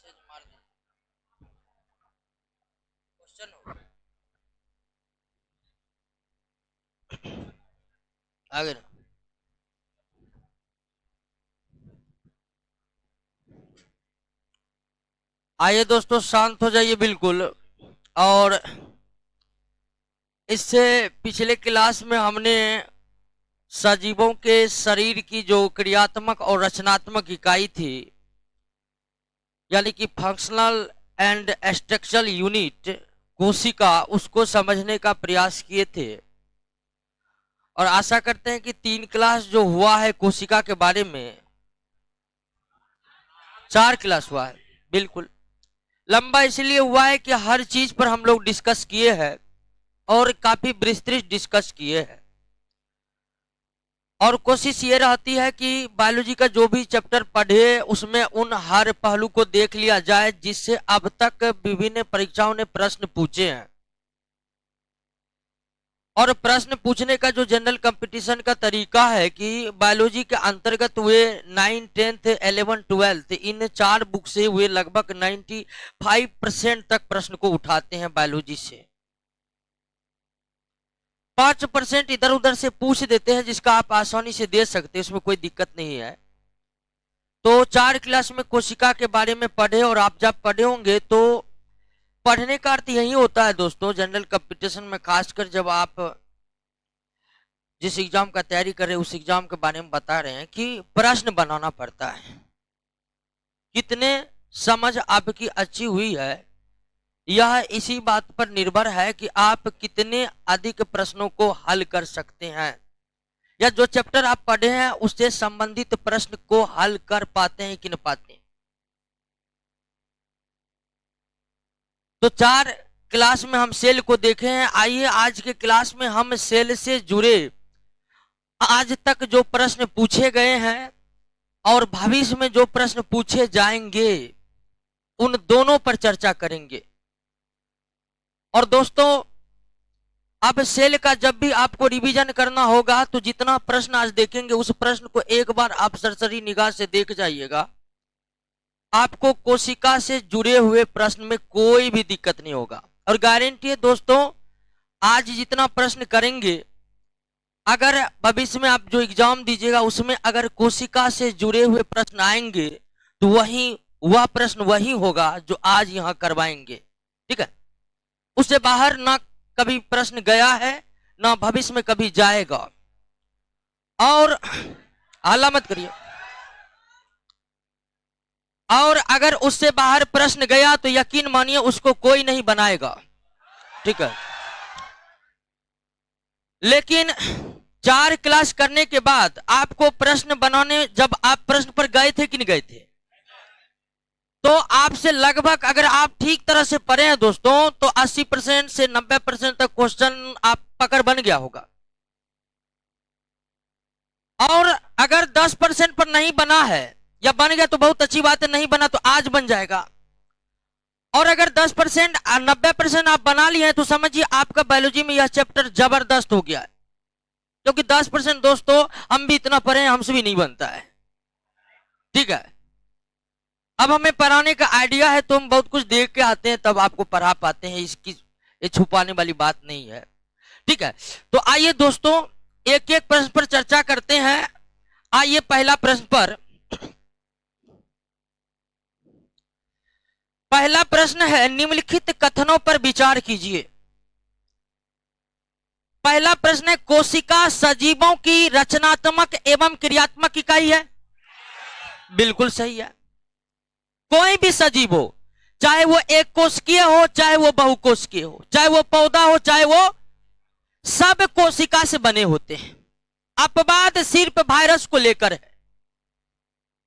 Message मार दीजिए। Question हो आगे ना। आइए दोस्तों, शांत हो जाइए बिल्कुल। और इससे पिछले क्लास में हमने सजीवों के शरीर की जो क्रियात्मक और रचनात्मक इकाई थी, यानी कि फंक्शनल एंड स्ट्रक्चरल यूनिट कोशिका, उसको समझने का प्रयास किए थे। और आशा करते हैं कि 3 क्लास जो हुआ है कोशिका के बारे में, 4 क्लास हुआ है। बिल्कुल लंबा इसलिए हुआ है कि हर चीज पर हम लोग डिस्कस किए हैं और काफी विस्तृत डिस्कस किए हैं। और कोशिश ये रहती है कि बायोलॉजी का जो भी चैप्टर पढ़े उसमें उन हर पहलू को देख लिया जाए जिससे अब तक विभिन्न परीक्षाओं ने प्रश्न पूछे हैं। और प्रश्न पूछने का जो जनरल कंपटीशन का तरीका है कि बायोलॉजी के अंतर्गत हुए 9, 10th, 11, 12th इन 4 बुक से हुए लगभग 95% तक प्रश्न को उठाते हैं बायोलॉजी से। 5% इधर उधर से पूछ देते हैं जिसका आप आसानी से दे सकते हैं, उसमें कोई दिक्कत नहीं है। तो 4 क्लास में कोशिका के बारे में पढ़े, और आप जब पढ़े होंगे तो पढ़ने का अर्थ यही होता है दोस्तों, जनरल कंपटीशन में खासकर जब आप जिस एग्जाम का तैयारी कर रहे हैं उस एग्जाम के बारे में बता रहे हैं कि प्रश्न बनाना पड़ता है। कितने समझ आपकी अच्छी हुई है यह इसी बात पर निर्भर है कि आप कितने अधिक प्रश्नों को हल कर सकते हैं, या जो चैप्टर आप पढ़े हैं उससे संबंधित प्रश्न को हल कर पाते हैं कि नहीं पाते हैं। तो 4 क्लास में हम सेल को देखे हैं। आइए आज के क्लास में हम सेल से जुड़े आज तक जो प्रश्न पूछे गए हैं और भविष्य में जो प्रश्न पूछे जाएंगे उन दोनों पर चर्चा करेंगे। और दोस्तों, अब सेल का जब भी आपको रिवीजन करना होगा तो जितना प्रश्न आज देखेंगे उस प्रश्न को एक बार आप सरसरी निगाह से देख जाइएगा। आपको कोशिका से जुड़े हुए प्रश्न में कोई भी दिक्कत नहीं होगा। और गारंटी है दोस्तों, आज जितना प्रश्न करेंगे, अगर भविष्य में आप जो एग्जाम दीजिएगा उसमें अगर कोशिका से जुड़े हुए प्रश्न आएंगे तो वह प्रश्न वही होगा जो आज यहां करवाएंगे। ठीक है, उससे बाहर ना कभी प्रश्न गया है ना भविष्य में कभी जाएगा। और हाला मत करिए। और अगर उससे बाहर प्रश्न गया तो यकीन मानिए उसको कोई नहीं बनाएगा। ठीक है, लेकिन 4 क्लास करने के बाद आपको प्रश्न बनाने, जब आप प्रश्न पर गए थे कि नहीं गए थे, तो आपसे लगभग अगर आप ठीक तरह से पढ़े हैं दोस्तों तो 80% से 90% तक क्वेश्चन आप पकड़ बन गया होगा। और अगर 10% पर नहीं बना है या बन गया तो बहुत अच्छी बात है, नहीं बना तो आज बन जाएगा। और अगर 10% 90% आप बना लिए हैं तो समझिए आपका बायोलॉजी में यह चैप्टर जबरदस्त हो गया है। क्योंकि 10% दोस्तों हम भी इतना पढ़े हैं, हमसे भी नहीं बनता है। ठीक है, अब हमें पढ़ाने का आइडिया है तो हम बहुत कुछ देख के आते हैं तब आपको पढ़ा पाते हैं, इसकी ये छुपाने वाली बात नहीं है। ठीक है, तो आइए दोस्तों एक एक प्रश्न पर चर्चा करते हैं। आइए पहला प्रश्न पर, पहला प्रश्न है निम्नलिखित कथनों पर विचार कीजिए। पहला प्रश्न है, कोशिका सजीवों की रचनात्मक एवं क्रियात्मक इकाई है। बिल्कुल सही है। कोई भी सजीव हो, चाहे वो एक कोशिकीय हो, चाहे वो बहुकोशिकीय हो, चाहे वो पौधा हो, चाहे वो, सब कोशिका से बने होते हैं। अपवाद सिर्फ वायरस को लेकर है,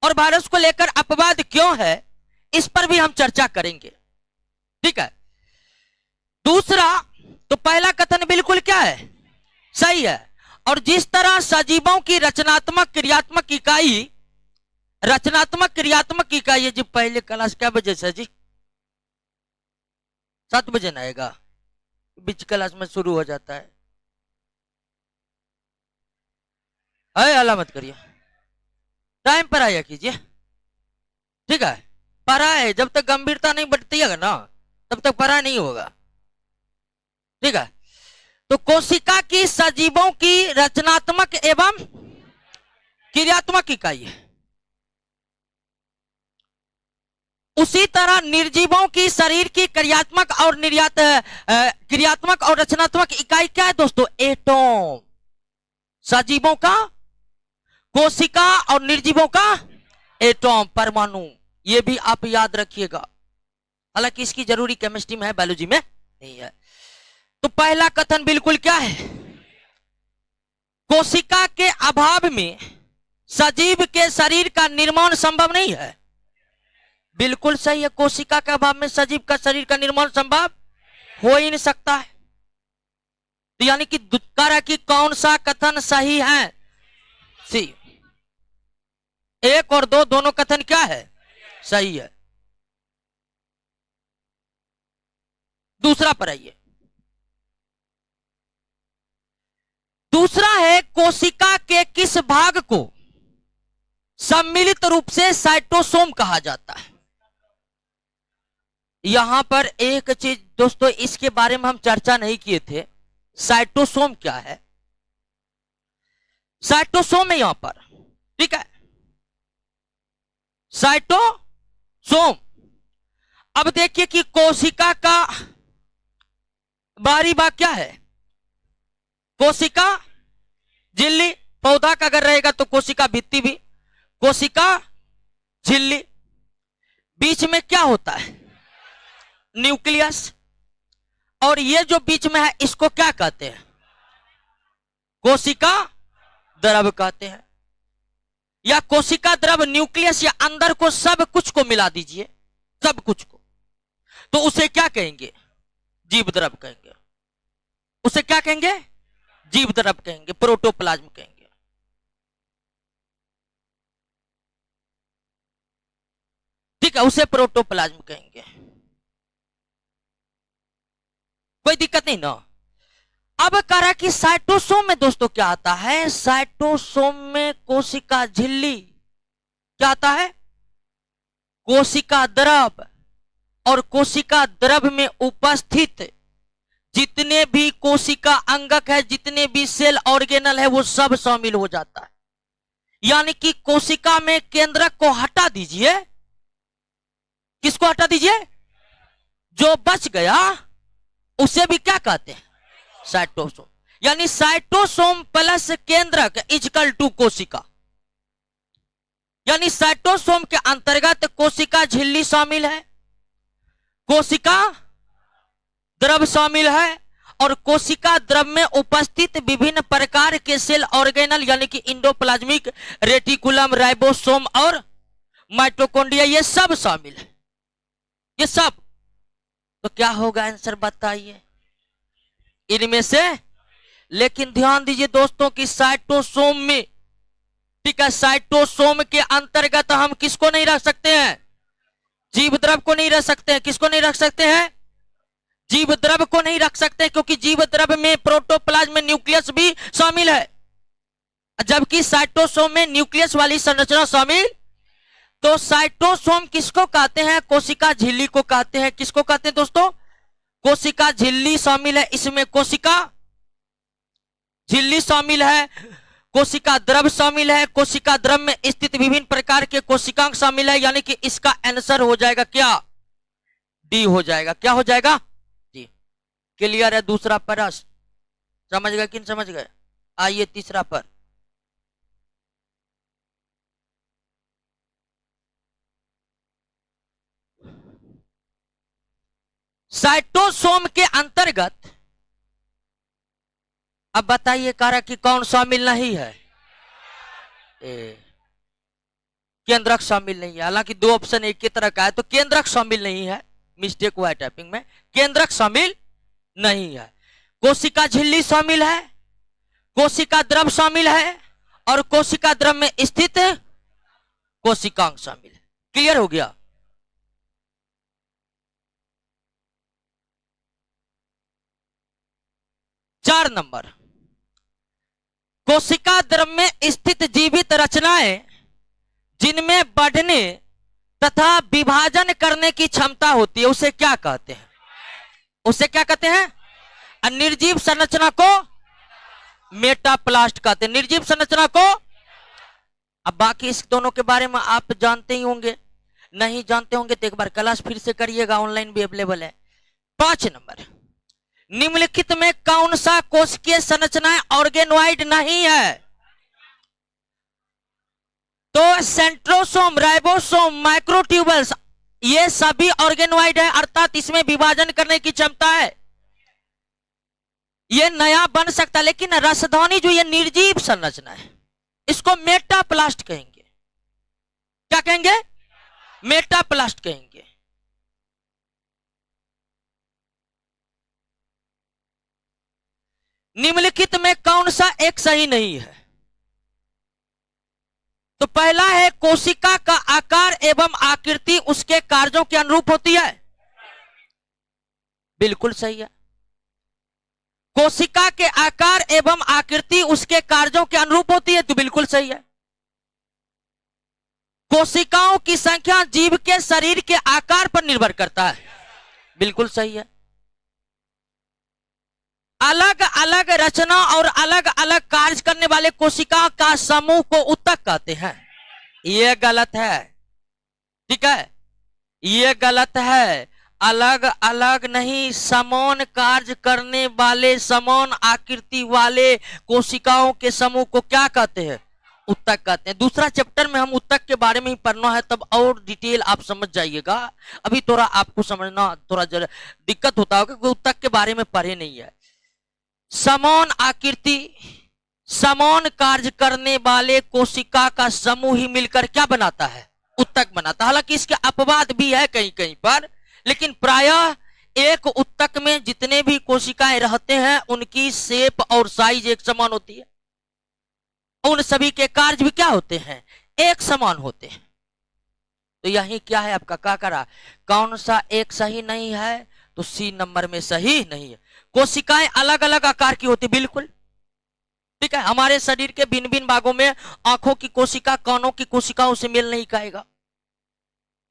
और वायरस को लेकर अपवाद क्यों है इस पर भी हम चर्चा करेंगे। ठीक है, दूसरा, तो पहला कथन बिल्कुल क्या है, सही है। और जिस तरह सजीवों की रचनात्मक क्रियात्मक इकाई, रचनात्मक क्रियात्मक इकाई है जी, पहले क्लास क्या बजे से जी, 7 बजे ना आएगा, बीच क्लास में शुरू हो जाता है। अलामत करिए, टाइम पर आया कीजिए। ठीक है, परा है, जब तक गंभीरता नहीं बढ़ती है ना तब तक परा नहीं होगा। ठीक है, तो कोशिका की सजीवों की रचनात्मक एवं क्रियात्मक इकाई है। उसी तरह निर्जीवों की शरीर की क्रियात्मक और क्रियात्मक और रचनात्मक इकाई क्या है दोस्तों? एटॉम। सजीवों का कोशिका और निर्जीवों का एटॉम, परमाणु। ये भी आप याद रखिएगा, हालांकि इसकी जरूरी केमिस्ट्री में है, बायोलॉजी में नहीं है। तो पहला कथन बिल्कुल क्या है? कोशिका के अभाव में सजीव के शरीर का निर्माण संभव नहीं है। बिल्कुल सही है, कोशिका के अभाव में सजीव का शरीर का निर्माण संभव हो ही नहीं सकता है। तो यानी कि दुत्कार की कौन सा कथन सही है? सी। 1 और 2 दोनों कथन क्या है? सही है। दूसरा पर आइए। दूसरा है, कोशिका के किस भाग को सम्मिलित रूप से साइटोसोम कहा जाता है? यहां पर एक चीज दोस्तों, इसके बारे में हम चर्चा नहीं किए थे। साइटोसोम क्या है? साइटोसोम है यहां पर, ठीक है, साइटोसोम। अब देखिए कि कोशिका का बाहरी भाग क्या है? कोशिका झिल्ली। पौधा का अगर रहेगा तो कोशिका भित्ति भी, कोशिका झिल्ली। बीच में क्या होता है? न्यूक्लियस। और ये जो बीच में है इसको क्या कहते हैं? कोशिका द्रव कहते हैं, या कोशिका द्रव, न्यूक्लियस या अंदर को, सब कुछ को मिला दीजिए, सब कुछ को, तो उसे क्या कहेंगे? जीव द्रव कहेंगे। उसे क्या कहेंगे? जीव द्रव कहेंगे, प्रोटोप्लाज्म कहेंगे। ठीक है, उसे प्रोटोप्लाज्म कहेंगे, कोई दिक्कत नहीं ना। अब कह रहा कि साइटोसोम में दोस्तों क्या आता है? साइटोसोम में कोशिका झिल्ली क्या आता है? कोशिका द्रव। और कोशिका द्रव में उपस्थित जितने भी कोशिका अंगक है, जितने भी सेल ऑर्गेनल है, वो सब शामिल हो जाता है। यानी कि कोशिका में केंद्रक को हटा दीजिए। किसको हटा दीजिए? जो बच गया उसे भी क्या कहते हैं? साइटोसोम। यानी साइटोसोम प्लस केंद्रक इक्वल टू कोशिका। यानी साइटोसोम के अंतर्गत कोशिका झिल्ली शामिल है, कोशिका द्रव शामिल है, और कोशिका द्रव में उपस्थित विभिन्न प्रकार के सेल ऑर्गेनल यानी कि इंडोप्लाज्मिक रेटिकुलम, राइबोसोम और माइटोकॉन्ड्रिया, ये सब शामिल है, ये सब। तो क्या होगा आंसर बताइए इनमें से? लेकिन ध्यान दीजिए दोस्तों कि साइटोसोम में, ठीक है, साइटोसोम के अंतर्गत हम किसको नहीं रख सकते हैं? जीव द्रव को नहीं रख सकते हैं। किसको नहीं रख सकते हैं? जीव द्रव को नहीं रख सकते, क्योंकि जीव द्रव में प्रोटोप्लाज्म में न्यूक्लियस भी शामिल है, जबकि साइटोसोम में न्यूक्लियस वाली संरचना शामिल। तो साइटोसोम किसको कहते हैं? कोशिका झिल्ली को कहते हैं। किसको कहते हैं दोस्तों? कोशिका झिल्ली शामिल है इसमें, कोशिका झिल्ली शामिल है, कोशिका द्रव शामिल है, कोशिका द्रव में स्थित विभिन्न प्रकार के कोशिकांग शामिल है। यानी कि इसका आंसर हो जाएगा क्या? डी हो जाएगा। क्या हो जाएगा? जी। क्लियर है? दूसरा प्रश्न समझ गए कि नहीं समझ गए? आइए तीसरा पर। साइटोसोम के अंतर्गत अब बताइए कारक कि कौन शामिल नहीं है? केंद्रक शामिल नहीं है। हालांकि 2 ऑप्शन एक की तरह का है, तो केंद्रक शामिल नहीं है, मिस्टेक हुआ है टाइपिंग में, केंद्रक शामिल नहीं है। कोशिका झिल्ली शामिल है, कोशिका द्रव शामिल है, और कोशिका द्रव में स्थित कोशिकांग शामिल है। क्लियर हो गया? चार नंबर, कोशिका द्रव में स्थित जीवित रचनाएं जिनमें बढ़ने तथा विभाजन करने की क्षमता होती है, उसे क्या कहते हैं? उसे क्या कहते हैं? निर्जीव संरचना को मेटाप्लास्ट कहते हैं। निर्जीव संरचना को, अब बाकी इस दोनों के बारे में आप जानते ही होंगे, नहीं जानते होंगे तो एक बार क्लास फिर से करिएगा, ऑनलाइन भी अवेलेबल है। 5 नंबर, निम्नलिखित में कौन सा कोशिकीय संरचनाएं ऑर्गेनोइड नहीं है? तो सेंट्रोसोम, राइबोसोम, माइक्रोट्यूबल्स, ये सभी ऑर्गेनोइड है, अर्थात इसमें विभाजन करने की क्षमता है, ये नया बन सकता है। लेकिन रसधानी जो ये निर्जीव संरचना है, इसको मेटाप्लास्ट कहेंगे। क्या कहेंगे? मेटाप्लास्ट कहेंगे। निम्नलिखित में कौन सा एक सही नहीं है? तो पहला है, कोशिका का आकार एवं आकृति उसके कार्यों के अनुरूप होती है। बिल्कुल सही है। कोशिका के आकार एवं आकृति उसके कार्यों के अनुरूप होती है, तो बिल्कुल सही है। कोशिकाओं की संख्या जीव के शरीर के आकार पर निर्भर करता है, बिल्कुल सही है। अलग अलग रचना और अलग अलग कार्य करने वाले कोशिका का समूह को उत्तक कहते हैं, यह गलत है। ठीक है, यह गलत है। अलग अलग नहीं, समान कार्य करने वाले, समान आकृति वाले कोशिकाओं के समूह को क्या कहते हैं? उत्तक कहते हैं। दूसरा चैप्टर में हम उत्तक के बारे में ही पढ़ना है, तब और डिटेल आप समझ जाइएगा। अभी थोड़ा आपको समझना थोड़ा जरा दिक्कत होता होगा क्योंकि उत्तक के बारे में पढ़े नहीं है। समान आकृति, समान कार्य करने वाले कोशिका का समूह ही मिलकर क्या बनाता है? उत्तक बनाता है। हालांकि इसके अपवाद भी है कहीं कहीं पर, लेकिन प्रायः एक उत्तक में जितने भी कोशिकाएं रहते हैं उनकी शेप और साइज एक समान होती है, उन सभी के कार्य भी क्या होते हैं? एक समान होते हैं। तो यही क्या है आपका क्या करा, कौन सा एक सही नहीं है? तो सी नंबर में सही नहीं है। कोशिकाएं अलग अलग आकार की होती, बिल्कुल ठीक है। हमारे शरीर के भिन्न भिन्न भागों में आंखों की कोशिका कानों की कोशिकाओं से मेल नहीं खाएगा,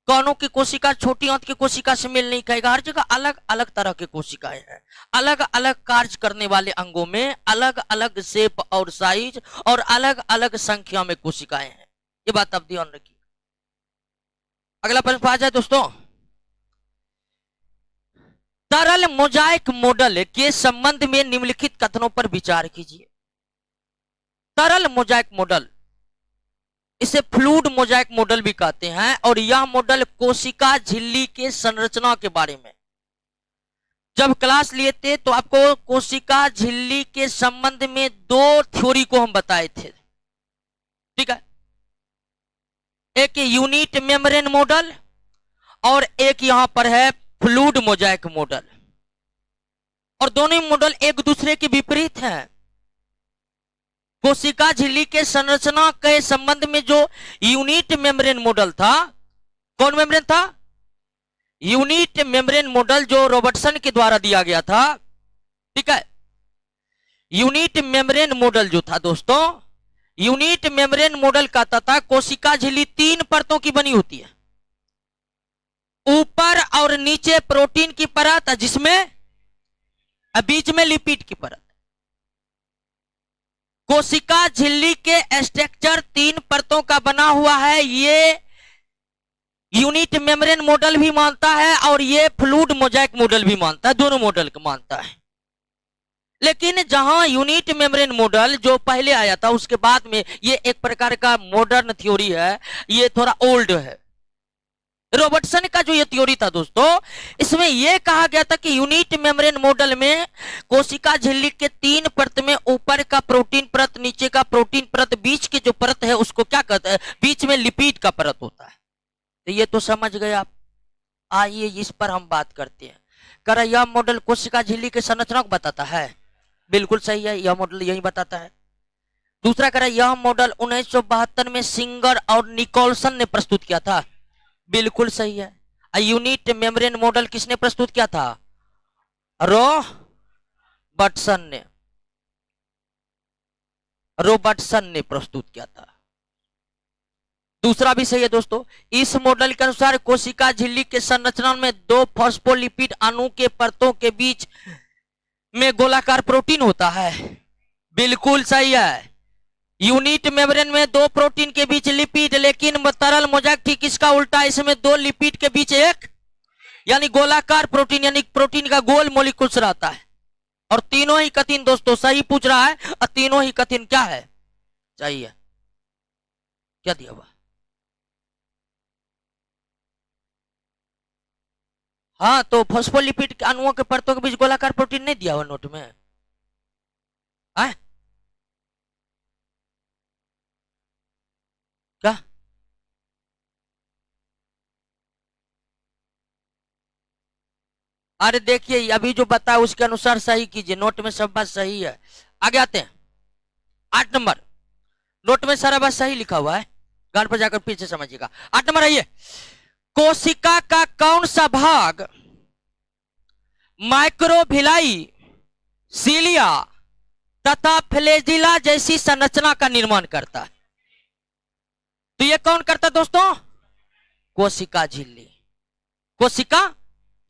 कानों की कोशिका छोटी आंत की कोशिका से मेल नहीं खाएगा। हर जगह अलग अलग तरह की कोशिकाएं हैं, अलग अलग कार्य करने वाले अंगों में अलग अलग शेप और साइज और अलग अलग संख्या में कोशिकाएं हैं। ये बात आप ध्यान रखिए। अगला प्रश्न आ जाए दोस्तों, तरल मोजाइक मॉडल के संबंध में निम्नलिखित कथनों पर विचार कीजिए। तरल मोजाइक मॉडल, इसे फ्लूइड मोजाइक मॉडल भी कहते हैं, और यह मॉडल कोशिका झिल्ली के संरचना के बारे में जब क्लास लिए थे तो आपको कोशिका झिल्ली के संबंध में 2 थ्योरी को हम बताए थे। ठीक है, एक यूनिट मेम्ब्रेन मॉडल और एक यहां पर है फ्लूइड मोजाइक मॉडल, और दोनों मॉडल एक दूसरे के विपरीत हैं। कोशिका झिल्ली के संरचना के संबंध में जो यूनिट मेम्ब्रेन मॉडल था, कौन मेम्ब्रेन था? यूनिट मेम्ब्रेन मॉडल जो रॉबर्टसन के द्वारा दिया गया था। ठीक है, यूनिट मेम्ब्रेन मॉडल जो था दोस्तों, यूनिट मेम्ब्रेन मॉडल कहता था कोशिका झिल्ली 3 परतों की बनी होती है, ऊपर और नीचे प्रोटीन की परत, जिसमें बीच में लिपिड की परत। कोशिका झिल्ली के स्ट्रक्चर 3 परतों का बना हुआ है, ये यूनिट मेम्ब्रेन मॉडल भी मानता है और ये फ्लूइड मोजाइक मॉडल भी मानता है, दोनों मॉडल को मानता है। लेकिन जहां यूनिट मेम्ब्रेन मॉडल जो पहले आया था, उसके बाद में ये एक प्रकार का मॉडर्न थ्योरी है, ये थोड़ा ओल्ड है। रॉबर्टसन का जो ये थ्योरी था दोस्तों, इसमें यह कहा गया था कि यूनिट मेम्ब्रेन मॉडल में कोशिका झिल्ली के 3 परत में ऊपर का प्रोटीन परत, नीचे का प्रोटीन परत, बीच की जो परत है उसको क्या कहते हैं? बीच में लिपिड का परत होता है। तो ये तो समझ गए आप। आइए इस पर हम बात करते हैं। कर यह मॉडल कोशिका झिल्ली के संरचना को बताता है, बिल्कुल सही है, यह मॉडल यही बताता है। दूसरा कह रहा है यह मॉडल 1972 में सिंगर और निकोलसन ने प्रस्तुत किया था, बिल्कुल सही है। यूनिट मेम्ब्रेन मॉडल किसने प्रस्तुत किया था? रॉबर्टसन ने प्रस्तुत किया था। दूसरा भी सही है दोस्तों। इस मॉडल के अनुसार कोशिका झिल्ली के संरचना में दो फॉस्फोलिपिड अणु के परतों के बीच में गोलाकार प्रोटीन होता है। बिल्कुल सही है। यूनिट मेम्ब्रेन में दो प्रोटीन के बीच लिपिड, लेकिन तरल मोजाइक ठीक इसका उल्टा, इसमें दो लिपिड के बीच एक यानी गोलाकार प्रोटीन, यानी प्रोटीन का गोल मॉलिक्यूल्स रहता है। और तीनों ही कठिन दोस्तों सही पूछ रहा है, और तीनों ही कठिन क्या है चाहिए, क्या दिया हुआ? हाँ, तो फॉस्फोलिपिड के अणुओं के परतों के बीच गोलाकार प्रोटीन नहीं दिया हुआ नोट में है? क्या? अरे देखिए अभी जो बताया उसके अनुसार सही कीजिए, नोट में सब बात सही है। आगे आते हैं 8 नंबर। नोट में सारा बात सही लिखा हुआ है, घर पर जाकर पीछे समझिएगा। 8 नंबर आइए। कोशिका का कौन सा भाग माइक्रोविलाई, सीलिया तथा फ्लैजिला जैसी संरचना का निर्माण करता है? तो ये कौन करता है दोस्तों? कोशिका झिल्ली। कोशिका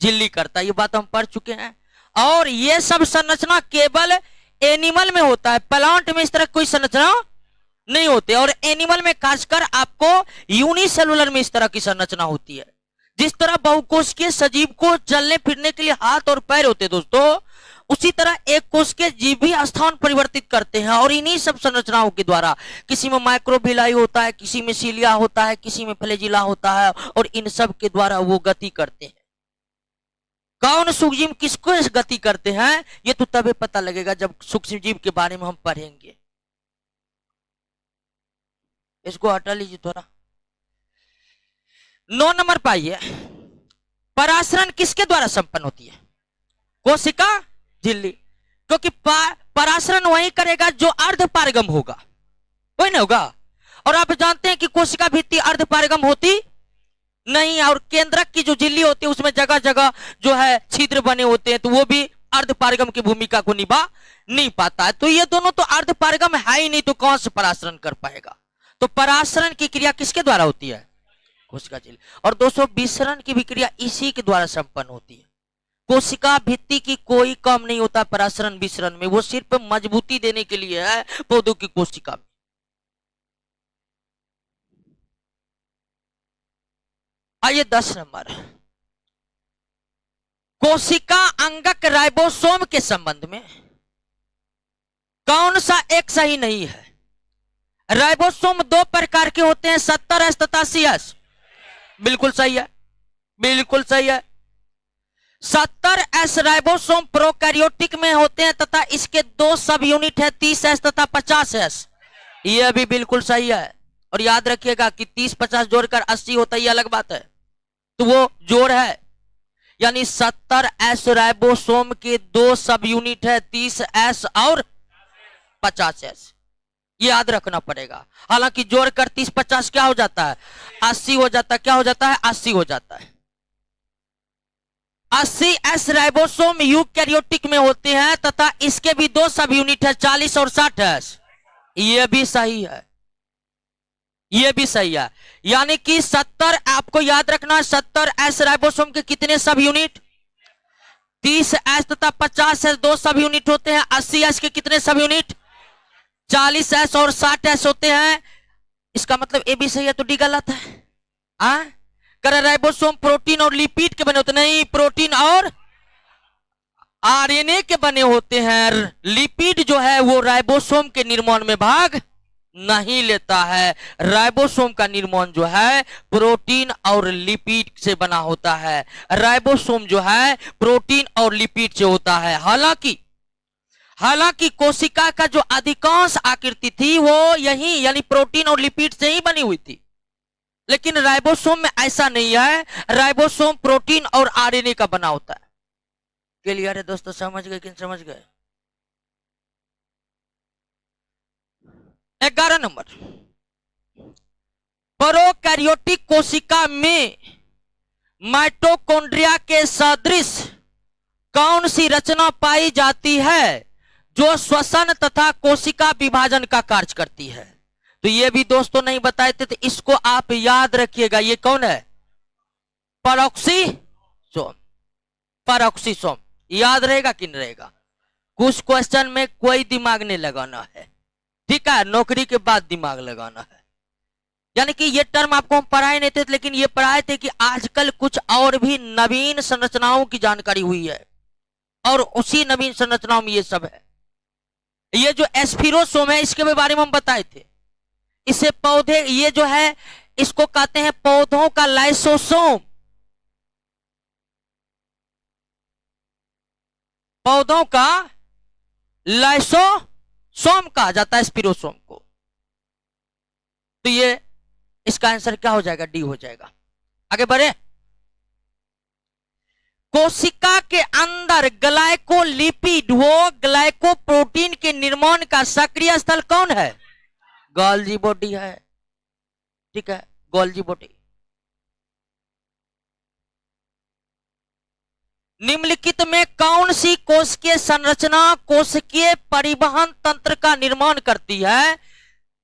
झिल्ली करता है, ये बात हम पढ़ चुके हैं। और ये सब संरचना केवल एनिमल में होता है, प्लांट में इस तरह कोई संरचना नहीं होती। और एनिमल में खासकर आपको यूनिसेलुलर में इस तरह की संरचना होती है। जिस तरह बहुकोशिकीय सजीव को चलने फिरने के लिए हाथ और पैर होते हैं दोस्तों, उसी तरह एक कोश के जीव भी स्थान परिवर्तित करते हैं। और इन्हीं सब संरचनाओं के द्वारा किसी में माइक्रोविलाई होता है, किसी में सीलिया होता है, किसी में फ्लैजिला होता है, और इन सब के द्वारा वो गति करते हैं। कौन सूक्ष्मजीव किसको गति करते हैं ये तो तभी पता लगेगा जब सूक्ष्मजीव के बारे में हम पढ़ेंगे। इसको हटा लीजिए थोड़ा। 9 नंबर पाइए। परासरण किसके द्वारा संपन्न होती है? कोशिका झिल्ली, क्योंकि परासरण वही करेगा जो अर्धपारगम होगा, वही ना होगा। और आप जानते हैं कि कोशिका भित्ति अर्धपारगम होती नहीं, और केंद्रक की जो झिल्ली होती है उसमें जगह जगह जो है छिद्र बने होते हैं, तो वो भी अर्धपारगम की भूमिका को निभा नहीं पाता है। तो ये दोनों तो अर्धपारगम है ही नहीं, तो कौन से परासरण कर पाएगा? तो परासरण की क्रिया किसके द्वारा होती है? कोशिका झिल्ली। और दोस्तों विसरण की भी क्रिया इसी के द्वारा संपन्न होती है। कोशिका भित्ति की कोई काम नहीं होता परासरण विसरण में, वो सिर्फ मजबूती देने के लिए है पौधों की कोशिका में। आइए 10 नंबर। कोशिका अंगक राइबोसोम के संबंध में कौन सा एक सही नहीं है? राइबोसोम 2 प्रकार के होते हैं, 70S तथा 80S। बिल्कुल सही है, बिल्कुल सही है। 70S राइबोसोम प्रोकैरियोटिक में होते हैं तथा इसके 2 सब यूनिट है, 30S तथा 50S। यह भी बिल्कुल सही है। और याद रखिएगा कि 30-50 जोड़कर 80 होता है, ये अलग बात है, तो वो जोड़ है। यानी 70S राइबोसोम के 2 सब यूनिट है, 30S और 50S। ये याद रखना पड़ेगा। हालांकि जोड़कर 30-50 क्या हो जाता है? 80 हो जाता है। क्या हो जाता है? 80 हो जाता है। 80S राइबोसोम यूकैरियोटिक में होते हैं तथा इसके भी 2 सब यूनिट है, 40 और 60S। ये भी सही है, ये भी सही है। यानी कि 70 आपको याद रखना है, 70S राइबोसोम के कितने सब यूनिट? 30S तथा 50S 2 सब यूनिट होते हैं। 80S के कितने सब यूनिट? 40S और 60S होते हैं। इसका मतलब ए भी सही है तो डी गलत है। कर राइबोसोम प्रोटीन और लिपिड के बने होते नहीं, प्रोटीन और आरएनए के बने होते हैं। लिपिड जो है वो राइबोसोम के निर्माण में भाग नहीं लेता है। राइबोसोम का निर्माण जो है प्रोटीन और लिपिड से बना होता है। राइबोसोम जो है प्रोटीन और लिपिड से होता है। हालांकि कोशिका का जो अधिकांश आकृति थी वो यही यानी प्रोटीन और लिपिड से ही बनी हुई थी, लेकिन राइबोसोम में ऐसा नहीं है। राइबोसोम प्रोटीन और आरएनए का बना होता है। क्लियर है दोस्तों? समझ गए कि नहीं समझ गए? 11 नंबर। प्रोकैरियोटिक कोशिका में माइटोकॉन्ड्रिया के सदृश कौन सी रचना पाई जाती है जो श्वसन तथा कोशिका विभाजन का कार्य करती है? तो तो ये भी दोस्तों नहीं बताए थे, तो इसको आप याद रखिएगा। ये कौन है? पेरोक्सीसोम। पेरोक्सीसोम याद रहेगा कि नहीं रहेगा? कुछ क्वेश्चन में कोई दिमाग नहीं लगाना है, ठीक है, नौकरी के बाद दिमाग लगाना है। यानी कि ये टर्म आपको हम पढ़ाए नहीं थे, लेकिन ये पढ़ाए थे कि आजकल कुछ और भी नवीन संरचनाओं की जानकारी हुई है, और उसी नवीन संरचनाओं में ये सब है। ये जो एस्फिरोसोम है, इसके बारे में हम बताए थे। इसे पौधे, ये जो है इसको कहते हैं पौधों का लाइसोसोम। पौधों का लाइसोसोम कहा जाता है एस्फिरोसोम को। तो ये इसका आंसर क्या हो जाएगा? डी हो जाएगा। आगे बढ़े। कोशिका के अंदर ग्लाइकोलिपिड वो ग्लाइकोप्रोटीन के निर्माण का सक्रिय स्थल कौन है? गोल्जी बॉडी है, ठीक है, गोल्जी बॉडी। निम्नलिखित में कौन सी कोशिकीय संरचना कोशिकीय परिवहन तंत्र का निर्माण करती है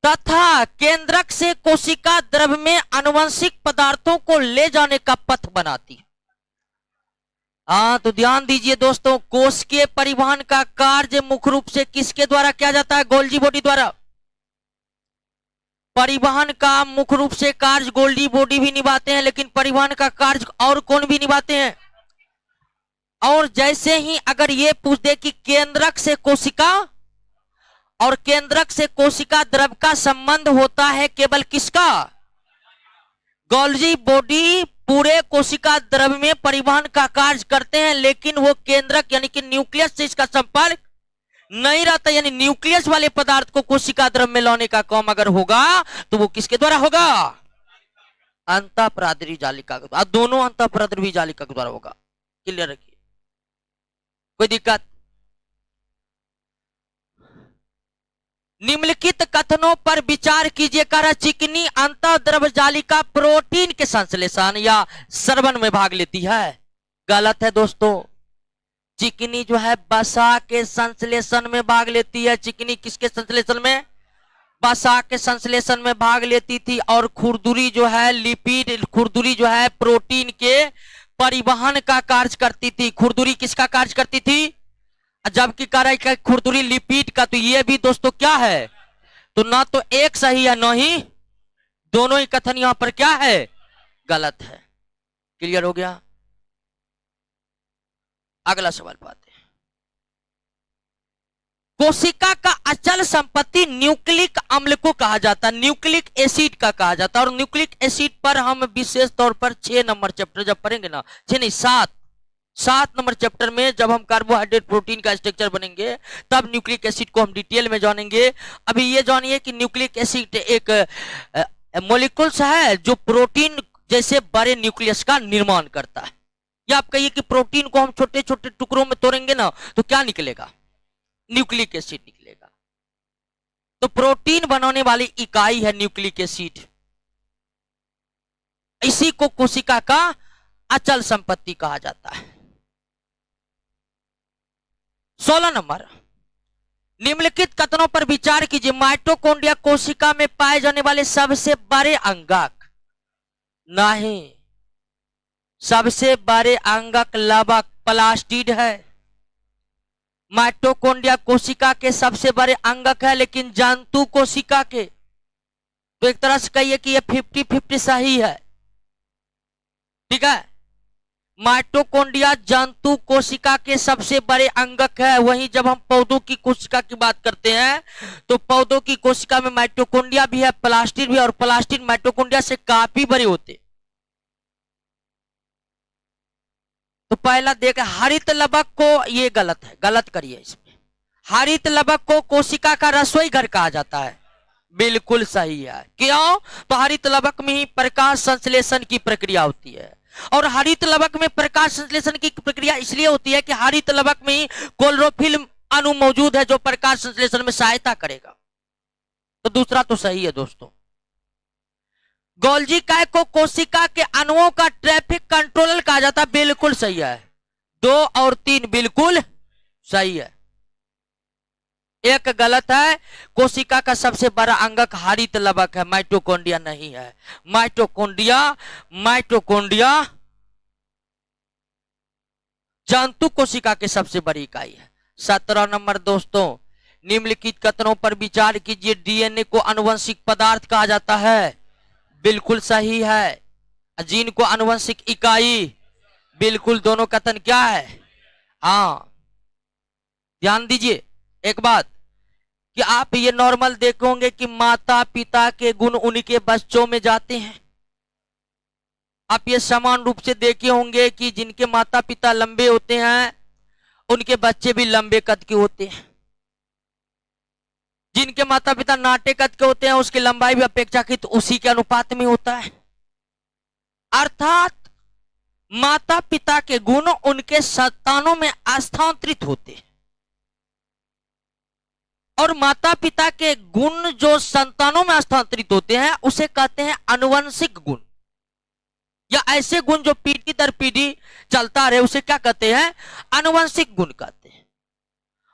तथा केंद्रक से कोशिका द्रव्य में आनुवंशिक पदार्थों को ले जाने का पथ बनाती है? हाँ, तो ध्यान दीजिए दोस्तों, कोशिकीय परिवहन का कार्य मुख्य रूप से किसके द्वारा किया जाता है? गोल्जी बॉडी द्वारा। परिवहन का मुख्य रूप से कार्य गोल्जी बॉडी भी निभाते हैं, लेकिन परिवहन का कार्य और कौन भी निभाते हैं? और जैसे ही अगर ये पूछ दे कि केंद्रक से कोशिका और केंद्रक से कोशिका द्रव्य का संबंध होता है केवल किसका? गोल्जी बॉडी पूरे कोशिका द्रव्य में परिवहन का कार्य करते हैं, लेकिन वो केंद्रक यानी कि न्यूक्लियस से इसका संपर्क नहीं रहता। यानी न्यूक्लियस वाले पदार्थ को कोशिका द्रव्य में लाने का काम अगर होगा तो वो किसके द्वारा होगा? अंतःपराद्रव्य जालिका के द्वारा। दोनों अंतःपराद्रव्य जालिका के द्वारा होगा। क्लियर रखिए, कोई दिक्कत? निम्नलिखित कथनों पर विचार कीजिए। कह रहा चिकनी अंतःद्रव्य जालिका प्रोटीन के संश्लेषण या स्रवण में भाग लेती है। गलत है दोस्तों। चिकनी जो है वसा के संश्लेषण में भाग लेती है। चिकनी किसके संश्लेषण में? वसा के संश्लेषण में भाग लेती थी। और खुरदुरी जो है लिपिड, खुरदुरी जो है प्रोटीन के परिवहन का कार्य करती थी। खुरदुरी किसका कार्य करती थी? जबकि कह रहा है खुरदुरी लिपिड का। तो ये भी दोस्तों क्या है? तो ना तो एक सही है, ना ही दोनों ही कथन यहां पर क्या है? गलत है। क्लियर हो गया? अगला सवाल पाते हैं। कोशिका का अचल संपत्ति न्यूक्लिक अम्ल को कहा जाता है, न्यूक्लिक एसिड का कहा जाता है। और न्यूक्लिक एसिड पर हम विशेष तौर पर 6 नंबर चैप्टर जब पढ़ेंगे ना, 6 नहीं 7 नंबर चैप्टर में जब हम कार्बोहाइड्रेट प्रोटीन का स्ट्रक्चर बनेंगे तब न्यूक्लिक एसिड को हम डिटेल में जानेंगे। अभी ये जानिए कि न्यूक्लिक एसिड एक मॉलिक्यूल्स है जो प्रोटीन जैसे बड़े न्यूक्लियस का निर्माण करता है। या आप कहिए कि प्रोटीन को हम छोटे छोटे टुकड़ों में तोड़ेंगे ना तो क्या निकलेगा? न्यूक्लिक एसिड निकलेगा। तो प्रोटीन बनाने वाली इकाई है न्यूक्लिक एसिड। इसी को कोशिका का अचल संपत्ति कहा जाता है। 16 नंबर। निम्नलिखित कथनों पर विचार कीजिए। माइटोकॉन्ड्रिया कोशिका में पाए जाने वाले सबसे बड़े अंगक? नहीं, सबसे बड़े अंगक लवक प्लास्टिड है। माइटोकॉन्ड्रिया कोशिका के सबसे बड़े अंगक है, लेकिन जंतु कोशिका के तो एक तरह से कहिए कि ये 50-50 सही है। ठीक है, माइटोकॉन्ड्रिया जंतु कोशिका के सबसे बड़े अंगक है। वहीं जब हम पौधों की कोशिका की बात करते हैं तो पौधों की कोशिका में माइटोकॉन्ड्रिया भी है, प्लास्टिड भी, और प्लास्टिड माइटोकॉन्ड्रिया से काफी बड़े होते। तो पहला देख, हरित लवक को, ये गलत है, गलत करिए इसमें। हरित लवक को कोशिका का रसोई घर कहा जाता है। बिल्कुल सही है। क्यों? तो हरित लवक में ही प्रकाश संश्लेषण की प्रक्रिया होती है। और हरित लवक में प्रकाश संश्लेषण की प्रक्रिया इसलिए होती है कि हरित लवक में ही क्लोरोफिल अणु मौजूद है जो प्रकाश संश्लेषण में सहायता करेगा। तो दूसरा तो सही है दोस्तों। गोल्जी काय को कोशिका के अणुओं का ट्रैफिक कंट्रोलर कहा जाता है। बिल्कुल सही है। 2 और 3 बिल्कुल सही है। एक गलत है। कोशिका का सबसे बड़ा अंगक हरित लवक है, माइटोकॉन्ड्रिया नहीं है। माइटोकॉन्ड्रिया माइटोकॉन्ड्रिया जंतु कोशिका की सबसे बड़ी इकाई है। 17 नंबर दोस्तों, निम्नलिखित कथनों पर विचार कीजिए। डीएनए को आनुवंशिक पदार्थ कहा जाता है, बिल्कुल सही है। जीन को आनुवंशिक इकाई, बिल्कुल, दोनों कथन क्या है? हाँ, ध्यान दीजिए एक बात कि आप ये नॉर्मल देखोगे कि माता पिता के गुण उनके बच्चों में जाते हैं। आप ये समान रूप से देखे होंगे कि जिनके माता पिता लंबे होते हैं उनके बच्चे भी लंबे कद के होते हैं। जिनके माता पिता नाटे कद के होते हैं उसकी लंबाई भी अपेक्षाकृत उसी के अनुपात में होता है। अर्थात माता पिता के गुण उनके संतानों में स्थानांतरित होते हैं और माता पिता के गुण जो संतानों में स्थानांतरित होते हैं उसे कहते हैं आनुवंशिक गुण, या ऐसे गुण जो पीढ़ी दर पीढ़ी चलता रहे उसे क्या कहते हैं? आनुवंशिक गुण कहते हैं।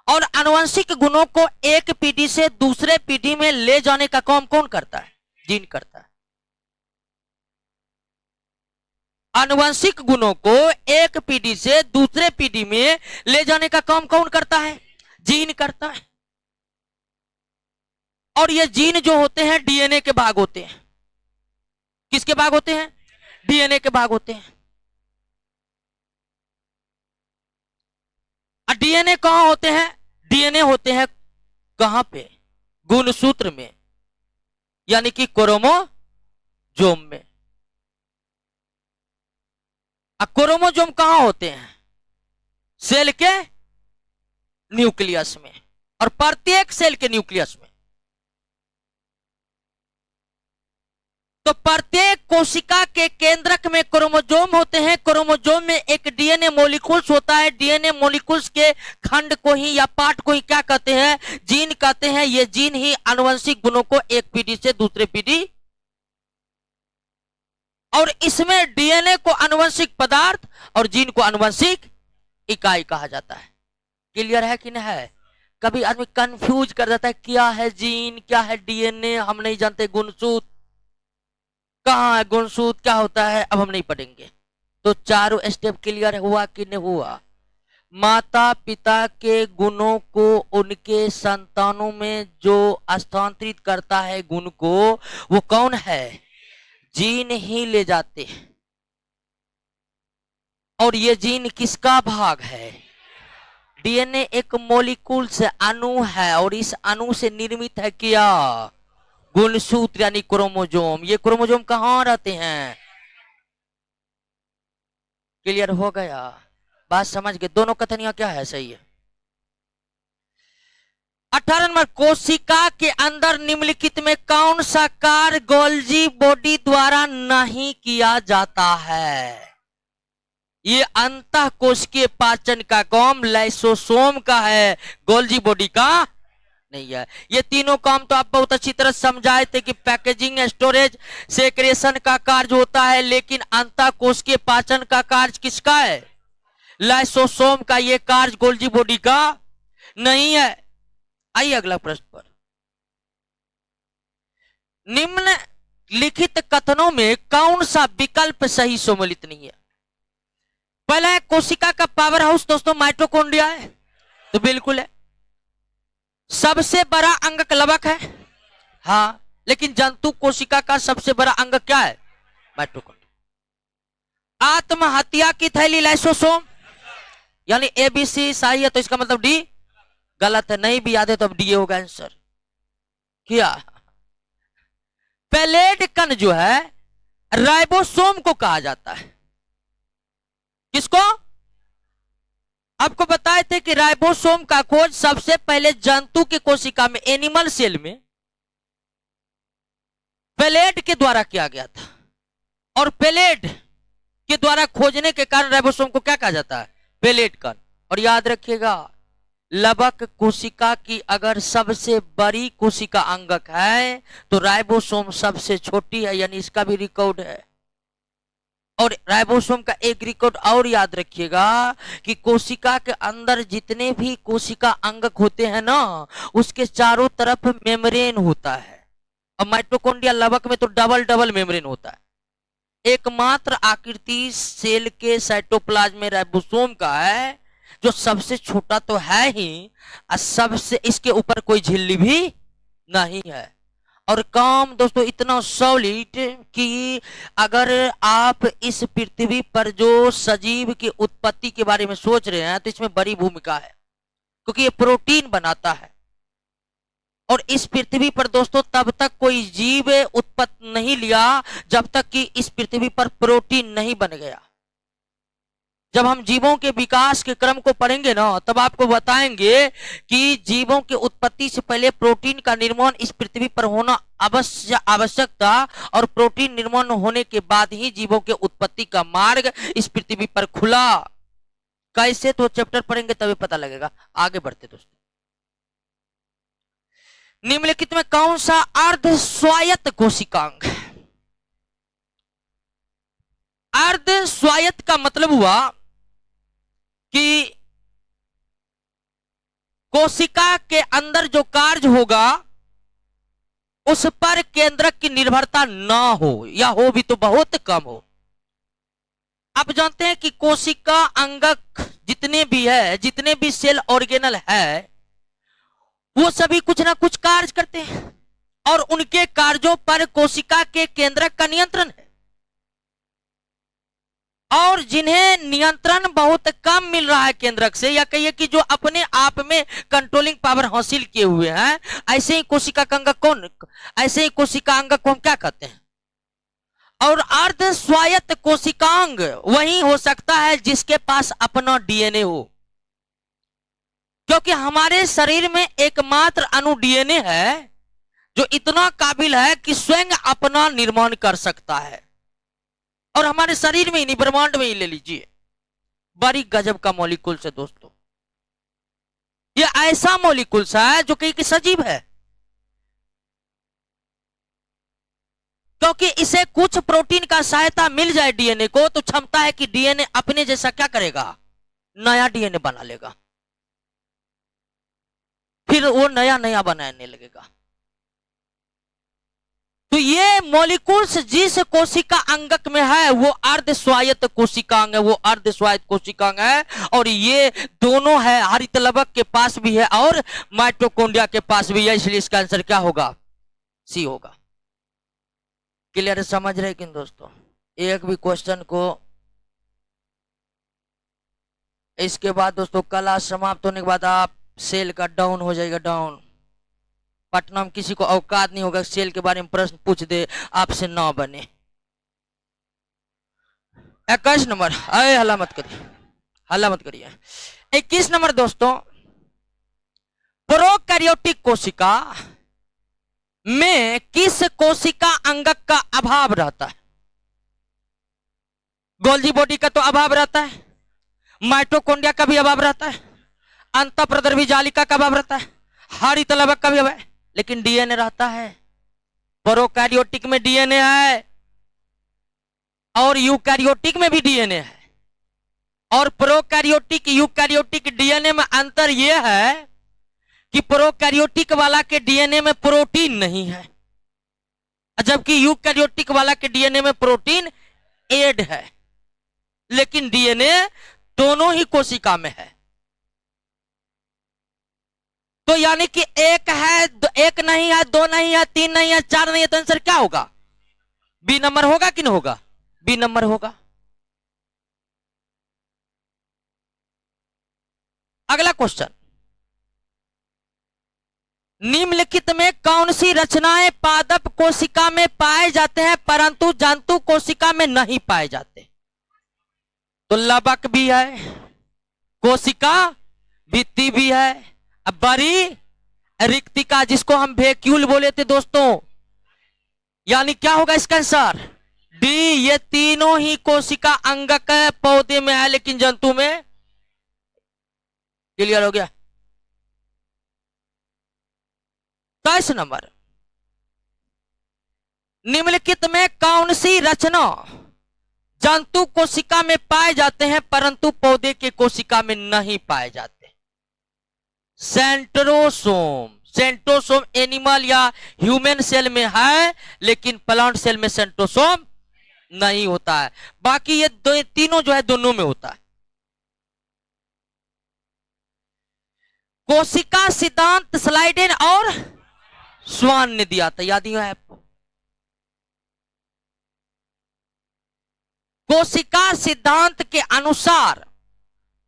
और आनुवंशिक गुणों को एक पीढ़ी से दूसरे पीढ़ी में ले जाने का काम कौन करता है? जीन करता है। आनुवंशिक गुणों को एक पीढ़ी से दूसरे पीढ़ी में ले जाने का काम कौन करता है? जीन करता है। और ये जीन जो होते हैं डीएनए के भाग होते हैं। किसके भाग होते हैं? डीएनए के भाग होते हैं। डीएनए कहां होते हैं? डीएनए होते हैं कहां पे? गुणसूत्र में, यानी कि क्रोमोसोम में। क्रोमोसोम कहां होते हैं? सेल के न्यूक्लियस में, और प्रत्येक सेल के न्यूक्लियस में। तो प्रत्येक कोशिका के केंद्रक में क्रोमोसोम होते हैं। क्रोमोसोम में एक डीएनए मॉलिक्यूल्स होता है। डीएनए मॉलिक्यूल्स के खंड को ही या पार्ट को ही क्या कहते हैं? जीन कहते हैं। ये जीन ही आनुवंशिक गुणों को एक पीढ़ी से दूसरे पीढ़ी, और इसमें डीएनए को आनुवंशिक पदार्थ और जीन को आनुवंशिक इकाई कहा जाता है। क्लियर है कि नहीं है? कभी आदमी कंफ्यूज कर जाता है, क्या है जीन, क्या है डीएनए, हम नहीं जानते। गुणसूत्र कहाँ है? गुणसूत्र क्या होता है अब हम नहीं पढ़ेंगे। तो चारों स्टेप क्लियर हुआ कि नहीं हुआ? माता पिता के गुणों को उनके संतानों में जो स्थानांतरित करता है गुण को, वो कौन है? जीन ही ले जाते हैं। और ये जीन किसका भाग है? डीएनए एक मॉलिक्यूल से अणु है, और इस अणु से निर्मित है क्या? गुणसूत्र यानी क्रोमोसोम। ये क्रोमोसोम कहां रहते हैं? क्लियर हो गया? बात समझ गए? दोनों कथनियां क्या है? सही है। 18 नंबर, कोशिका के अंदर निम्नलिखित में कौन सा कार्य गोल्जी बॉडी द्वारा नहीं किया जाता है? ये अंतःकोशिकीय पाचन का काम लाइसोसोम का है, गोल्जी बॉडी का नहीं है। ये तीनों काम तो आप बहुत अच्छी तरह समझाए थे कि पैकेजिंग, स्टोरेज, सेक्रेशन का कार्य होता है, लेकिन अंतःकोशिकीय पाचन का कार्य किसका है? लाइसोसोम का। ये कार्य गोल्जी बॉडी का नहीं है। आइए अगला प्रश्न पर। निम्नलिखित कथनों में कौन सा विकल्प सही सम्मिलित नहीं है? पहला है कोशिका का पावर हाउस दोस्तों माइटोकॉन्ड्रिया है, तो बिल्कुल है। सबसे बड़ा अंग लवक है, हाँ, लेकिन जंतु कोशिका का सबसे बड़ा अंग क्या है? माइटोकॉन्ड्रिया। आत्महत्या की थैली लाइसोसोम, यानी एबीसी सही है, तो इसका मतलब डी गलत है। नहीं भी याद है तो अब डी होगा आंसर। क्या? पेलेट कण जो है राइबोसोम को कहा जाता है। किसको? आपको बताए थे कि राइबोसोम का खोज सबसे पहले जंतु की कोशिका में, एनिमल सेल में पेलेट के द्वारा किया गया था, और पेलेट के द्वारा खोजने के कारण राइबोसोम को क्या कहा जाता है? पेलेट कण। और याद रखिएगा, लवक कोशिका की अगर सबसे बड़ी कोशिका अंगक है तो राइबोसोम सबसे छोटी है, यानी इसका भी रिकॉर्ड है। और राइबोसोम का एक रिकॉर्ड और याद रखिएगा कि कोशिका के अंदर जितने भी कोशिका अंगक होते हैं ना, उसके चारों तरफ मेम्ब्रेन होता है। और माइटोकॉन्ड्रिया लवक में तो डबल डबल मेम्ब्रेन होता है। एकमात्र आकृति सेल के साइटोप्लाज्म में राइबोसोम का है, जो सबसे छोटा तो है ही, और सबसे इसके ऊपर कोई झिल्ली भी नहीं है। और काम दोस्तों इतना सॉलिड कि अगर आप इस पृथ्वी पर जो सजीव की उत्पत्ति के बारे में सोच रहे हैं तो इसमें बड़ी भूमिका है, क्योंकि ये प्रोटीन बनाता है। और इस पृथ्वी पर दोस्तों तब तक कोई जीव उत्पत्ति नहीं लिया जब तक कि इस पृथ्वी पर प्रोटीन नहीं बन गया। जब हम जीवों के विकास के क्रम को पढ़ेंगे ना, तब आपको बताएंगे कि जीवों की उत्पत्ति से पहले प्रोटीन का निर्माण इस पृथ्वी पर होना आवश्यक था, और प्रोटीन निर्माण होने के बाद ही जीवों के उत्पत्ति का मार्ग इस पृथ्वी पर खुला। कैसे, तो चैप्टर पढ़ेंगे तभी पता लगेगा। आगे बढ़ते दोस्तों। निम्नलिखित में कौन सा अर्ध स्वायत्त कोशिकांग है? अर्ध स्वायत्त का मतलब हुआ कि कोशिका के अंदर जो कार्य होगा उस पर केंद्रक की निर्भरता ना हो, या हो भी तो बहुत कम हो। आप जानते हैं कि कोशिका अंगक जितने भी है, जितने भी सेल ऑर्गेनल है, वो सभी कुछ ना कुछ कार्य करते हैं, और उनके कार्यों पर कोशिका के केंद्रक का नियंत्रण है। और जिन्हें नियंत्रण बहुत कम मिल रहा है केंद्रक से, या कहिए कि जो अपने आप में कंट्रोलिंग पावर हासिल किए हुए हैं, ऐसे ही कोशिका अंगक को हम क्या कहते हैं? और अर्ध स्वायत्त कोशिकांग वही हो सकता है जिसके पास अपना डीएनए हो, क्योंकि हमारे शरीर में एकमात्र अणु डीएनए है जो इतना काबिल है कि स्वयं अपना निर्माण कर सकता है। और हमारे शरीर में ही नहीं, ब्रह्मांड में ही ले लीजिए, बड़ी गजब का मॉलिक्यूल्स है दोस्तों। ये ऐसा मॉलिक्यूल्स है जो कहीं की सजीव है, क्योंकि इसे कुछ प्रोटीन का सहायता मिल जाए डीएनए को, तो क्षमता है कि डीएनए अपने जैसा क्या करेगा, नया डीएनए बना लेगा, फिर वो नया नया बनाने लगेगा। तो ये मॉलिक्यूल्स जिस कोशिका अंगक में है वो अर्ध स्वायत्त कोशिकांग है, वो अर्ध स्वायत्त कोशिकांग है। और ये दोनों है, हरितलवक के पास भी है और माइटोकॉन्ड्रिया के पास भी है, इसलिए इसका आंसर क्या होगा? सी होगा। क्लियर समझ रहे कि दोस्तों? एक भी क्वेश्चन को इसके बाद दोस्तों क्लास समाप्त होने के बाद आप सेल का डाउन हो जाएगा, डाउन। पटना में किसी को औकात नहीं होगा सेल के बारे में प्रश्न पूछ दे, आपसे ना बने। 21 नंबर, अरे हल्ला मत करिए, हल्ला मत करिए। 21 नंबर दोस्तों, प्रोकैरियोटिक कोशिका में किस कोशिका अंगक का अभाव रहता है? गोल्जी बॉडी का तो अभाव रहता है, माइटोकॉन्ड्रिया का भी अभाव रहता है, अंतःप्रदर्भी जालिका का अभाव रहता है, हरितलवक का भी अभाव है, लेकिन डीएनए रहता है। प्रोकैरियोटिक में डीएनए है और यूकैरियोटिक में भी डीएनए है। और प्रोकैरियोटिक यूकैरियोटिक डीएनए में अंतर यह है कि प्रोकैरियोटिक वाला के डीएनए में प्रोटीन नहीं है, जबकि यूकैरियोटिक वाला के डीएनए में प्रोटीन ऐड है, लेकिन डीएनए दोनों ही कोशिका में है। तो यानी कि एक है, एक नहीं है, दो नहीं है, तीन नहीं है, चार नहीं है, तो आंसर क्या होगा? बी नंबर होगा कि नहीं होगा? बी नंबर होगा। अगला क्वेश्चन, निम्नलिखित में कौन सी रचनाएं पादप कोशिका में पाए जाते हैं परंतु जंतु कोशिका में नहीं पाए जाते? तो लवक भी है, कोशिका भित्ति भी है, बड़ी रिक्तिका जिसको हम वैक्यूल बोले थे दोस्तों, यानी क्या होगा इसका आंसर? डी। ये तीनों ही कोशिका अंगक है, पौधे में है लेकिन जंतु में। क्लियर हो गया? 23 नंबर, निम्नलिखित में कौन सी रचना जंतु कोशिका में पाए जाते हैं परंतु पौधे के कोशिका में नहीं पाए जाते। सेंट्रोसोम, सेंट्रोसोम एनिमल या ह्यूमन सेल में है लेकिन प्लांट सेल में सेंट्रोसोम नहीं होता है। बाकी ये तीनों जो है दोनों में होता है। कोशिका सिद्धांत स्लाइडेन और स्वान ने दिया था, याद ही है आपको। कोशिका सिद्धांत के अनुसार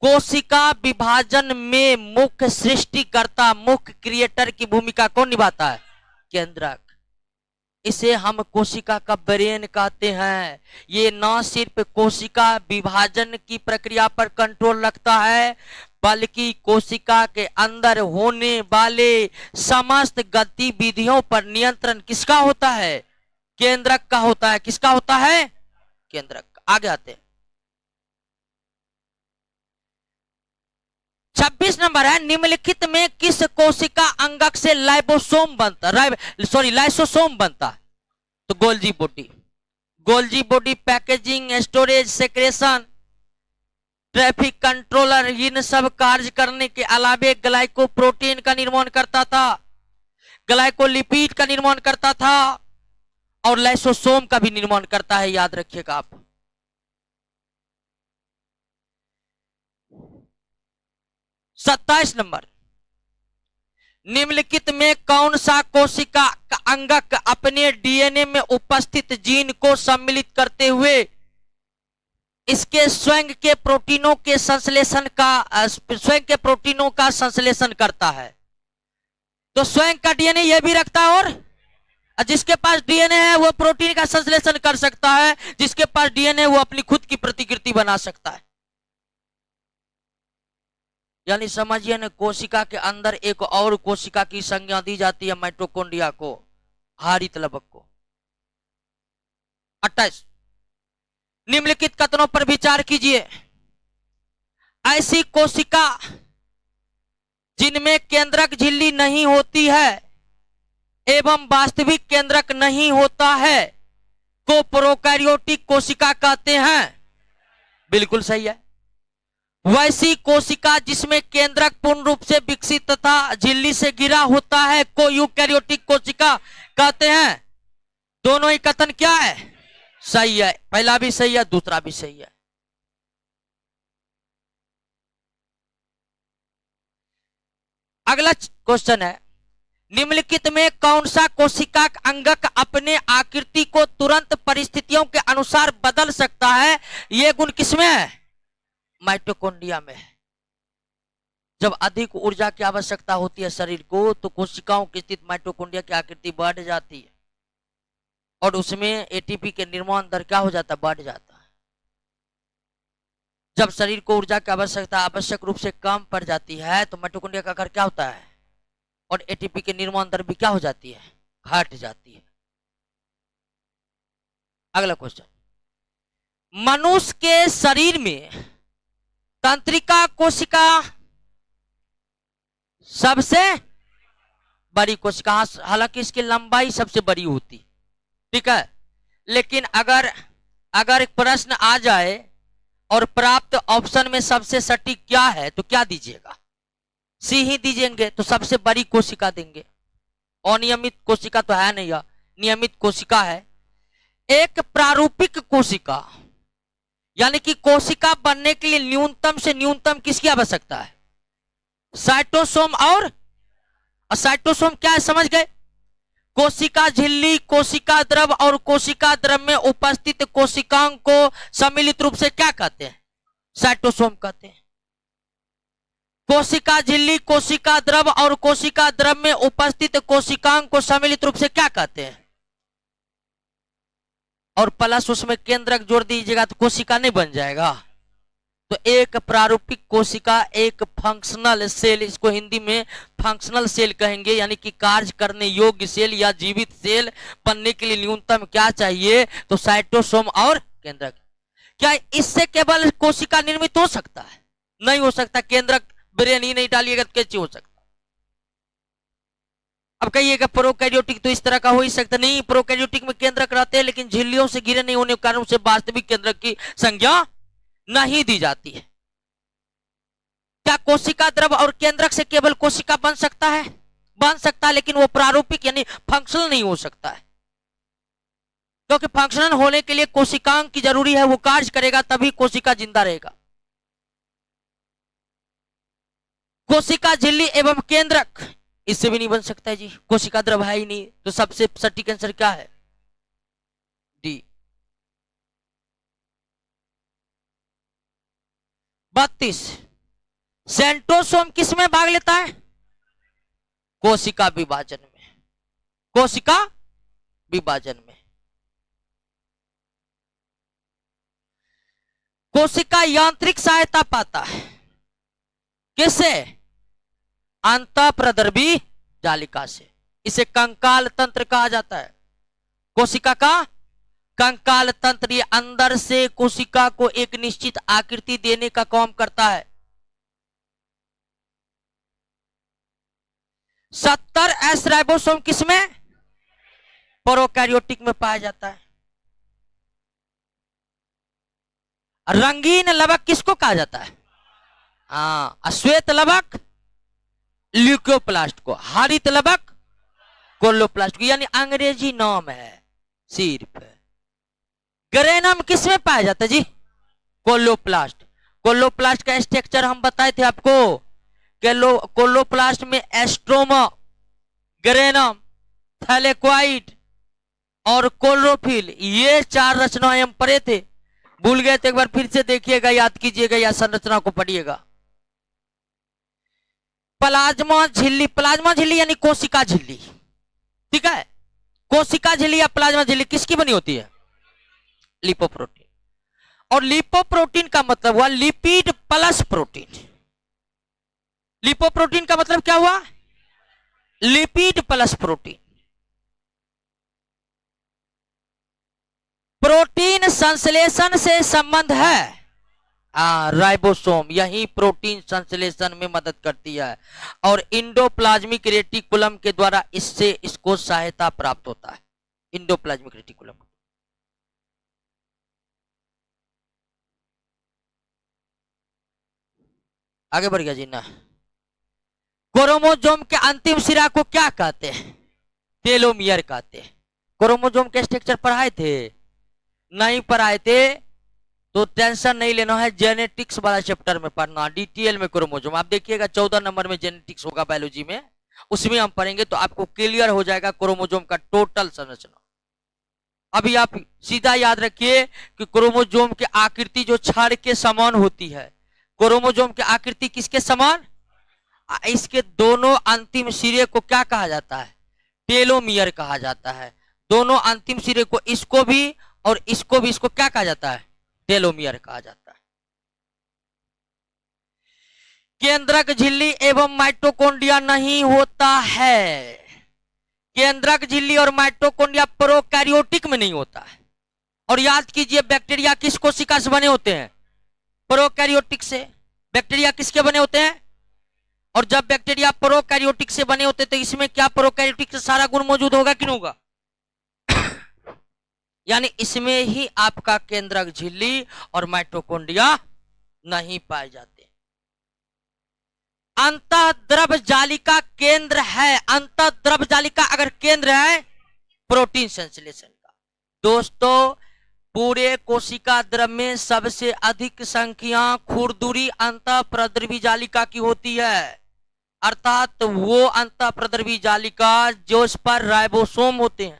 कोशिका विभाजन में मुख्य सृष्टिकर्ता, मुख्य क्रिएटर की भूमिका कौन निभाता है? केंद्रक। इसे हम कोशिका का ब्रेन कहते हैं। ये न सिर्फ कोशिका विभाजन की प्रक्रिया पर कंट्रोल रखता है बल्कि कोशिका के अंदर होने वाले समस्त गतिविधियों पर नियंत्रण किसका होता है? केंद्रक का होता है। किसका होता है? केंद्रक। आगे आते हैं। 26 नंबर है, निम्नलिखित में किस कोशिका अंगक से लाइसोसोम बनता है? तो Golgi body. Golgi body packaging, storage, secretion, traffic controller, इन सब कार्य करने के अलावे ग्लाइकोप्रोटीन का निर्माण करता था, ग्लाइकोलिपिड का निर्माण करता था और लाइसोसोम का भी निर्माण करता है, याद रखिएगा आप। सत्ताईस नंबर, निम्नलिखित में कौन सा कोशिका अंगक अपने डीएनए में उपस्थित जीन को सम्मिलित करते हुए इसके स्वयं के प्रोटीनों के संश्लेषण करता है? तो स्वयं का डीएनए यह भी रखता है और जिसके पास डीएनए है वो प्रोटीन का संश्लेषण कर सकता है, जिसके पास डीएनए वो अपनी खुद की प्रतिकृति बना सकता है। यानी समझिए ना, कोशिका के अंदर एक और कोशिका की संज्ञा दी जाती है माइटोकॉन्ड्रिया को, हरित लवक को। 28, निम्नलिखित कथनों पर विचार कीजिए। ऐसी कोशिका जिनमें केंद्रक झिल्ली नहीं होती है एवं वास्तविक केंद्रक नहीं होता है को प्रोकैरियोटिक कोशिका कहते हैं। बिल्कुल सही है। वैसी कोशिका जिसमें केंद्रक पूर्ण रूप से विकसित तथा झिल्ली से घिरा होता है को यूकैरियोटिक कोशिका कहते हैं। दोनों ही कथन क्या है? सही है। पहला भी सही है, दूसरा भी सही है। अगला क्वेश्चन है, निम्नलिखित में कौन सा कोशिका अंगक अपने आकृति को तुरंत परिस्थितियों के अनुसार बदल सकता है? यह गुण किसमें है? माइटोकॉन्ड्रिया में। जब अधिक ऊर्जा की आवश्यकता होती है शरीर को तो कोशिकाओं की स्थित माइटोकॉन्ड्रिया की आकृति बढ़ जाती है और उसमें एटीपी के निर्माण दर क्या हो जाता है? बढ़ जाता है। जब शरीर को ऊर्जा की आवश्यकता आवश्यक रूप से कम पड़ जाती है तो माइटोकॉन्ड्रिया का आकार क्या होता है और एटीपी के निर्माण दर भी क्या हो जाती है? घट जाती है। अगला क्वेश्चन, मनुष्य के शरीर में तंत्रिका कोशिका सबसे बड़ी कोशिका, हालांकि इसकी लंबाई सबसे बड़ी होती, ठीक है, लेकिन अगर एक प्रश्न आ जाए और प्राप्त ऑप्शन में सबसे सटीक क्या है तो क्या दीजिएगा? सी ही दीजिएंगे तो सबसे बड़ी कोशिका देंगे। अनियमित कोशिका तो है नहीं, नियमित कोशिका है। एक प्रारूपिक कोशिका यानी कि कोशिका बनने के लिए न्यूनतम से न्यूनतम किसकी आवश्यकता है? साइटोसोम। और साइटोसोम क्या है समझ गए? कोशिका झिल्ली, कोशिका द्रव और कोशिका द्रव में उपस्थित कोशिकाओं को सम्मिलित रूप से क्या कहते हैं? साइटोसोम कहते हैं। कोशिका झिल्ली, कोशिका द्रव और कोशिका द्रव में उपस्थित कोशिकाओं को सम्मिलित रूप से क्या कहते हैं? और प्लस उसमें केंद्रक जोड़ दीजिएगा तो कोशिका नहीं बन जाएगा। तो एक प्रारूपिक कोशिका, एक फंक्शनल सेल, इसको हिंदी में फंक्शनल सेल कहेंगे, यानी कि कार्य करने योग्य सेल या जीवित सेल बनने के लिए न्यूनतम क्या चाहिए? तो साइटोसोम और केंद्रक। क्या इससे केवल कोशिका निर्मित हो सकता है? नहीं हो सकता। केंद्रक ब्रेन ही नहीं डालिएगा तो कैसे हो सकता? अब कहिएगा प्रोकैरियोटिक तो इस तरह का हो ही सकता नहीं, प्रोकैरियोटिक में केंद्रक रहते हैं लेकिन झिल्लियों से घिरे नहीं होने के कारण उसे वास्तविक केंद्रक की संज्ञा नहीं दी जाती है। क्या कोशिका द्रव और केंद्रक से केवल कोशिका बन सकता है? बन सकता है, लेकिन वो प्रारूपिक यानी फंक्शनल नहीं हो सकता है, क्योंकि फंक्शनल होने के लिए कोशिकांग की जरूरी है, वो कार्य करेगा तभी कोशिका जिंदा रहेगा। कोशिका झिल्ली एवं केंद्रक इससे भी नहीं बन सकता है जी, कोशिका द्रव है ही नहीं, तो सबसे सटीक आंसर क्या है? डी। 32 सेंट्रोसोम किस में भाग लेता है? कोशिका विभाजन में, कोशिका विभाजन में। कोशिका यांत्रिक सहायता पाता है किससे? अंतःप्रद्रवी जालिका से, इसे कंकाल तंत्र कहा जाता है। कोशिका का कंकाल तंत्र ये अंदर से कोशिका को एक निश्चित आकृति देने का काम करता है। 70 एस राइबोसोम किसमें? प्रोकैरियोटिक में पाया जाता है। रंगीन लवक किसको कहा जाता है? हाँ, श्वेत लवक ल्यूकोप्लास्ट को, हरित लवक कोलोप्लास्ट को, यानी अंग्रेजी नाम है सिर्फ। ग्रेनम किसमें पाया जाता है जी? कोलोप्लास्ट। कोलोप्लास्ट का स्ट्रक्चर हम बताए थे आपको, कोलोप्लास्ट में एस्ट्रोमा, ग्रेनम, थैलेक्वाइड और कोलोफिल, ये 4 रचनाएं हम पढ़े थे। भूल गए तो एक बार फिर से देखिएगा, याद कीजिएगा या संरचना को पढ़िएगा। प्लाज्मा झिल्ली, प्लाज्मा झिल्ली यानी कोशिका झिल्ली, ठीक है। कोशिका झिल्ली या प्लाज्मा झिल्ली किसकी बनी होती है? लिपोप्रोटीन। और लिपोप्रोटीन का मतलब हुआ लिपिड प्लस प्रोटीन। लिपोप्रोटीन का मतलब क्या हुआ? Lipid plus protein. प्रोटीन संश्लेषण से संबंध है, राइबोसोम यही प्रोटीन संश्लेषण में मदद करती है और इंडोप्लाज्मिक रेटिकुलम के द्वारा इसको सहायता प्राप्त होता है। इंडोप्लाज्मिक रेटिकुलम आगे बढ़ गया जी ना। क्रोमोसोम के अंतिम सिरा को क्या कहते हैं? टेलोमियर कहते हैं। क्रोमोसोम के स्ट्रक्चर पढ़ाए थे? नहीं पढ़ाए थे तो टेंशन नहीं लेना है, जेनेटिक्स वाला चैप्टर में पढ़ना, डिटेल में क्रोमोसोम। आप देखिएगा 14 नंबर में जेनेटिक्स होगा बायोलॉजी में, उसमें हम पढ़ेंगे तो आपको क्लियर हो जाएगा क्रोमोसोम का टोटल संरचना। अभी आप सीधा याद रखिए कि क्रोमोसोम की आकृति जो छड़ के समान होती है, क्रोमोसोम की आकृति किसके समान? इसके दोनों अंतिम सिरे को क्या कहा जाता है? टेलोमियर कहा जाता है। दोनों अंतिम सिरे को, इसको भी और इसको भी, इसको क्या कहा जाता है? टेलोमियर कहा जाता है। केंद्रक झिल्ली एवं माइटोकॉन्ड्रिया नहीं होता है। केंद्रक झिल्ली और माइटोकॉन्ड्रिया प्रोकैरियोटिक में नहीं होता है। और याद कीजिए, बैक्टीरिया किस कोशिका से बने होते हैं? प्रोकैरियोटिक से। बैक्टीरिया किसके बने होते हैं? और जब बैक्टीरिया प्रोकैरियोटिक से बने होते तो इसमें क्या प्रोकैरियोटिक से सारा गुण मौजूद होगा कि नहीं होगा? यानी इसमें ही आपका केंद्रक झिल्ली और माइटोकॉन्ड्रिया नहीं पाए जाते। अंतःद्रव जालिका केंद्र है। अंतःद्रव जालिका अगर केंद्र है प्रोटीन संश्लेषण का। दोस्तों, पूरे कोशिका द्रव में सबसे अधिक संख्या खुरदुरी अंतःप्रद्रवी जालिका की होती है, अर्थात वो अंतःप्रद्रवी जालिका जो इस पर राइबोसोम होते हैं।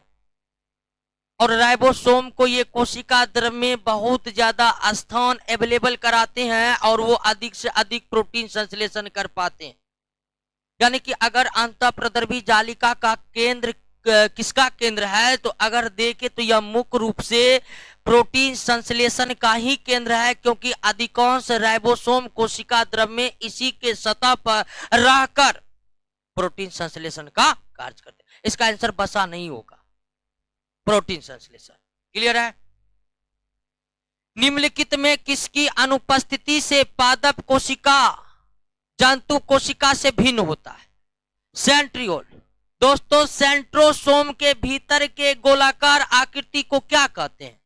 और राइबोसोम को ये कोशिका द्रव में बहुत ज्यादा स्थान अवेलेबल कराते हैं और वो अधिक से अधिक प्रोटीन संश्लेषण कर पाते हैं। यानी कि अगर अंतःप्रद्रवी जालिका का केंद्र किसका केंद्र है, तो अगर देखें तो यह मुख्य रूप से प्रोटीन संश्लेषण का ही केंद्र है, क्योंकि अधिकांश राइबोसोम कोशिका द्रव में इसी के सतह पर रहकर प्रोटीन संश्लेषण का कार्य करते हैं। इसका आंसर बसा नहीं होगा, प्रोटीन संश्लेषण। क्लियर है? निम्नलिखित में किसकी अनुपस्थिति से पादप कोशिका जंतु कोशिका से भिन्न होता है? सेंट्रियोल, दोस्तों सेंट्रोसोम के भीतर के गोलाकार आकृति को क्या कहते हैं?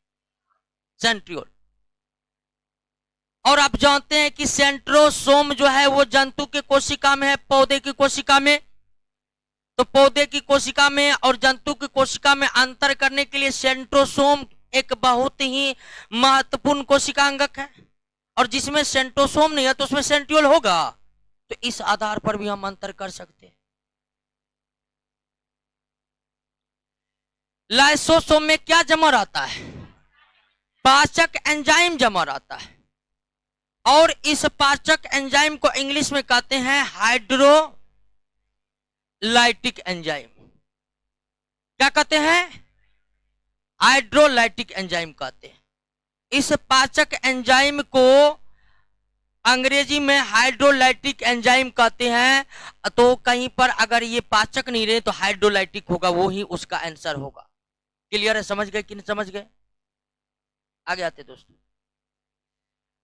सेंट्रियोल। और आप जानते हैं कि सेंट्रोसोम जो है वो जंतु के कोशिका में है, पौधे की कोशिका में। तो पौधे की कोशिका में और जंतु की कोशिका में अंतर करने के लिए सेंट्रोसोम एक बहुत ही महत्वपूर्ण कोशिका अंगक है, और जिसमें सेंट्रोसोम नहीं है तो उसमें सेंट्रियोल होगा। तो इस आधार पर भी हम अंतर कर सकते हैं। लाइसोसोम में क्या जमा रहता है? पाचक एंजाइम जमा रहता है, और इस पाचक एंजाइम को इंग्लिश में कहते हैं हाइड्रोलाइटिक एंजाइम। क्या कहते हैं? हाइड्रोलाइटिक एंजाइम कहते हैं। इस पाचक एंजाइम को अंग्रेजी में हाइड्रोलाइटिक एंजाइम कहते हैं। तो कहीं पर अगर ये पाचक नहीं रहे तो हाइड्रोलाइटिक होगा, वो ही उसका आंसर होगा। क्लियर है? समझ गए कि नहीं समझ गए? आगे आते दोस्तों।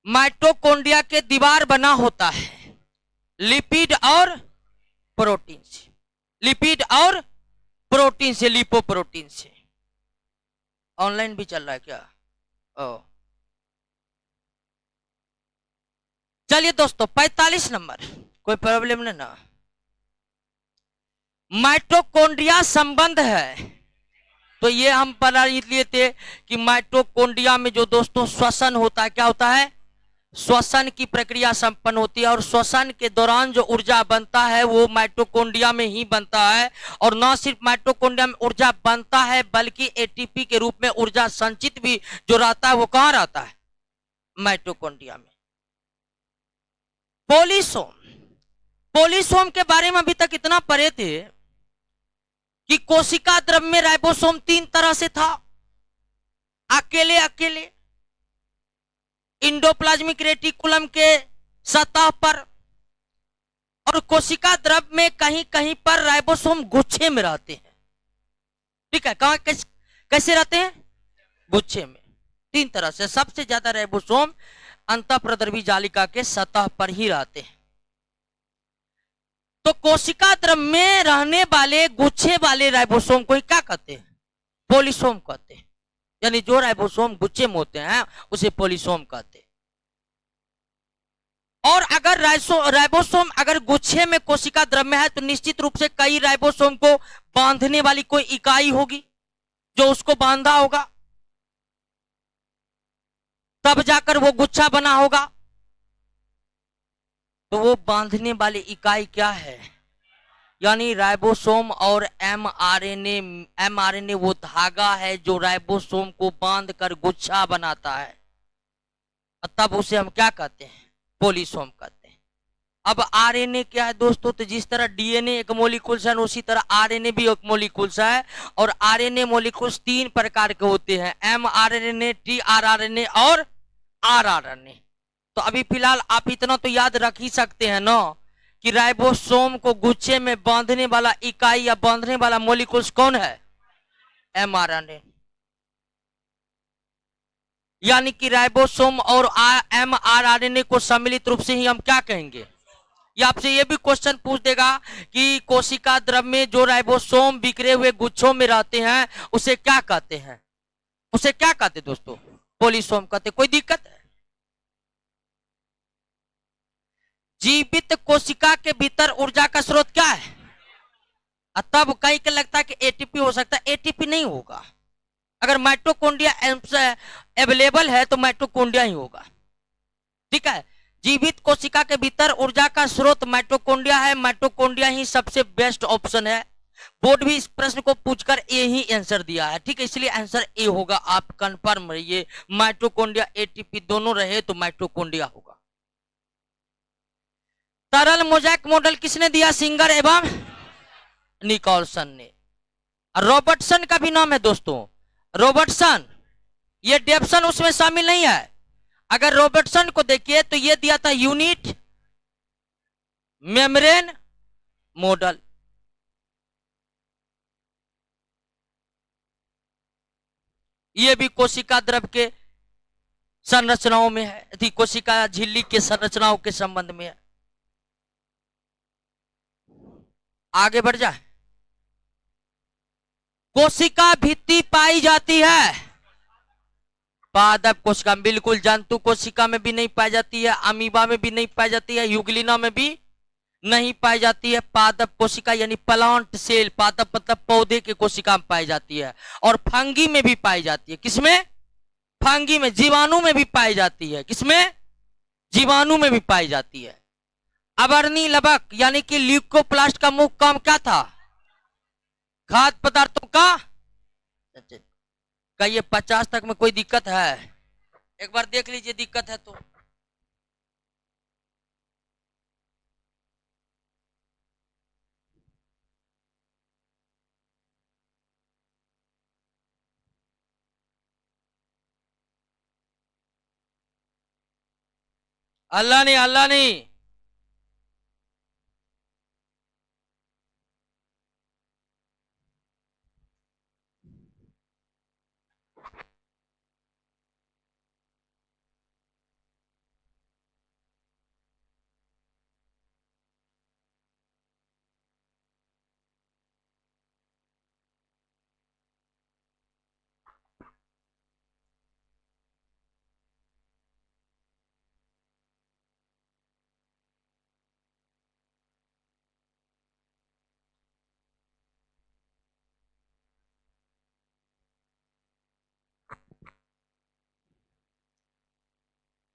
माइटोकॉन्ड्रिया के दीवार बना होता है लिपिड और प्रोटीन से। लिपिड और प्रोटीन से, लिपोप्रोटीन से। ऑनलाइन भी चल रहा है क्या? चलिए दोस्तों 45 नंबर, कोई प्रॉब्लम नहीं ना? माइटोकॉन्ड्रिया संबंध है। तो ये हम पढ़ा लिए थे कि माइटोकॉन्ड्रिया में जो दोस्तों श्वसन होता है, क्या होता है? श्वसन की प्रक्रिया संपन्न होती है, और श्वसन के दौरान जो ऊर्जा बनता है वो माइटोकॉन्ड्रिया में ही बनता है। और न सिर्फ माइटोकॉन्ड्रिया में ऊर्जा बनता है बल्कि एटीपी के रूप में ऊर्जा संचित भी जो रहता है वो कहां रहता है? माइटोकॉन्ड्रिया में। पोलिसोम, पोलिसोम के बारे में अभी तक इतना पढ़े थे कि कोशिका द्रव्य में राइबोसोम 3 तरह से था। अकेले अकेले इंडोप्लाज्मिक रेटिकुलम के सतह पर, और कोशिका द्रव्य में कहीं कहीं पर राइबोसोम गुच्छे में रहते हैं। ठीक है? कहां कैसे रहते हैं? गुच्छे में। 3 तरह से। सबसे ज्यादा राइबोसोम अंतःप्रद्रवी जालिका के सतह पर ही रहते हैं। तो कोशिका द्रव्य में रहने वाले गुच्छे वाले राइबोसोम को क्या कहते हैं? पोलिसोम कहते हैं। यानी जो राइबोसोम गुच्छे में होते हैं उसे पोलिसोम कहते हैं। और अगर राइबोसोम अगर गुच्छे में कोशिका द्रव्य में है तो निश्चित रूप से कई राइबोसोम को बांधने वाली कोई इकाई होगी जो उसको बांधा होगा, तब जाकर वो गुच्छा बना होगा। तो वो बांधने वाली इकाई क्या है? यानी राइबोसोम और एमआरएनए। एमआरएनए वो धागा है जो राइबोसोम को बांधकर गुच्छा बनाता है, तब उसे हम क्या कहते हैं? पोलिसोम कहते हैं। अब आरएनए क्या है दोस्तों? तो जिस तरह डीएनए एक मोलिक्यूल्स है उसी तरह आरएनए भी एक मोलिक्यूल्स है, और आरएनए मोलिक्यूल्स 3 प्रकार के होते हैं, एमआरएनए, टीआरआरएनए और आरआरएनए। तो अभी फिलहाल आप इतना तो याद रख ही सकते हैं ना कि राइबोसोम को गुच्छे में बांधने वाला इकाई या बांधने वाला मोलिक्यूल्स कौन है? एमआरएनए। यानी कि राइबोसोम और एमआरएनए को सम्मिलित रूप से ही हम क्या कहेंगे? या आपसे ये भी क्वेश्चन पूछ देगा कि कोशिका द्रव्य में जो राइबोसोम बिखरे हुए गुच्छों में रहते हैं उसे क्या कहते हैं? उसे क्या कहते दोस्तों? पोलिसोम कहते। कोई दिक्कत है? जीवित कोशिका के भीतर ऊर्जा का स्रोत क्या है? तब कहीं के लगता है कि एटीपी हो सकता है, एटीपी नहीं होगा। अगर माइटोकॉन्ड्रिया अवेलेबल है तो माइटोकॉन्ड्रिया ही होगा। ठीक है? जीवित कोशिका के भीतर ऊर्जा का स्रोत माइटोकॉन्ड्रिया है। माइटोकॉन्ड्रिया ही सबसे बेस्ट ऑप्शन है। बोर्ड भी इस प्रश्न को पूछकर ए ही आंसर दिया है। ठीक है? इसलिए आंसर ए होगा। आप कंफर्म रहिए, माइटोकॉन्ड्रिया एटीपी दोनों रहे तो माइटोकॉन्ड्रिया होगा। तरल मोज़ेक मॉडल किसने दिया? सिंगर एवं निकोलसन ने। रॉबर्टसन का भी नाम है दोस्तों, रॉबर्टसन। ये डेप्सन उसमें शामिल नहीं है। अगर रॉबर्टसन को देखिए तो ये दिया था यूनिट मेम्ब्रेन मॉडल। ये भी कोशिका द्रव्य के संरचनाओं में है, कोशिका झिल्ली के संरचनाओं के संबंध में है। आगे बढ़ जाए। कोशिका भित्ति पाई जाती है? पादप कोशिका में, बिल्कुल। जंतु कोशिका में भी नहीं पाई जाती है, अमीबा में भी नहीं पाई जाती है, यूग्लिना में भी नहीं पाई जाती है। पादप कोशिका यानी प्लांट सेल, पादप मतलब पौधे की कोशिका में पाई जाती है। और फंगी में भी पाई जाती है। किसमें? फंगी में, जीवाणु में भी पाई जाती है। किसमें? जीवाणु में भी पाई जाती है। अवर्णी लवक यानी कि ल्यूकोप्लास्ट का मुख्य काम क्या था? खाद्य पदार्थों का। कहिए 50 तक में कोई दिक्कत है? एक बार देख लीजिए, दिक्कत है तो। अल्लाह नहीं, अल्लाह नहीं।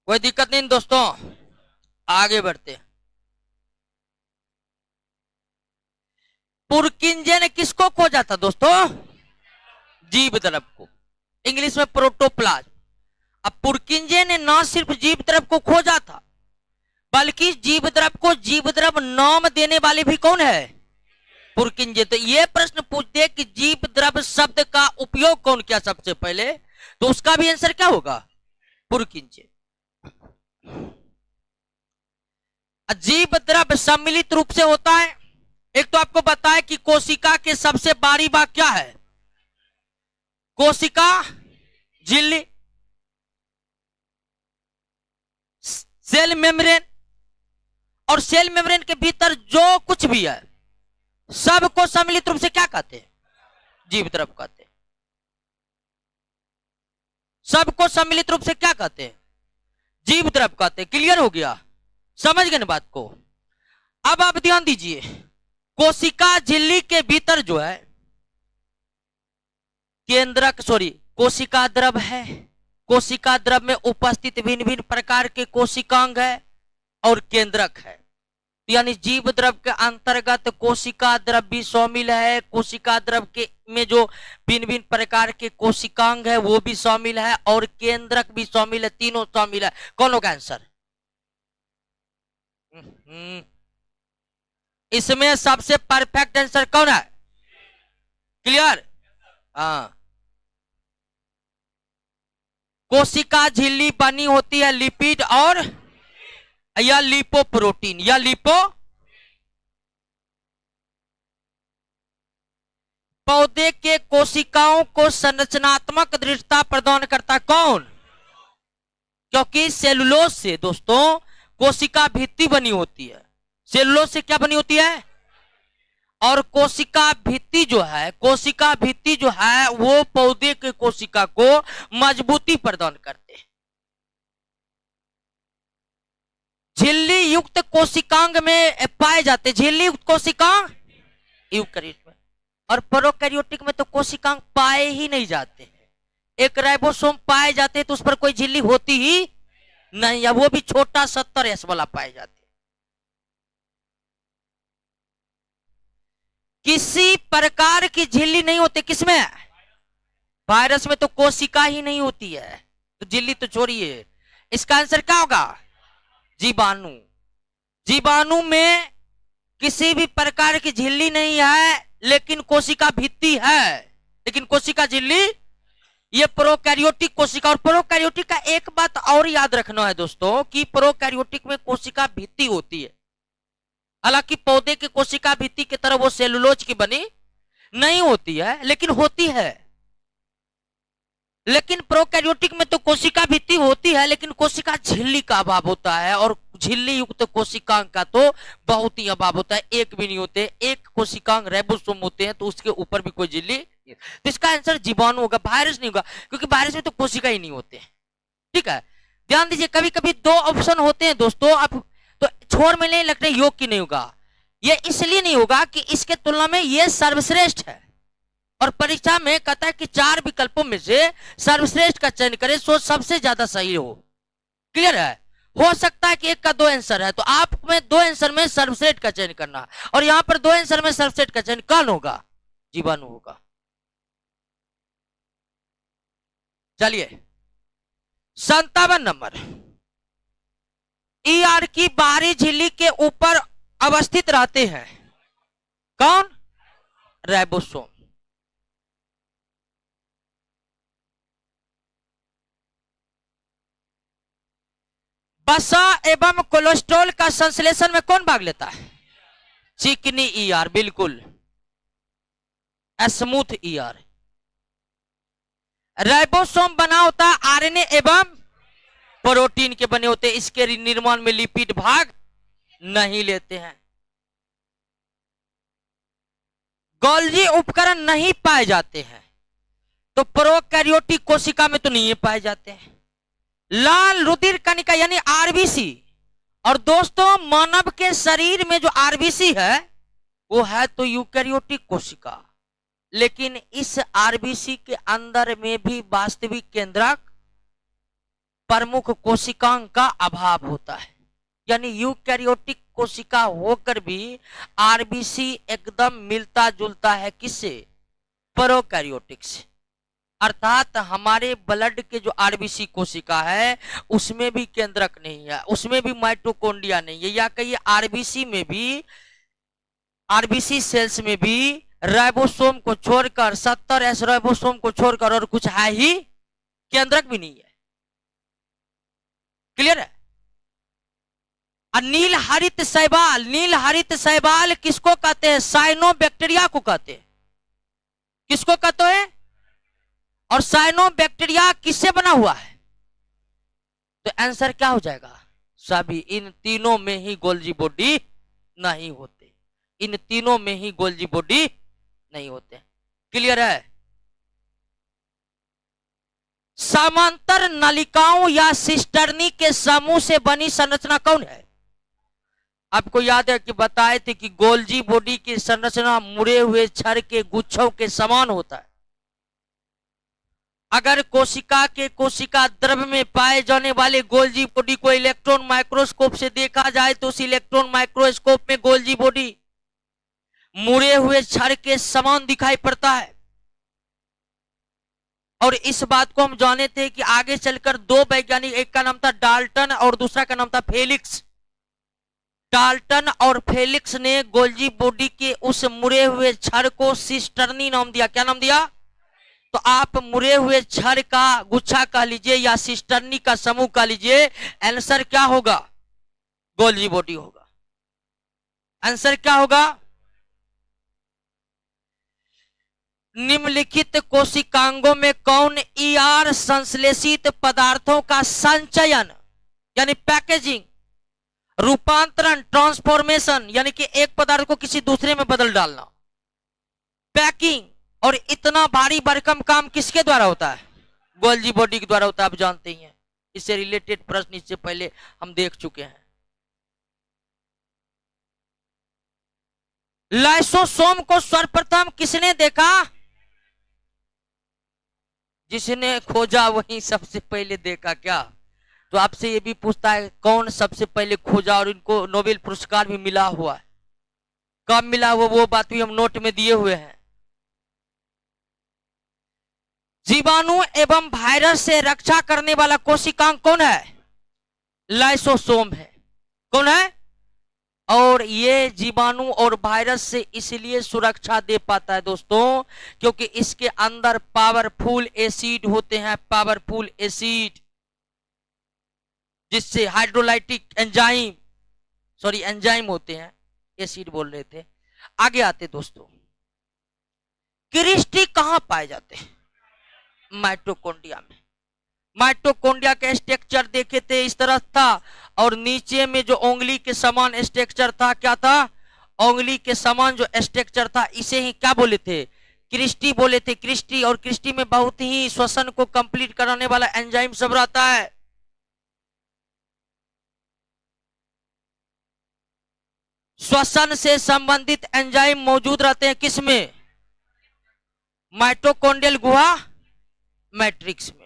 कोई दिक्कत नहीं दोस्तों, आगे बढ़ते हैं। पुरकिंजे ने किसको खोजा था दोस्तों? जीव द्रव को, इंग्लिश में प्रोटोप्लाज्म। अब पुरकिंजे ने न सिर्फ जीव द्रव को खोजा था, बल्कि जीव द्रव को जीव द्रव नाम देने वाले भी कौन है? पुरकिंजे। तो ये प्रश्न पूछते कि जीव द्रव शब्द का उपयोग कौन किया सबसे पहले, तो उसका भी आंसर क्या होगा? पुरकिंजे। जीव द्रव सम्मिलित रूप से होता है। एक तो आपको बताया कि कोशिका के सबसे बाहरी भाग क्या है? कोशिका झिल्ली, सेल मेम्ब्रेन। और सेल मेम्ब्रेन के भीतर जो कुछ भी है सबको सम्मिलित रूप से क्या कहते हैं? जीव द्रव कहते हैं। सबको सम्मिलित रूप से क्या कहते हैं? जीव द्रव कहते हैं। क्लियर हो गया? समझ गए ना बात को? अब आप ध्यान दीजिए, कोशिका झिल्ली के भीतर जो है केंद्रक, कोशिका द्रव है। कोशिका द्रव में उपस्थित भिन्न भिन्न प्रकार के कोशिकांग है और केंद्रक है। यानी जीव द्रव के अंतर्गत कोशिका द्रव भी शामिल है। कोशिका द्रव के में जो भिन्न भिन्न प्रकार के कोशिकांग है वो भी शामिल है और केंद्रक भी शामिल है। तीनों शामिल है। कौन होगा आंसर? इसमें सबसे परफेक्ट आंसर कौन है? क्लियर? हाँ। कोशिका झिल्ली बनी होती है लिपिड और या लिपोप्रोटीन या पौधे के कोशिकाओं को संरचनात्मक दृढ़ता प्रदान करता कौन? क्योंकि सेलुलोज से दोस्तों कोशिका भित्ति बनी होती है। सेलुलोज से क्या बनी होती है? और कोशिका भित्ति जो है वो पौधे के कोशिका को मजबूती प्रदान करते हैं। झिल्ली युक्त कोशिकांग में पाए जाते, झिल्ली युक्त कोशिकांग यूकैरियोट में, और प्रोकैरियोटिक में तो कोशिकांग पाए ही नहीं जाते हैं। एक राइबोसोम पाए जाते तो उस पर कोई झिल्ली होती ही नहीं, या वो भी छोटा 70S वाला पाए जाते। किसी प्रकार की झिल्ली नहीं होती किसमें? वायरस में तो कोशिका ही नहीं होती है, तो झिल्ली तो छोड़िए। इसका आंसर क्या होगा? जीवाणु। जीवाणु में किसी भी प्रकार की झिल्ली नहीं है, लेकिन कोशिका भित्ति है, लेकिन कोशिका झिल्ली। ये प्रोकैरियोटिक कोशिका। और प्रोकैरियोटिक का एक बात और याद रखना है दोस्तों कि प्रोकैरियोटिक में कोशिका भित्ति होती है। हालांकि पौधे की कोशिका भित्ति की तरह वो सेलुलोज की बनी नहीं होती है, लेकिन होती है। लेकिन प्रोकैरियोटिक में तो कोशिका भित्ति होती है, लेकिन कोशिका झिल्ली का अभाव होता है। और झिल्ली युक्त कोशिकांग का तो बहुत ही अभाव होता है, एक भी नहीं होते। एक कोशिकांग राइबोसोम होते हैं तो उसके ऊपर भी कोई झिल्ली तो इसका आंसर जीवाणु होगा, वायरस नहीं होगा, क्योंकि वायरस में तो कोशिका ही नहीं होते हैं। ठीक है, ध्यान दीजिए, कभी कभी दो ऑप्शन होते हैं दोस्तों, आप तो छोड़ में नहीं लगते योग की नहीं होगा। ये इसलिए नहीं होगा कि इसके तुलना में ये सर्वश्रेष्ठ है, और परीक्षा में कहता है कि 4 विकल्पों में से सर्वश्रेष्ठ का चयन करें, सो सबसे ज्यादा सही हो। क्लियर है? हो सकता है कि एक का 2 आंसर है, तो आप में 2 आंसर में सर्वश्रेष्ठ का चयन करना, और यहां पर 2 आंसर में सर्वश्रेष्ठ का चयन कौन होगा? जीवाणु होगा। चलिए 57 नंबर, ईआर की बाहरी झिल्ली के ऊपर अवस्थित रहते हैं कौन? राइबोसोम। वसा एवं कोलेस्ट्रॉल का संश्लेषण में कौन भाग लेता है? चिकनी ईआर, बिल्कुल स्मूथ ईआर। राइबोसोम बना होता है आरएनए एवं प्रोटीन के बने होते हैं, इसके निर्माण में लिपिड भाग नहीं लेते हैं। गोल्जी उपकरण नहीं पाए जाते हैं, तो प्रोकैरियोटिक कोशिका में तो नहीं पाए जाते हैं। लाल रुधिर कणिका यानी आरबीसी, और दोस्तों मानव के शरीर में जो आरबीसी है वो है तो यूकैरियोटिक कोशिका, लेकिन इस आरबीसी के अंदर में भी वास्तविक केंद्रक प्रमुख कोशिकाओं का अभाव होता है, यानी यूकैरियोटिक कोशिका होकर भी आरबीसी एकदम मिलता जुलता है किससे? प्रोकैरियोटिक से। अर्थात हमारे ब्लड के जो आरबीसी कोशिका है उसमें भी केंद्रक नहीं है, उसमें भी माइटोकॉन्ड्रिया नहीं है, या कहिए आरबीसी में भी, आरबीसी सेल्स में भी राइबोसोम को छोड़कर 70S राइबोसोम को छोड़कर और कुछ है ही, केंद्रक भी नहीं है। क्लियर है? नील हरित शैवाल, नील हरित शैवाल किसको कहते हैं? साइनोबैक्टीरिया को कहते हैं। किसको कहते हैं? और साइनोबैक्टीरिया किससे बना हुआ है? तो आंसर क्या हो जाएगा? सभी। इन तीनों में ही गोल्जी बॉडी नहीं होते, इन तीनों में ही गोल्जी बॉडी नहीं होते। क्लियर है? समांतर नलिकाओं या सिस्टर्नी के समूह से बनी संरचना कौन है? आपको याद है कि बताए थे कि गोल्जी बॉडी की संरचना मुड़े हुए छड़ के गुच्छों के समान होता है। अगर कोशिका के कोशिका द्रव में पाए जाने वाले गोल्जी बॉडी को इलेक्ट्रॉन माइक्रोस्कोप से देखा जाए तो उस इलेक्ट्रॉन माइक्रोस्कोप में गोल्जी बॉडी मुड़े हुए छड़ के समान दिखाई पड़ता है। और इस बात को हम जाने थे कि आगे चलकर 2 वैज्ञानिक, एक का नाम था डाल्टन और दूसरा का नाम था फेलिक्स। डाल्टन और फेलिक्स ने गोल्जी बॉडी के उस मुड़े हुए छड़ को सिस्टर्नी नाम दिया। क्या नाम दिया? तो आप मुड़े हुए छड़ का गुच्छा कह लीजिए या सिस्टर्नी का समूह कह लीजिए, आंसर क्या होगा? गोल्जी बॉडी होगा। आंसर क्या होगा? निम्नलिखित कोशिकांगों में कौन ईआर संश्लेषित पदार्थों का संचयन यानी पैकेजिंग, रूपांतरण, ट्रांसफॉर्मेशन यानी कि एक पदार्थ को किसी दूसरे में बदल डालना, पैकिंग और इतना भारी भरकम काम किसके द्वारा होता है? गोल्जी बॉडी के द्वारा होता है। आप जानते ही हैं, इससे रिलेटेड प्रश्न इससे पहले हम देख चुके हैं। लाइसोसोम को सर्वप्रथम किसने देखा? जिसने खोजा वही सबसे पहले देखा। क्या? तो आपसे ये भी पूछता है कौन सबसे पहले खोजा, और इनको नोबेल पुरस्कार भी मिला हुआ है। कब मिला हुआ वो बात भी हम नोट में दिए हुए हैं। जीवाणु एवं वायरस से रक्षा करने वाला कोशिकांग कौन है? लाइसोसोम है। कौन है? और ये जीवाणु और वायरस से इसलिए सुरक्षा दे पाता है दोस्तों क्योंकि इसके अंदर पावरफुल एसिड होते हैं, पावरफुल एसिड, जिससे हाइड्रोलाइटिक एंजाइम, सॉरी एंजाइम होते हैं, एसिड बोल रहे थे। आगे आते दोस्तों, क्रिस्टी कहां पाए जाते हैं? माइटोकॉन्ड्रिया में। माइटोकॉन्ड्रिया का स्ट्रक्चर देखे थे, इस तरह था, और नीचे में जो उंगली के समान स्ट्रक्चर था, क्या था? उंगली के समान जो स्ट्रक्चर था, इसे ही क्या बोले थे? क्रिस्टी बोले थे, क्रिस्टी, और क्रिस्टी में बहुत ही श्वसन को कंप्लीट कराने वाला एंजाइम सब रहता है। श्वसन से संबंधित एंजाइम मौजूद रहते हैं किसमें? माइटोकॉन्ड्रियल गुहा मैट्रिक्स में।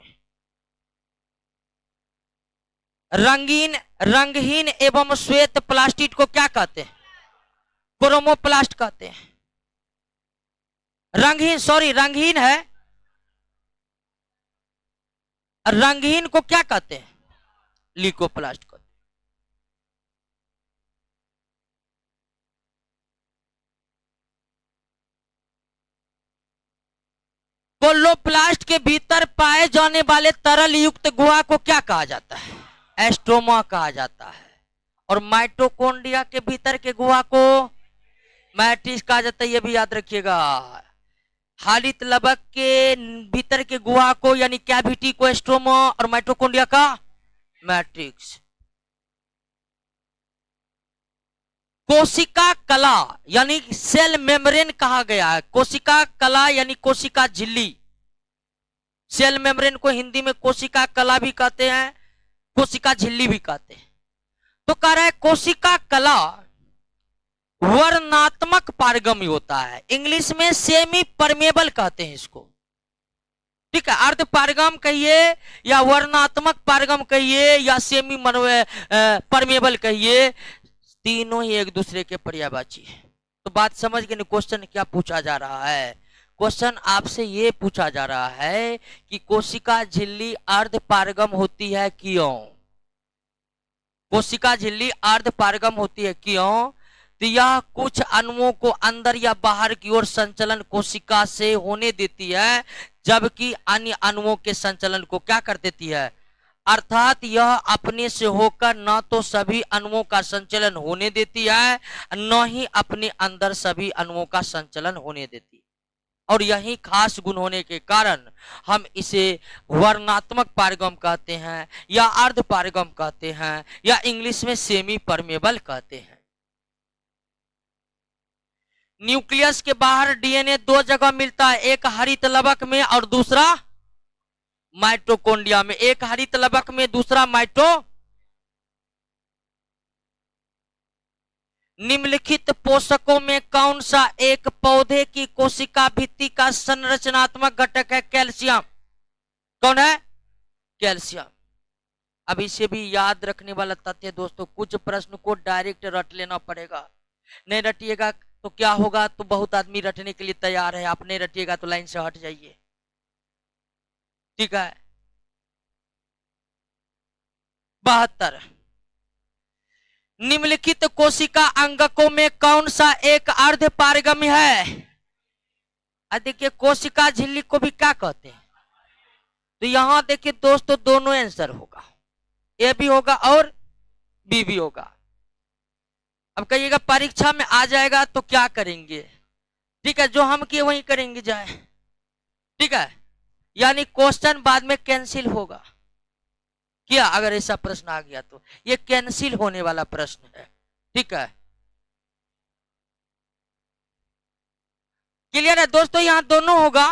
रंगहीन एवं श्वेत प्लास्टिड को क्या कहते हैं? क्रोमोप्लास्ट कहते हैं। रंगहीन है, रंगहीन को क्या कहते हैं? ल्यूकोप्लास्ट कहते हैं। कोलोप्लास्ट के भीतर पाए जाने वाले तरल युक्त गुहा को क्या कहा जाता है? एस्ट्रोमा कहा जाता है। और माइटोकॉन्ड्रिया के भीतर के गुहा को मैट्रिक्स कहा जाता है, ये भी याद रखिएगा। हालित लबक के भीतर के गुहा को यानी कैविटी को एस्ट्रोमा और माइटोकॉन्ड्रिया का मैट्रिक्स। कोशिका कला यानी सेल मेम्ब्रेन कहा गया है। कोशिका कला यानी कोशिका झिल्ली। सेल मेम्ब्रेन को हिंदी में कोशिका कला भी कहते हैं, कोशिका झिल्ली भी कहते हैं। तो कह रहा है कोशिका कला वर्णात्मक पारगम्य होता है, इंग्लिश में सेमी परमेबल कहते हैं इसको। ठीक है, अर्ध पारगम कहिए या वर्णात्मक पारगम कहिए या सेमी परमेबल कहिए, तीनों ही एक दूसरे के पर्यायवाची है। तो बात समझ गए? क्वेश्चन क्या पूछा जा रहा है? क्वेश्चन आपसे ये पूछा जा रहा है कि कोशिका झिल्ली अर्ध पारगम होती है क्यों? कोशिका झिल्ली अर्ध पारगम होती है क्यों? तो यह कुछ अणुओं को अंदर या बाहर की ओर संचलन कोशिका से होने देती है, जबकि अन्य अणुओं के संचलन को क्या कर देती है? अर्थात यह अपने से होकर न तो सभी अणुओं का संचलन होने देती है, न ही अपने अंदर सभी अणुओं का संचलन होने देती है। और यही खास गुण होने के कारण हम इसे वर्णात्मक पारगम कहते हैं या अर्ध पारगम कहते हैं या इंग्लिश में सेमी परमेबल कहते हैं। न्यूक्लियस के बाहर डीएनए दो जगह मिलता है, एक हरित लबक में और दूसरा माइटोकॉन्ड्रिया में। एक हरित लबक में, दूसरा निम्नलिखित पोषकों में कौन सा एक पौधे की कोशिका भित्ति का संरचनात्मक घटक है? कैल्शियम। कौन है? कैल्शियम। अब इसे भी याद रखने वाला तथ्य दोस्तों, कुछ प्रश्न को डायरेक्ट रट लेना पड़ेगा, नहीं रटिएगा तो क्या होगा? तो बहुत आदमी रटने के लिए तैयार है, आप नहीं रटिएगा तो लाइन से हट जाइए। ठीक है। 72 निम्नलिखित कोशिका अंगकों में कौन सा एक अर्ध पारगम्य है? देखिए कोशिका झिल्ली को भी क्या कहते हैं? तो यहां देखिए दोस्तों दोनों आंसर होगा, ए भी होगा और बी भी होगा। अब कहिएगा परीक्षा में आ जाएगा तो क्या करेंगे? ठीक है, जो हम किए वही करेंगे जाए। ठीक है, यानी क्वेश्चन बाद में कैंसिल होगा क्या? अगर ऐसा प्रश्न आ गया तो ये कैंसिल होने वाला प्रश्न है। ठीक है, क्लियर है दोस्तों? यहां दोनों होगा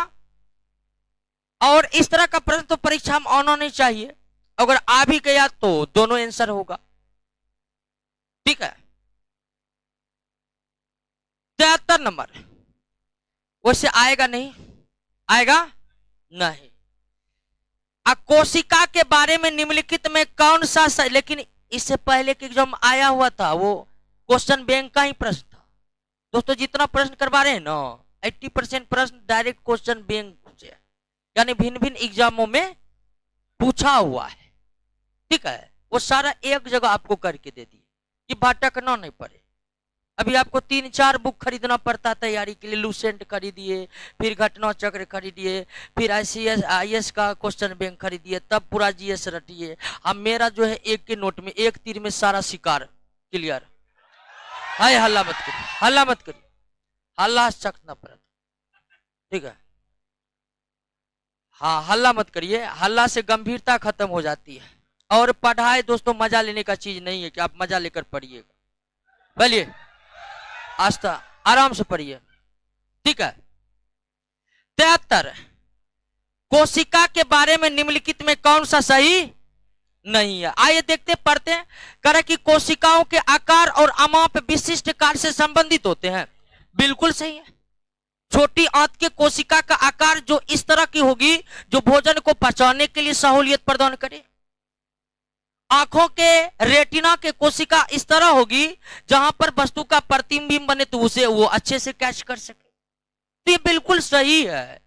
और इस तरह का प्रश्न तो परीक्षा में आना नहीं चाहिए, अगर आ भी गया तो दोनों आंसर होगा। ठीक है, 73 नंबर वैसे आएगा नहीं, आएगा नहीं। कोशिका के बारे में निम्नलिखित में कौन सा लेकिन इससे पहले के एग्जाम आया हुआ था वो क्वेश्चन बैंक का ही प्रश्न था दोस्तों। जितना प्रश्न करवा रहे हैं ना 80% प्रश्न डायरेक्ट क्वेश्चन बैंक से, यानी भिन्न भिन्न एग्जामों में पूछा हुआ है। ठीक है, वो सारा एक जगह आपको करके दे दिए कि भटकना नहीं पड़े। अभी आपको 3-4 बुक खरीदना पड़ता तैयारी के लिए। लूसेंट खरीदिए, फिर घटना चक्र खरीदिए, फिर ICS का क्वेश्चन बैंक खरीदिए, तब पूरा GS रटिए। अब मेरा जो है एक के नोट में एक तीर में सारा शिकार क्लियर। हाय हल्ला मत करिए, हल्ला मत करिए, हल्ला सख्त ना पड़ता। ठीक है, हाँ हल्ला मत करिए, हल्ला से गंभीरता खत्म हो जाती है। और पढ़ाई दोस्तों मजा लेने का चीज नहीं है कि आप मजा लेकर पढ़िएगा। बोलिए आस्था आराम से पढ़िए। ठीक है, 73 कोशिका के बारे में निम्नलिखित में कौन सा सही नहीं है? आइए देखते पढ़ते हैं। करें कि कोशिकाओं के आकार और अमाप विशिष्ट कार्य से संबंधित होते हैं। बिल्कुल सही है। छोटी आंत के कोशिका का आकार जो इस तरह की होगी जो भोजन को पचाने के लिए सहूलियत प्रदान करे। आंखों के रेटिना के कोशिका इस तरह होगी जहां पर वस्तु का प्रतिबिंब बने तो उसे वो अच्छे से कैच कर सके। तो ये बिल्कुल सही है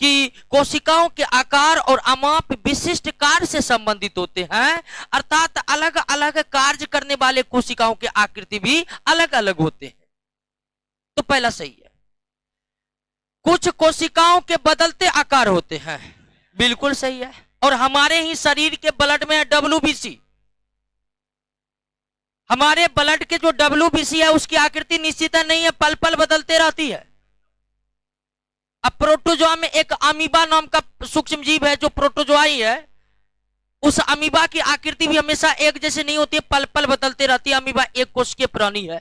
कि कोशिकाओं के आकार और अमाप विशिष्ट कार्य से संबंधित होते हैं, अर्थात अलग अलग कार्य करने वाले कोशिकाओं के आकृति भी अलग अलग होते हैं। तो पहला सही है। कुछ कोशिकाओं के बदलते आकार होते हैं। बिल्कुल सही है। और हमारे ही शरीर के ब्लड में है WBC। हमारे ब्लड के जो WBC है उसकी आकृति निश्चित नहीं है, पल पल बदलते रहती है। अब प्रोटोजोआ में एक अमीबा नाम का सूक्ष्म जीव है जो प्रोटोजोआई है। उस अमीबा की आकृति भी हमेशा एक जैसे नहीं होती है, पल पल बदलते रहती है। अमीबा एक कोशिकीय प्राणी है।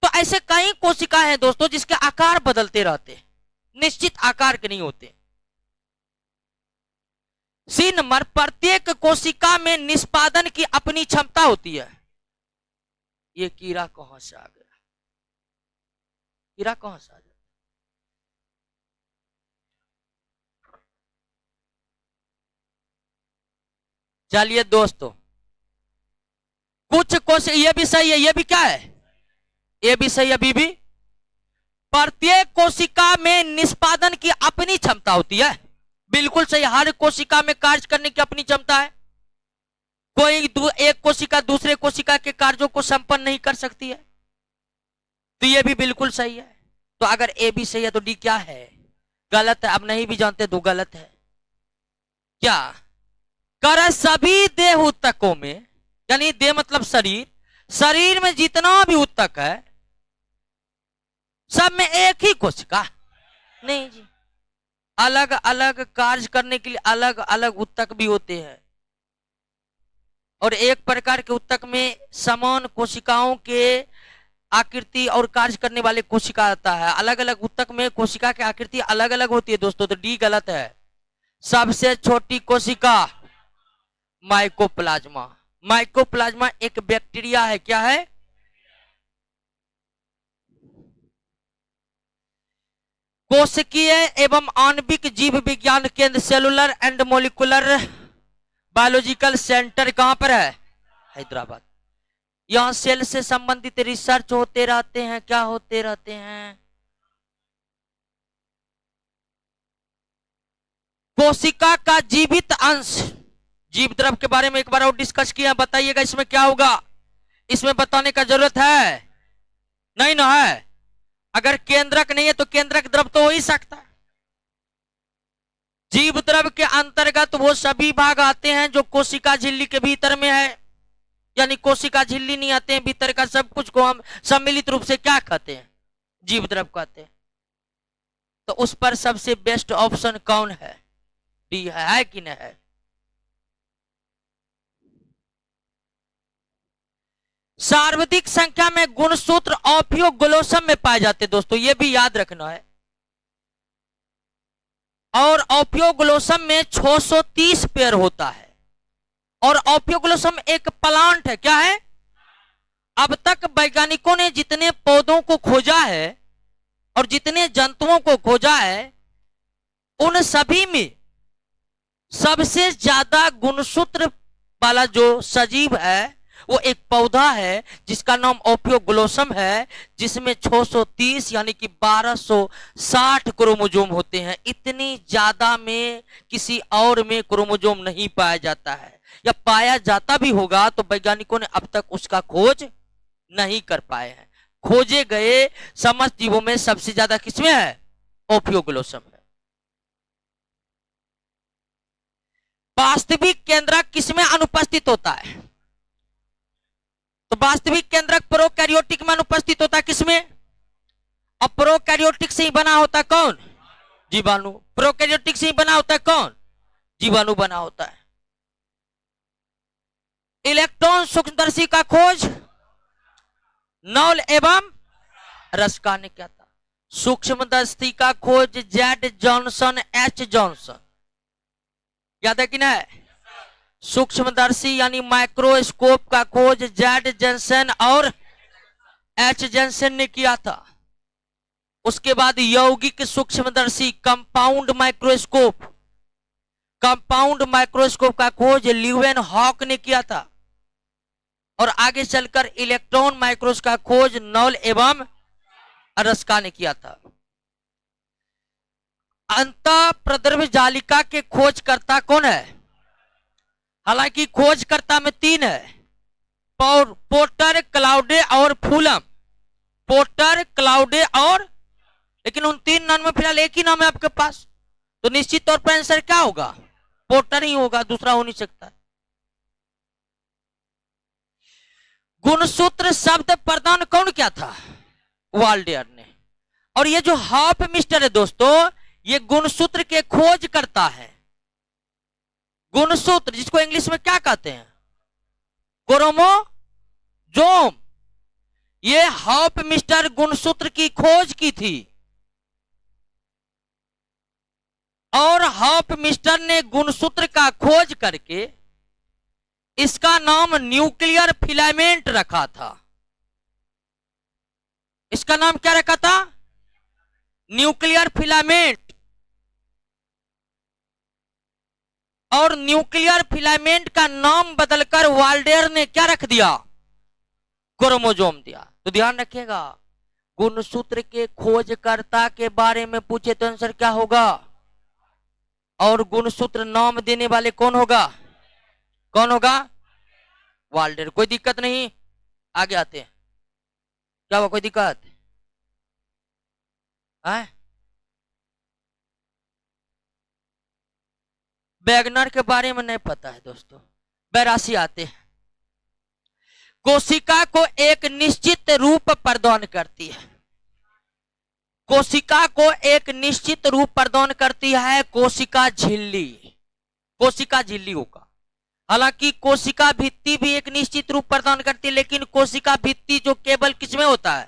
तो ऐसे कई कोशिका हैं दोस्तों जिसके आकार बदलते रहते हैं, निश्चित आकार के नहीं होते। सी नंबर, प्रत्येक कोशिका में निष्पादन की अपनी क्षमता होती है। ये कीड़ा कहां से आ गया? कीड़ा कहां से आ गया? चलिए दोस्तों, कुछ कोशिका, ये भी सही है, ये भी क्या है? ये भी सही है। अभी भी प्रत्येक कोशिका में निष्पादन की अपनी क्षमता होती है। बिल्कुल सही। हर कोशिका में कार्य करने की अपनी क्षमता है। कोई एक कोशिका दूसरे कोशिका के कार्यों को संपन्न नहीं कर सकती है। तो ये भी बिल्कुल सही है। तो अगर ए भी सही है तो डी क्या है? गलत है। अब नहीं भी जानते तो गलत है। क्या कर सभी देह ऊतकों में, यानी देह मतलब शरीर, शरीर में जितना भी ऊतक है सब में एक ही कोशिका? नहीं जी, अलग अलग कार्य करने के लिए अलग अलग ऊतक भी होते हैं। और एक प्रकार के ऊतक में समान कोशिकाओं के आकृति और कार्य करने वाले कोशिका आता है। अलग अलग ऊतक में कोशिका की आकृति अलग अलग होती है दोस्तों। तो डी गलत है। सबसे छोटी कोशिका माइकोप्लाज्मा। माइकोप्लाज्मा एक बैक्टीरिया है। क्या है? कोशिकीय एवं आणविक जीव विज्ञान केंद्र cellular and molecular biological centre कहां पर है? हैदराबाद। यहां सेल से संबंधित रिसर्च होते रहते हैं। क्या होते रहते हैं? कोशिका का जीवित अंश, जीव द्रव के बारे में एक बार और डिस्कस किया। बताइएगा इसमें क्या होगा? इसमें बताने का जरूरत है नहीं ना है? अगर केंद्रक नहीं है तो केंद्रक द्रव तो हो ही सकता है। जीव द्रव के अंतर्गत वो सभी भाग आते हैं जो कोशिका झिल्ली के भीतर में है। यानी कोशिका झिल्ली नहीं आते हैं, भीतर का सब कुछ को हम सम्मिलित रूप से क्या कहते हैं? जीव द्रव कहते हैं। तो उस पर सबसे बेस्ट ऑप्शन कौन है? डी है कि नहीं है? सर्वाधिक संख्या में गुणसूत्र ऑफियोग्लोसम में पाए जाते हैं दोस्तों, ये भी याद रखना है। और ऑफियोग्लोसम में 630 पेयर होता है। और ऑफियोग्लोसम एक प्लांट है। क्या है? अब तक वैज्ञानिकों ने जितने पौधों को खोजा है और जितने जंतुओं को खोजा है उन सभी में सबसे ज्यादा गुणसूत्र वाला जो सजीव है वो एक पौधा है जिसका नाम ओपियोग्लोसम है, जिसमें 630 यानी कि 1260 क्रोमोजोम होते हैं। इतनी ज्यादा में किसी और में क्रोमोजोम नहीं पाया जाता है, या पाया जाता भी होगा तो वैज्ञानिकों ने अब तक उसका खोज नहीं कर पाए हैं। खोजे गए समस्त जीवों में सबसे ज्यादा किसमें है? ओपियोग्लोसम है। वास्तविक केंद्रक किसमें अनुपस्थित होता है? तो वास्तविक केंद्रक प्रोकैरियोटिक में अनुपस्थित होता है। किसमें? अब प्रोकैरियोटिक से ही बना होता कौन? जीवाणु। प्रोकैरियोटिक से ही बना होता है कौन? जीवाणु बना होता है। इलेक्ट्रॉन सूक्ष्मदर्शी का खोज नॉल एवं रस्का ने किया था। सूक्ष्मदर्शी का खोज जेड जॉनसन, एच जॉनसन, याद है कि ना? सूक्ष्मदर्शी यानी माइक्रोस्कोप का खोज जेड जॉनसन और एच जॉनसन ने किया था। उसके बाद यौगिक सूक्ष्मदर्शी कंपाउंड माइक्रोस्कोप, कंपाउंड माइक्रोस्कोप का खोज ल्यूवेन हॉक ने किया था। और आगे चलकर इलेक्ट्रॉन माइक्रोस्कोप का खोज नॉल एवं अरस्का ने किया था। अंतःप्रद्रव्य जालिका के खोजकर्ता कौन है? हालांकि खोजकर्ता में 3 है, पोर्टर, क्लाउडे और फूलम। पोर्टर, क्लाउडे और, लेकिन उन 3 नाम में फिलहाल एक ही नाम है आपके पास, तो निश्चित तौर पर आंसर क्या होगा? पोर्टर ही होगा, दूसरा हो नहीं सकता। गुणसूत्र शब्द प्रदान कौन किया था? वाल्डेयर ने। और ये जो हॉफ मिस्टर है दोस्तों, ये गुणसूत्र के खोज करता है। गुणसूत्र जिसको इंग्लिश में क्या कहते हैं? क्रोमोसोम। ये हॉफ मिस्टर गुणसूत्र की खोज की थी और हॉफ मिस्टर ने गुणसूत्र का खोज करके इसका नाम न्यूक्लियर फिलामेंट रखा था। इसका नाम क्या रखा था? Nuclear filament. और न्यूक्लियर फिलामेंट का नाम बदलकर वाल्डेयर ने क्या रख दिया? क्रोमोसोम दिया। तो ध्यान रखिएगा, गुणसूत्र के खोजकर्ता के बारे में पूछे तो आंसर क्या होगा? और गुणसूत्र नाम देने वाले कौन होगा? कौन होगा? वाल्डेयर। कोई दिक्कत नहीं, आगे आते हैं। क्या हुआ, कोई दिक्कत है? वैगनर के बारे में नहीं पता है दोस्तों। 82 आते हैं। कोशिका को एक निश्चित रूप प्रदान करती है। कोशिका को एक निश्चित रूप प्रदान करती है कोशिका झिल्ली। कोशिका झिल्ली होगा। हालांकि कोशिका भित्ति भी एक निश्चित रूप प्रदान करती है, लेकिन कोशिका भित्ति जो केवल किसमें होता है?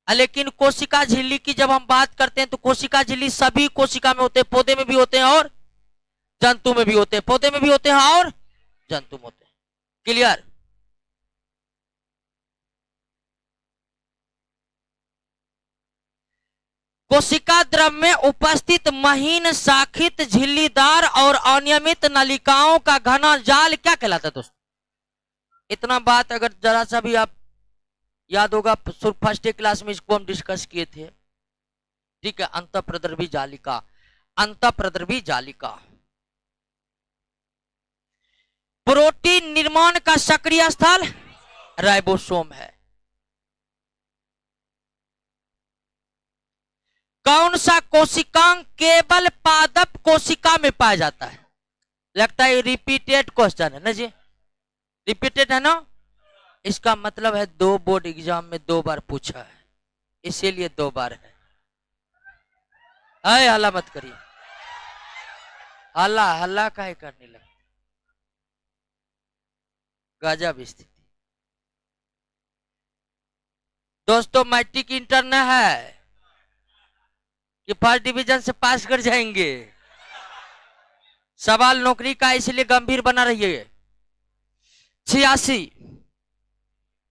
लेकिन कोशिका झिल्ली की जब हम बात करते हैं तो कोशिका झिल्ली सभी कोशिका में होते हैं, पौधे में भी होते हैं और जंतु में भी होते हैं। पौधे में भी होते हैं और जंतु में होते हैं। क्लियर? कोशिका द्रव में उपस्थित महीन शाखित झिल्लीदार और अनियमित नलिकाओं का घना जाल क्या कहलाता है दोस्तों? इतना बात अगर जरा सा भी आप याद होगा, फर्स्ट क्लास में इसको हम डिस्कस किए थे। ठीक है, अंतःप्रद्रवी जालिका। अंतःप्रद्रवी जालिका प्रोटीन निर्माण का सक्रिय स्थल राइबोसोम है। कौन सा कोशिकांग केवल पादप कोशिका में पाया जाता है? लगता है रिपीटेड क्वेश्चन है ना जी? रिपीटेड है ना? इसका मतलब है 2 बोर्ड एग्जाम में 2 बार पूछा है, इसीलिए 2 बार है। अरे हल्ला मत करिए, हल्ला हल्ला काहे करने लगे? गजब स्थिति दोस्तों। मैट्रिक इंटर न है कि फर्स्ट डिवीजन से पास कर जाएंगे। सवाल नौकरी का, इसलिए गंभीर बना रहिए। 86,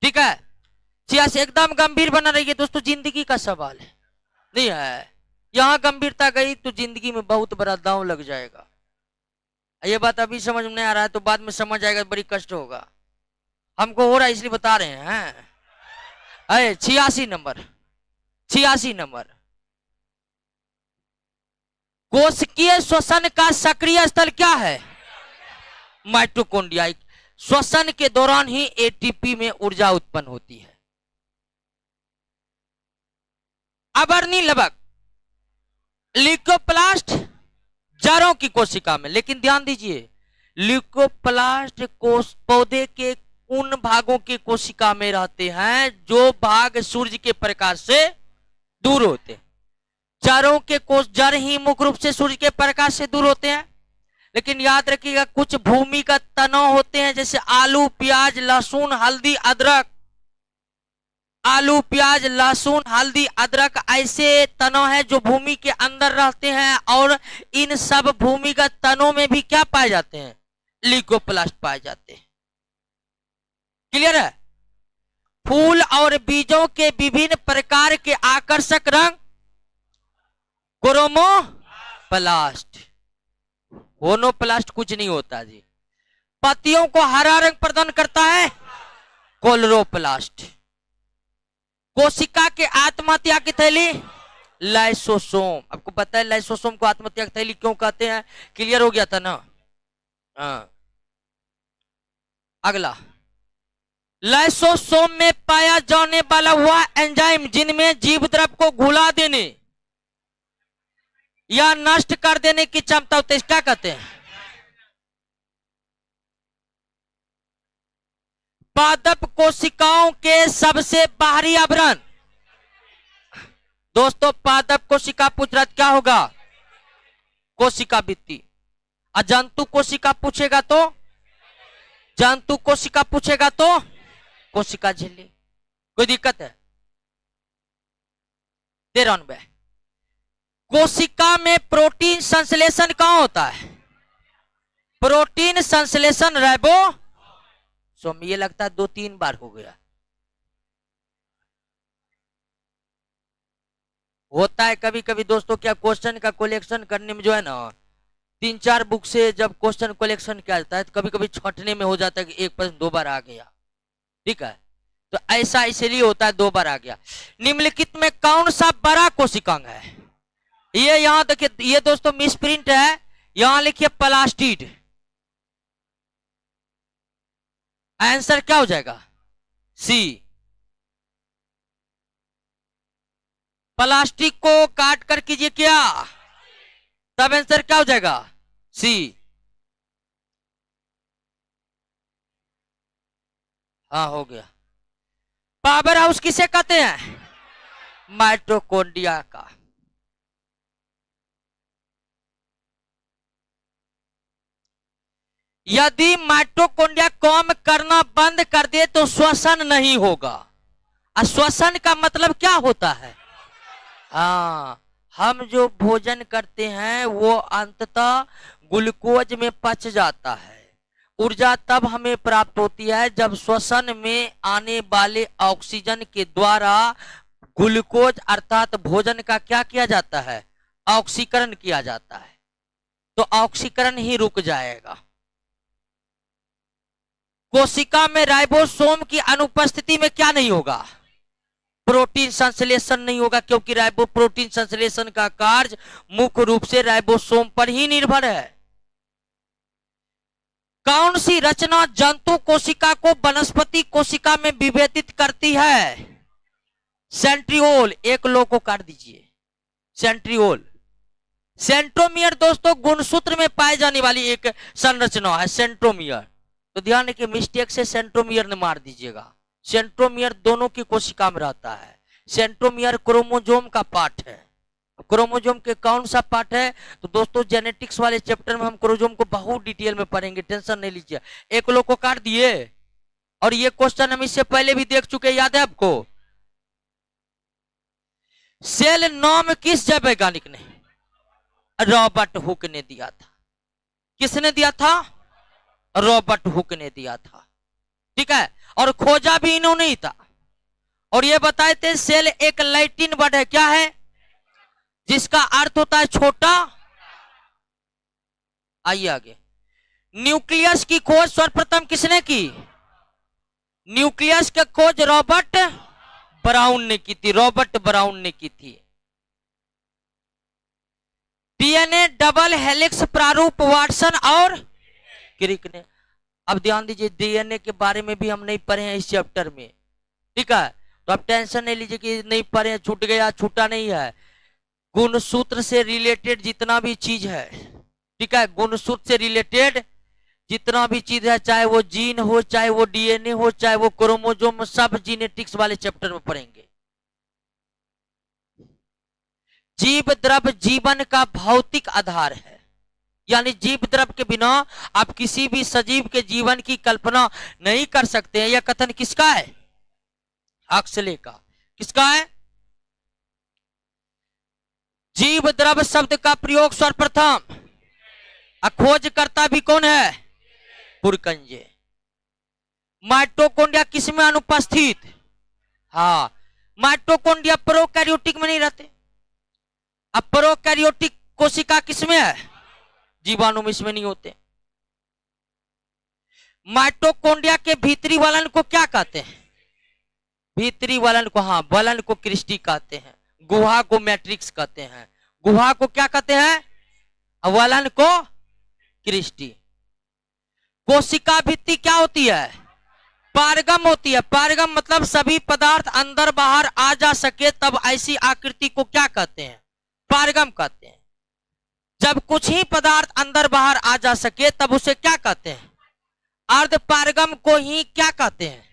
ठीक है, 86 एकदम गंभीर बना रहिए दोस्तों। जिंदगी का सवाल है, नहीं है? यहां गंभीरता गई तो जिंदगी में बहुत बड़ा दांव लग जाएगा। ये बात अभी समझ में नहीं आ रहा है तो बाद में समझ आएगा, बड़ी कष्ट होगा। हमको हो रहा है इसलिए बता रहे हैं। 86 नंबर, 86 नंबर। कोशिकीय श्वसन का सक्रिय स्थल क्या है? माइटोकॉन्ड्रिया। श्वसन के दौरान ही एटीपी में ऊर्जा उत्पन्न होती है। अबरनी लबक, ल्यूकोप्लास्ट जड़ों की कोशिका में। लेकिन ध्यान दीजिए, ल्यूकोप्लास्ट पौधे के उन भागों की कोशिका में रहते हैं जो भाग सूर्य के प्रकाश से दूर होते हैं। जड़ों के कोश, जड़ ही मुख्य रूप से सूर्य के प्रकाश से दूर होते हैं। लेकिन याद रखिएगा, कुछ भूमिगत तनाव होते हैं, जैसे आलू, प्याज, लहसुन, हल्दी, अदरक। आलू, प्याज, लहसुन, हल्दी, अदरक ऐसे तनों हैं जो भूमि के अंदर रहते हैं और इन सब भूमिगत तनों में भी क्या पाए जाते हैं? लिकोप्लास्ट पाए जाते हैं। क्लियर है? फूल और बीजों के विभिन्न प्रकार के आकर्षक रंग क्रोमोप्लास्ट। होनोप्लास्ट कुछ नहीं होता जी। पत्तियों को हरा रंग प्रदान करता है क्लोरोप्लास्ट। कोशिका के आत्महत्या की थैली लाइसोसोम। आपको पता है लाइसोसोम को आत्महत्या की थैली क्यों कहते हैं? क्लियर हो गया था ना? हाँ। अगला, लाइसोसोम में पाया जाने वाला वह एंजाइम जिनमें जीव द्रव को घुला देने या नष्ट कर देने की क्षमता होती है, क्या कहते हैं? पादप कोशिकाओं के सबसे बाहरी आवरण। दोस्तों पादप कोशिका पूछ रहा क्या होगा? कोशिका भित्ति। अजंतु कोशिका पूछेगा तो जंतु कोशिका पूछेगा तो कोशिका झिल्ली। कोई दिक्कत है? 93। कोशिका में प्रोटीन संश्लेषण कहां होता है? प्रोटीन संश्लेषण राइबोसोम। ये लगता है 2-3 बार हो गया। होता है कभी कभी दोस्तों, क्या क्वेश्चन का कलेक्शन करने में जो है ना 3-4 बुक से जब क्वेश्चन कलेक्शन किया जाता है तो कभी कभी छंटने में हो जाता है कि एक प्रश्न 2 बार आ गया। ठीक है, तो ऐसा इसलिए होता है 2 बार आ गया। निम्नलिखित में कौन सा बड़ा कोशिकांग है? ये यहां देखिए, ये दोस्तों मिस प्रिंट है, यहां लिखिए प्लास्टिड। आंसर क्या हो जाएगा? सी। प्लास्टिक को काट कर कीजिए क्या, तब आंसर क्या हो जाएगा? सी। हाँ हो गया। पावर हाउस किसे कहते हैं? माइटोकॉन्ड्रिया का। यदि माइटोकॉन्ड्रिया काम करना बंद कर दे तो श्वसन नहीं होगा। श्वसन का मतलब क्या होता है? हाँ, हम जो भोजन करते हैं वो अंततः ग्लूकोज में पच जाता है। ऊर्जा तब हमें प्राप्त होती है जब श्वसन में आने वाले ऑक्सीजन के द्वारा ग्लूकोज अर्थात भोजन का क्या किया जाता है? ऑक्सीकरण किया जाता है। तो ऑक्सीकरण ही रुक जाएगा। कोशिका में राइबोसोम की अनुपस्थिति में क्या नहीं होगा? प्रोटीन संश्लेषण नहीं होगा, क्योंकि प्रोटीन संश्लेषण का कार्य मुख्य रूप से राइबोसोम पर ही निर्भर है। कौन सी रचना जंतु कोशिका को वनस्पति कोशिका में विभेदित करती है? सेंट्रियोल। एक लो को काट दीजिए। सेंट्रियोल। सेंट्रोमियर दोस्तों गुणसूत्र में पाए जाने वाली एक संरचना है सेंट्रोमियर। तो ध्यान रखिए, मिस्टेक से सेंट्रोमियर ने मार दीजिएगा। सेंट्रोमियर दोनों की कोशिका में रहता है। सेंट्रोमियर क्रोमोसोम का पार्ट है। क्रोमोसोम के कौन सा पार्ट है? तो दोस्तों जेनेटिक्स वाले चैप्टर में हम क्रोमोसोम को बहुत डिटेल में पढ़ेंगे, टेंशन नहीं लीजिए। एक लोग को काट दिए, और ये क्वेश्चन हम इससे पहले भी देख चुके, याद है आपको? सेल नाम किस जैव वैज्ञानिक ने? रॉबर्ट हुक ने दिया था। किसने दिया था? रॉबर्ट हुक ने दिया था। ठीक है, और खोजा भी इन्होंने ही था। और ये बताए थे सेल एक लैटिन वर्ड है, क्या है? जिसका अर्थ होता है छोटा। आइए आगे। न्यूक्लियस की खोज सर्वप्रथम किसने की? न्यूक्लियस की खोज रॉबर्ट ब्राउन ने की थी। रॉबर्ट ब्राउन ने की थी। डीएनए डबल हेलिक्स प्रारूप वाटसन और क्रिक ने। अब ध्यान दीजिए, डीएनए के बारे में भी हम नहीं पढ़े हैं इस चैप्टर में। ठीक है, तो आप टेंशन नहीं लीजिए कि नहीं पढ़े, छूट गया, छूटा नहीं है। गुणसूत्र से रिलेटेड जितना भी चीज है, ठीक है, गुणसूत्र से रिलेटेड जितना भी चीज है, चाहे वो जीन हो, चाहे वो डीएनए हो, चाहे वो क्रोमोसोम, सब जीनेटिक्स वाले चैप्टर में पढ़ेंगे। जीव द्रव जीवन का भौतिक आधार है, यानी जीव द्रव के बिना आप किसी भी सजीव के जीवन की कल्पना नहीं कर सकते हैं। यह कथन किसका है? हक्सले का। किसका है? जीव द्रव शब्द का प्रयोग सर्वप्रथम खोजकर्ता भी कौन है? पुरकंजे। माइटोकॉन्ड्रिया किसमें अनुपस्थित? हाँ, माइटोकॉन्ड्रिया प्रोकैरियोटिक में नहीं रहते। अब प्रोकैरियोटिक कोशिका किसमें है? जीवाणु में, इसमें नहीं होते। माइटोकॉन्ड्रिया के भीतरी वलन को क्या कहते हैं? भीतरी वलन को, हाँ, वलन को क्रिस्टी कहते हैं, गुहा को मैट्रिक्स कहते हैं। गुहा को क्या कहते हैं? वलन को क्रिस्टी। कोशिका भित्ति क्या होती है? पारगम होती है। पारगम मतलब सभी पदार्थ अंदर बाहर आ जा सके, तब ऐसी आकृति को क्या कहते हैं? पारगम कहते हैं। जब कुछ ही पदार्थ अंदर बाहर आ जा सके तब उसे क्या कहते हैं? अर्ध पारगम को ही क्या कहते हैं?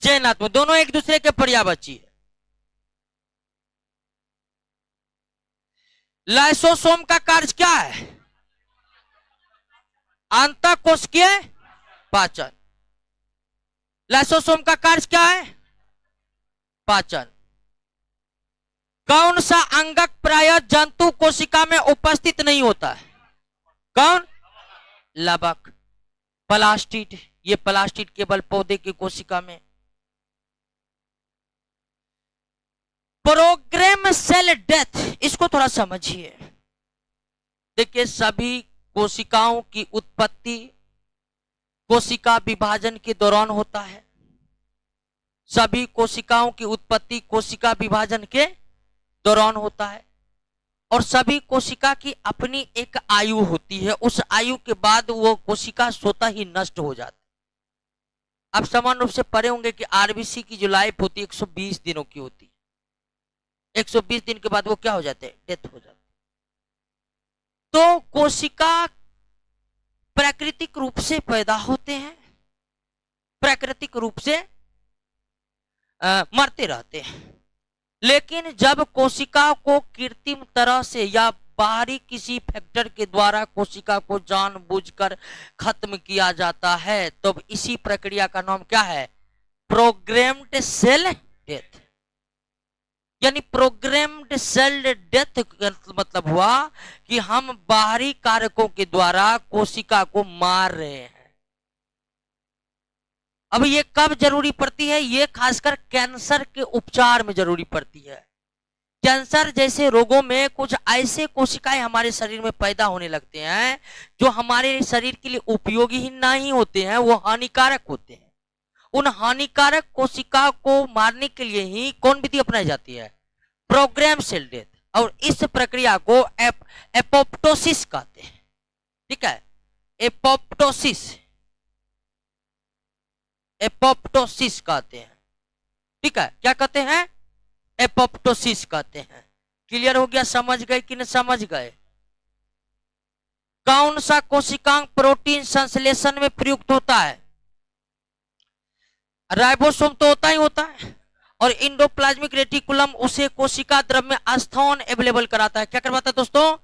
चयनात्मक। दोनों एक दूसरे के पर्यायवाची है। लाइसोसोम का कार्य क्या है? अंतःकोशिकीय पाचन। लाइसोसोम का कार्य क्या है? पाचन। कौन सा अंगक प्रायः जंतु कोशिका में उपस्थित नहीं होता है? कौन? लवक। प्लास्टिड, ये प्लास्टिड केवल पौधे की कोशिका में। प्रोग्राम सेल डेथ, इसको थोड़ा समझिए। देखिए, सभी कोशिकाओं की उत्पत्ति कोशिका विभाजन के दौरान होता है। सभी कोशिकाओं की उत्पत्ति कोशिका विभाजन के दौरान होता है, और सभी कोशिका की अपनी एक आयु होती है। उस आयु के बाद वो कोशिका स्वतः ही नष्ट हो जाती है। आप समान रूप से पढ़े होंगे कि आरबीसी की जो लाइफ होती है 120 दिनों की होती है। 120 दिन के बाद वो क्या हो जाते हैं? डेथ हो जाते हैं। तो कोशिका प्राकृतिक रूप से पैदा होते हैं, प्राकृतिक रूप से मरते रहते हैं। लेकिन जब कोशिका को कृत्रिम तरह से या बाहरी किसी फैक्टर के द्वारा कोशिका को जानबूझकर खत्म किया जाता है, तो इसी प्रक्रिया का नाम क्या है? Programmed cell death. यानी प्रोग्राम्ड सेल डेथ मतलब हुआ कि हम बाहरी कारकों के द्वारा कोशिका को मार रहे हैं। अब ये कब जरूरी पड़ती है? ये खासकर कैंसर के उपचार में जरूरी पड़ती है। कैंसर जैसे रोगों में कुछ ऐसे कोशिकाएं हमारे शरीर में पैदा होने लगते हैं जो हमारे शरीर के लिए उपयोगी ही नहीं होते हैं, वो हानिकारक होते हैं। उन हानिकारक कोशिका को मारने के लिए ही कौन विधि अपनाई जाती है? Program cell death. और इस प्रक्रिया को एपोप्टोसिस कहते हैं। ठीक है, एपोप्टोसिस, एपोप्टोसिस कहते हैं। ठीक है, क्या कहते हैं? एपोप्टोसिस कहते हैं। क्लियर हो गया? समझ गए कि नहीं समझ गए? कौन सा कोशिकांग प्रोटीन संश्लेषण में प्रयुक्त होता है? राइबोसोम तो होता ही होता है, और इंडोप्लाज्मिक रेटिकुलम उसे कोशिका द्रव्य में स्थान अवेलेबल कराता है। क्या करवाता है दोस्तों?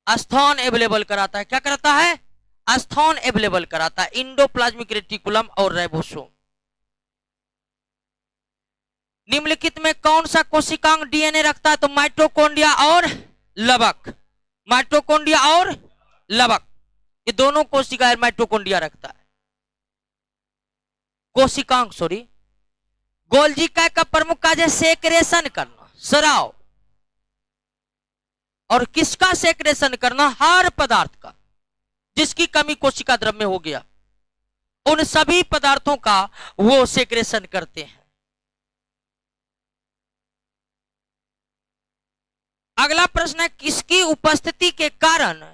स्थान अवेलेबल कराता है। क्या कराता है? स्थान अवेलेबल कराता है, इंडोप्लाज्मिक रेटिकुलम और राइबोसोम। निम्नलिखित में कौन सा कोशिकांग डीएनए रखता है? तो माइटोकॉन्ड्रिया और लवक। माइटोकॉन्ड्रिया और लवक, ये दोनों कोशिकाएं माइटोकॉन्ड्रिया रखता है। कोशिकांग, सॉरी, गोल्जी का प्रमुख कार्य है सेक्रेशन करना, स्राव। और किसका सेक्रेशन करना? हर पदार्थ का जिसकी कमी कोशिका द्रव्य में हो गया, उन सभी पदार्थों का वो सेक्रेशन करते हैं। अगला प्रश्न है, किसकी उपस्थिति के कारण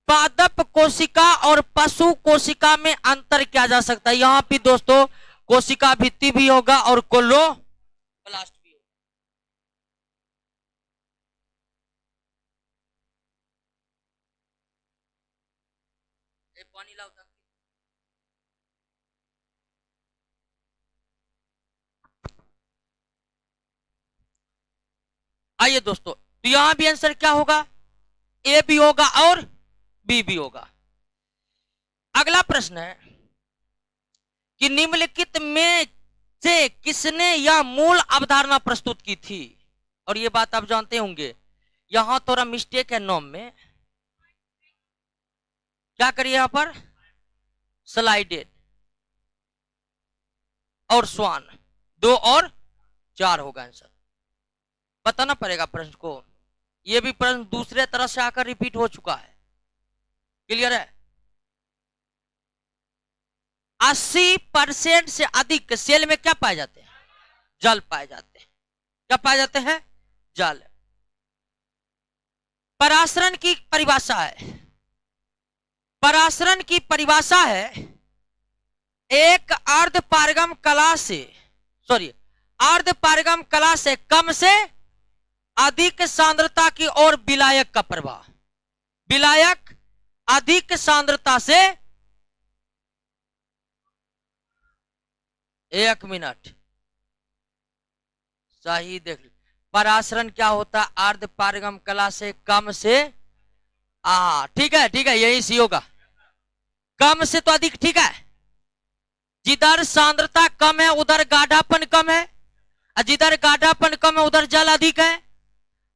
पादप कोशिका और पशु कोशिका में अंतर किया जा सकता है? यहां भी दोस्तों कोशिका भित्ति भी होगा और क्लोरोप्लास्ट भी होगा। पानी लाओ। आइए दोस्तों, तो यहां भी आंसर क्या होगा? ए भी होगा और बी भी होगा। अगला प्रश्न है कि निम्नलिखित में से किसने यह मूल अवधारणा प्रस्तुत की थी? और ये बात आप जानते होंगे, यहां थोड़ा मिस्टेक है नॉम में। क्या करिए यहां पर? स्लाइडेड और स्वान, 2 और 4 होगा आंसर। बताना पड़ेगा प्रश्न को। यह भी प्रश्न दूसरे तरह से आकर रिपीट हो चुका है। क्लियर है? 80% से अधिक सेल में क्या पाए जाते हैं? जल पाए जाते हैं। क्या पाए जाते हैं? जल। परासरण की परिभाषा है, परासरण की परिभाषा है एक अर्ध पारगम कला से, अर्ध पारगम कला से कम से अधिक सांद्रता की ओर विलायक का प्रवाह। विलायक अधिक सांद्रता से, 1 मिनट सही देख लो। परासरण क्या होता है? अर्ध पारगम कला से कम से, ठीक है ठीक है, यही सी होगा। कम से तो अधिक, ठीक है। जिधर सांद्रता कम है उधर गाढ़ापन कम है, और जिधर गाढ़ापन कम है उधर जल अधिक है,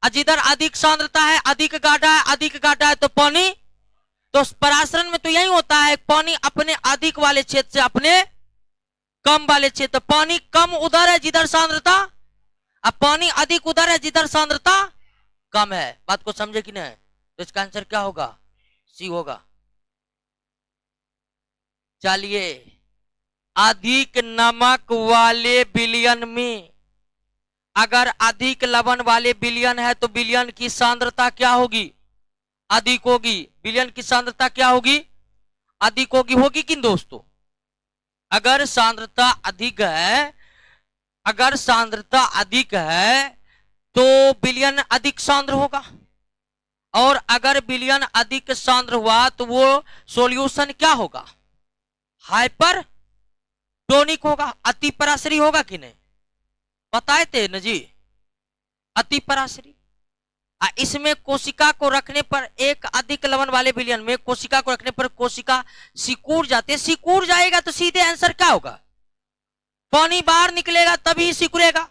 और जिधर अधिक सांद्रता है अधिक गाढ़ा है, अधिक गाढ़ा है तो पानी। तो परासरण में तो यही होता है, पानी अपने अधिक वाले क्षेत्र से अपने कम वाले क्षेत्र, पानी कम उधर है जिधर सांद्रता, अब पानी अधिक उधर है जिधर सांद्रता कम है। बात को समझे कि नहीं? तो इसका आंसर क्या होगा? सी होगा। चलिए, अधिक नमक वाले विलयन में, अगर अधिक लवण वाले विलयन है तो विलयन की सांद्रता क्या होगी? अधिक होगी। विलयन की सांद्रता क्या होगी? अधिक होगी। होगी किन दोस्तों? अगर सांद्रता अधिक है, अगर सांद्रता अधिक है तो विलयन अधिक सांद्र होगा, और अगर विलयन अधिक सांद्र हुआ तो वो सॉल्यूशन क्या होगा? हाइपर टोनिक होगा। अति पराशरी होगा कि नहीं? बताए थे न जी, अति पराशरी। इसमें कोशिका को रखने पर, एक अधिक लवण वाले विलयन में कोशिका को रखने पर कोशिका सिकुड़ जाते हैं। सिकुड़ जाएगा तो सीधे आंसर क्या होगा? पानी बाहर निकलेगा तभी सिकुड़ेगा।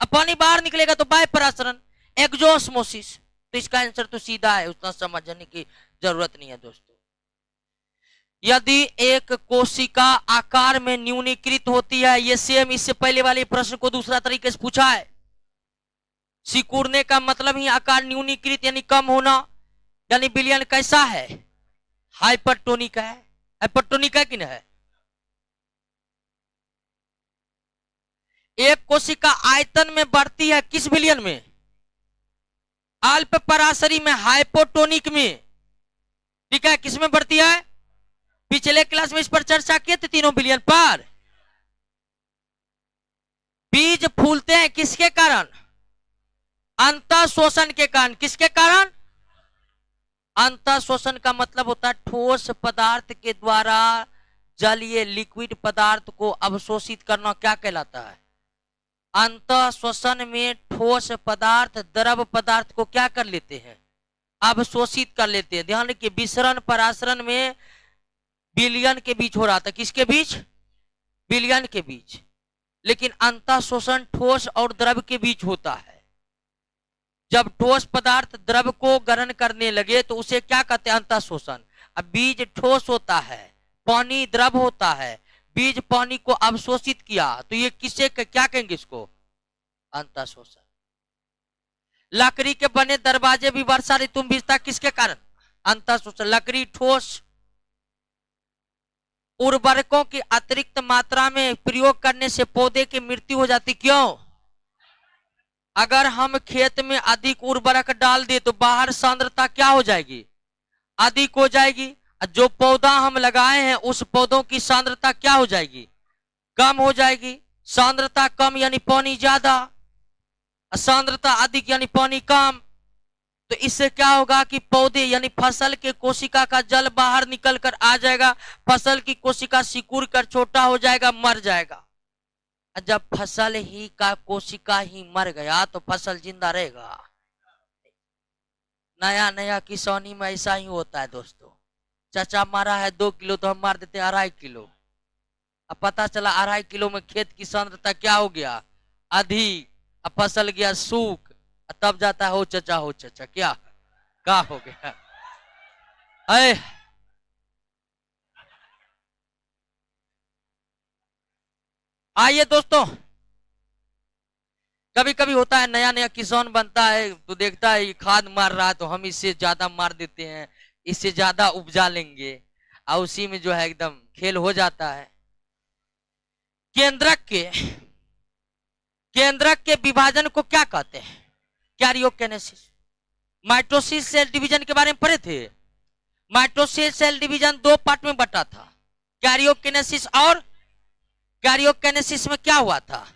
अब पानी बाहर निकलेगा तो बाह्य परासरण, एक्सोस्मोसिस। तो इसका आंसर तो सीधा है, उतना समझने की जरूरत नहीं है दोस्तों। यदि एक कोशिका आकार में न्यूनीकृत होती है, ये सेम इससे पहले वाले प्रश्न को दूसरा तरीके से पूछा है। सिकुड़ने का मतलब ही आकार न्यूनीकृत यानी कम होना, यानी विलयन कैसा है? हाइपरटोनिक है। हाइपरटोनिक है कि नहीं है? एक कोशिका आयतन में बढ़ती है किस विलयन में? अल्प पराशरी में, हाइपोटोनिक में। ठीक है, किस में बढ़ती है? पिछले क्लास में इस पर चर्चा किए थे, तीनों विलयन पर। बीज फूलते हैं किसके कारण? अंतः शोषण के कारण। किसके कारण? अंतः शोषण का मतलब होता है ठोस पदार्थ के द्वारा जलीय लिक्विड पदार्थ को अवशोषित करना। क्या कहलाता है? अंतः शोषण में ठोस पदार्थ द्रव पदार्थ को क्या कर लेते हैं? अवशोषित कर लेते हैं। ध्यान रखिए, विसरण परासरण में विलयन के बीच हो रहा था। किसके बीच? विलयन के बीच। लेकिन अंतः शोषण ठोस और द्रव के बीच होता है। जब ठोस पदार्थ द्रव को ग्रहण करने लगे तो उसे क्या कहते हैं? अंतः शोषण। अब बीज ठोस होता है, पानी द्रव होता है, बीज पानी को अवशोषित किया तो ये किसे क्या कहेंगे? इसको अंतः शोषण। लकड़ी के बने दरवाजे भी वर्षा ऋतु में भीगता किसके कारण? अंतः शोषण। लकड़ी ठोस, उर्वरकों की अतिरिक्त मात्रा में प्रयोग करने से पौधे की मृत्यु हो जाती। क्यों? अगर हम खेत में अधिक उर्वरक डाल दे तो बाहर सांद्रता क्या हो जाएगी? अधिक हो जाएगी। जो पौधा हम लगाए हैं उस पौधों की सांद्रता क्या हो जाएगी? कम हो जाएगी। सांद्रता कम यानी पानी ज्यादा, सांद्रता अधिक यानी पानी कम। तो इससे क्या होगा कि पौधे यानी फसल के कोशिका का जल बाहर निकल कर आ जाएगा, फसल की कोशिका सिकुड़ कर छोटा हो जाएगा, मर जाएगा। जब फसल ही का कोशिका ही मर गया तो फसल जिंदा रहेगा? नया नया किसानी में ऐसा ही होता है दोस्तों। चाचा मारा है 2 किलो तो हम मार देते हैं 2.5 किलो। अब पता चला 2.5 किलो में खेत की सांद्रता क्या हो गया, अधिक, अब फसल गया सूख, तब जाता है हो चचा क्या हो गया। अरे आइए दोस्तों, कभी कभी होता है नया नया किसान बनता है तो देखता है ये खाद मार रहा है तो हम इससे ज्यादा मार देते हैं, इससे ज्यादा उपजा लेंगे, और उसी में जो है एकदम खेल हो जाता है। केंद्रक के विभाजन को क्या कहते हैं, कैरियोकिनेसिस। माइटोसिस सेल डिवीजन के बारे में पढ़े थे। माइटोसिस सेल डिवीजन 2 पार्ट में बटा था, कैरियोकिनेसिस और कैरियोकिनेसिस में क्या हुआ था,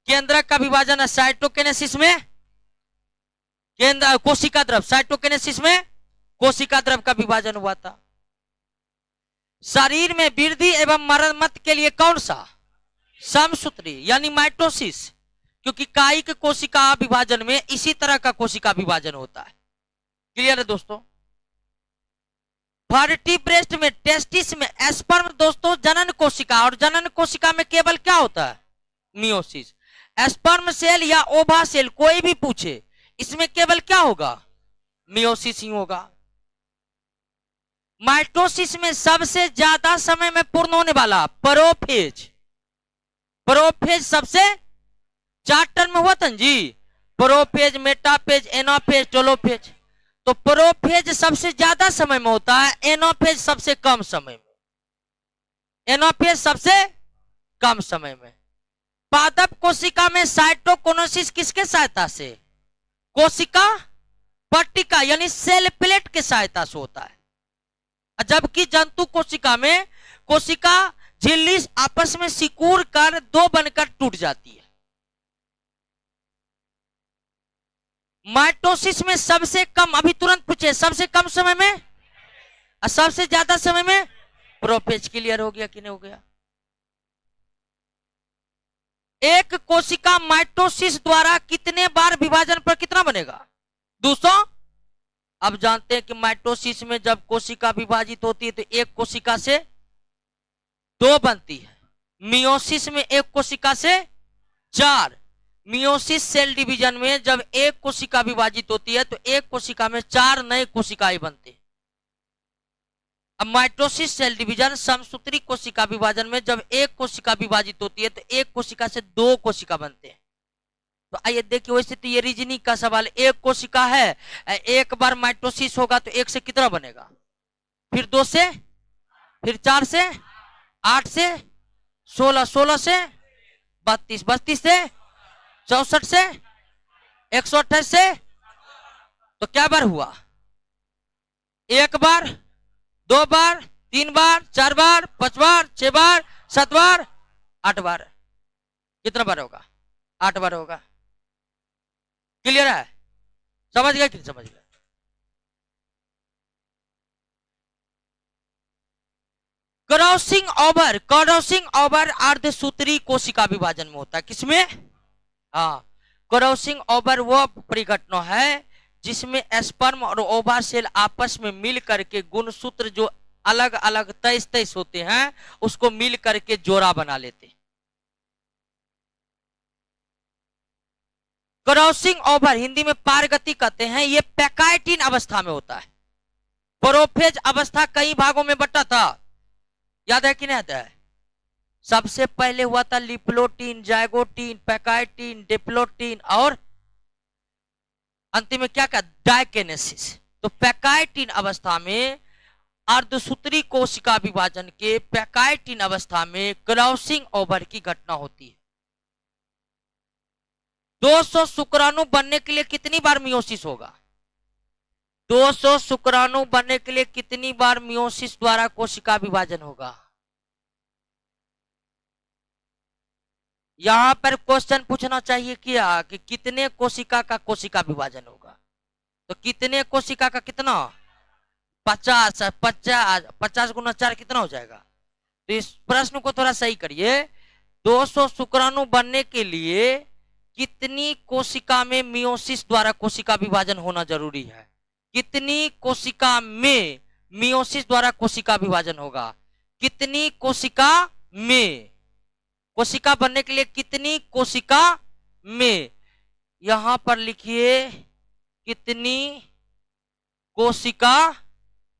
केंद्रक का विभाजन है साइटोकिनेसिस में, केंद्र कोशिका द्रव, साइटोकिनेसिस में कोशिका द्रव का विभाजन हुआ था। शरीर में वृद्धि एवं मरम्मत के लिए कौन सा, समसूत्री यानी माइटोसिस, क्योंकि कायिक कोशिका विभाजन में इसी तरह का कोशिका विभाजन होता है। क्लियर है दोस्तों। वर्टिब्रेट में, टेस्टिस में स्पर्म दोस्तों जनन कोशिका, और जनन कोशिका में केवल क्या होता है, मियोसिस। स्पर्म सेल या ओवा सेल कोई भी पूछे, इसमें केवल क्या होगा, मियोसिस ही होगा। माइटोसिस में सबसे ज्यादा समय में पूर्ण होने वाला प्रोफेज, प्रोफेज सबसे 4 टर्म में हुआ था जी, प्रोफेज, मेटाफेज, एनाफेज, टेलोफेज। तो प्रोफेज सबसे ज्यादा समय में होता है, एनाफेज सबसे कम समय में, एनाफेज सबसे कम समय में। पादप कोशिका में साइटोकिनेसिस किसके सहायता से, कोशिका पट्टिका यानी सेल प्लेट के सहायता से होता है, जबकि जंतु कोशिका में कोशिका झिल्ली आपस में सिकुड़ कर 2 बनकर टूट जाती है। माइटोसिस में सबसे कम, अभी तुरंत पूछे, सबसे कम समय में और सबसे ज्यादा समय में प्रोफेज। क्लियर हो गया कि नहीं हो गया। एक कोशिका माइटोसिस द्वारा कितने बार विभाजन पर कितना बनेगा, 200। अब जानते हैं कि माइटोसिस में जब कोशिका विभाजित होती है तो एक कोशिका से 2 बनती है, मियोसिस में एक कोशिका से 4। मियोसिस सेल डिवीजन में जब एक कोशिका विभाजित होती है तो एक कोशिका में 4 नए कोशिकाएं बनते हैं। अब माइटोसिस सेल डिवीजन समसूत्री कोशिका विभाजन में जब एक कोशिका विभाजित होती है तो एक कोशिका से 2 कोशिका बनते हैं। तो आइए देखिए, वैसे तो ये रीजनिंग का सवाल, एक कोशिका है, एक बार माइटोसिस होगा तो 1 से कितना बनेगा, फिर 2 से, फिर 4 से, 8 से, 16, 16 से 32, 32 से 64 से 128 से, तो क्या बार हुआ, 1 बार, 2 बार, 3 बार, 4 बार, 5 बार, 6 बार, 7 बार, 8 बार। कितना बार होगा, 8 बार होगा। क्लियर है, समझ गए कि नहीं समझ गए। क्रॉसिंग ओवर अर्धसूत्री कोशिका विभाजन में होता है, किसमें, हाँ, क्रॉसिंग ओवर वो परिघटना है जिसमें स्पर्म और ओवा सेल आपस में मिल करके गुणसूत्र जो अलग अलग 23 होते हैं उसको मिल करके जोड़ा बना लेते हैं। क्रॉसिंग ओवर हिंदी में पारगति कहते हैं, ये पैकाइटिन अवस्था में होता है। प्रोफेज अवस्था कई भागों में बटा था, याद है कि नहीं आता है। सबसे पहले हुआ था लिप्लोटीन, जाइगोटीन, पैकाइटिन, डिप्लोटीन और अंतिम में क्या क्या, डायकेनेसिस। तो पैकाइटिन अवस्था में अर्धसूत्री कोशिका विभाजन के पैकाइटिन अवस्था में क्रॉसिंग ओवर की घटना होती है। 200 शुक्राणु बनने के लिए कितनी बार मियोसिस होगा, 200 शुक्राणु बनने के लिए कितनी बार मियोसिस द्वारा कोशिका विभाजन होगा। यहां पर क्वेश्चन पूछना चाहिए क्या कि कितने कोशिका का कोशिका विभाजन होगा, तो कितने कोशिका का कितना, 50, 50 गुना 4 कितना हो जाएगा। तो इस प्रश्न को थोड़ा सही करिए, 200 शुक्राणु बनने के लिए कितनी कोशिका में मियोसिस द्वारा कोशिका विभाजन होना जरूरी है, कितनी कोशिका में मियोसिस द्वारा कोशिका विभाजन होगा, कितनी कोशिका में, कोशिका बनने के लिए कितनी कोशिका में, यहां पर लिखिए कितनी कोशिका